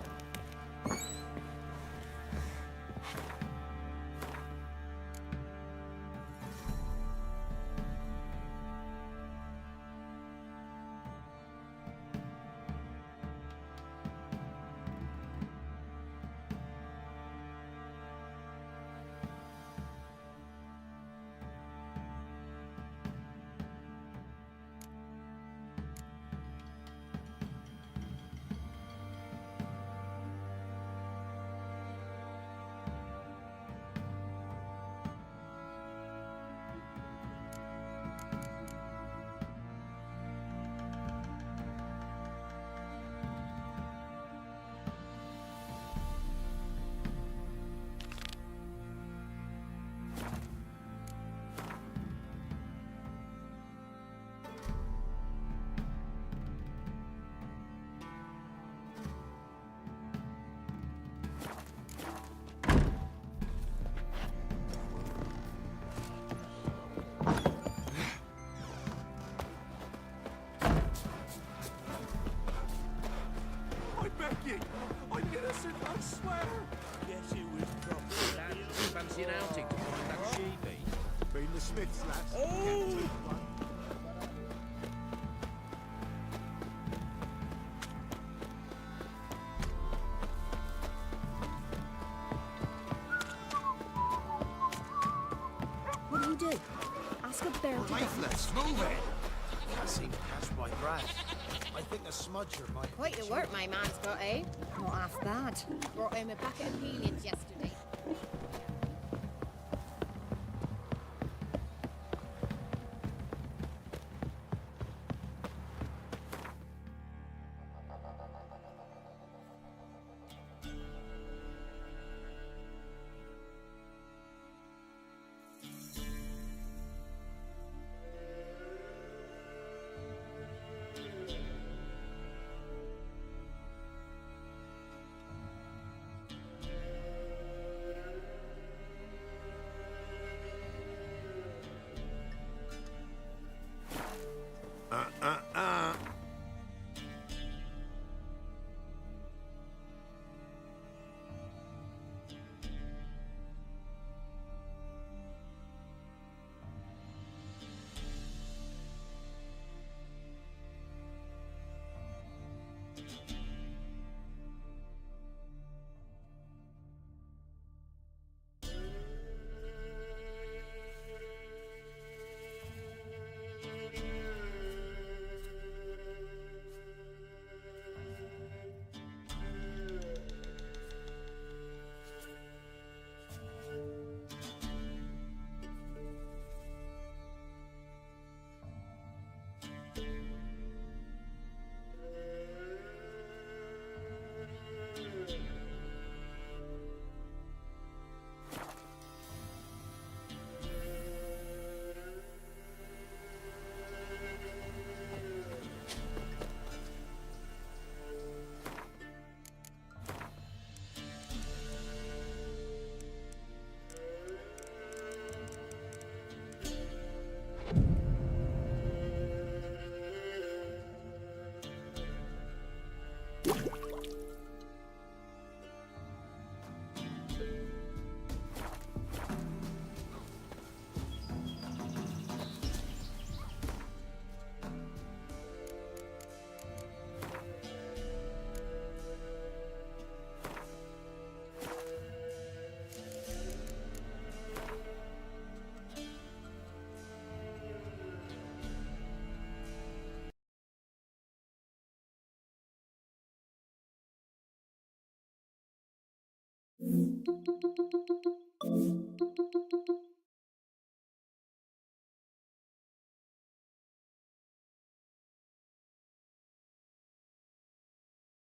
I'm innocent, I swear! Yes, it was proper. Lad, fancy an outing to find that sheepy? Been the Smiths, lads. Oh! What do you do? Ask a bear to Lifeless, move it! Can't seem to catch my breath. I think a smudger might... Quite the work my man's got, eh? Not half bad. Brought home a bucket of peelings yesterday.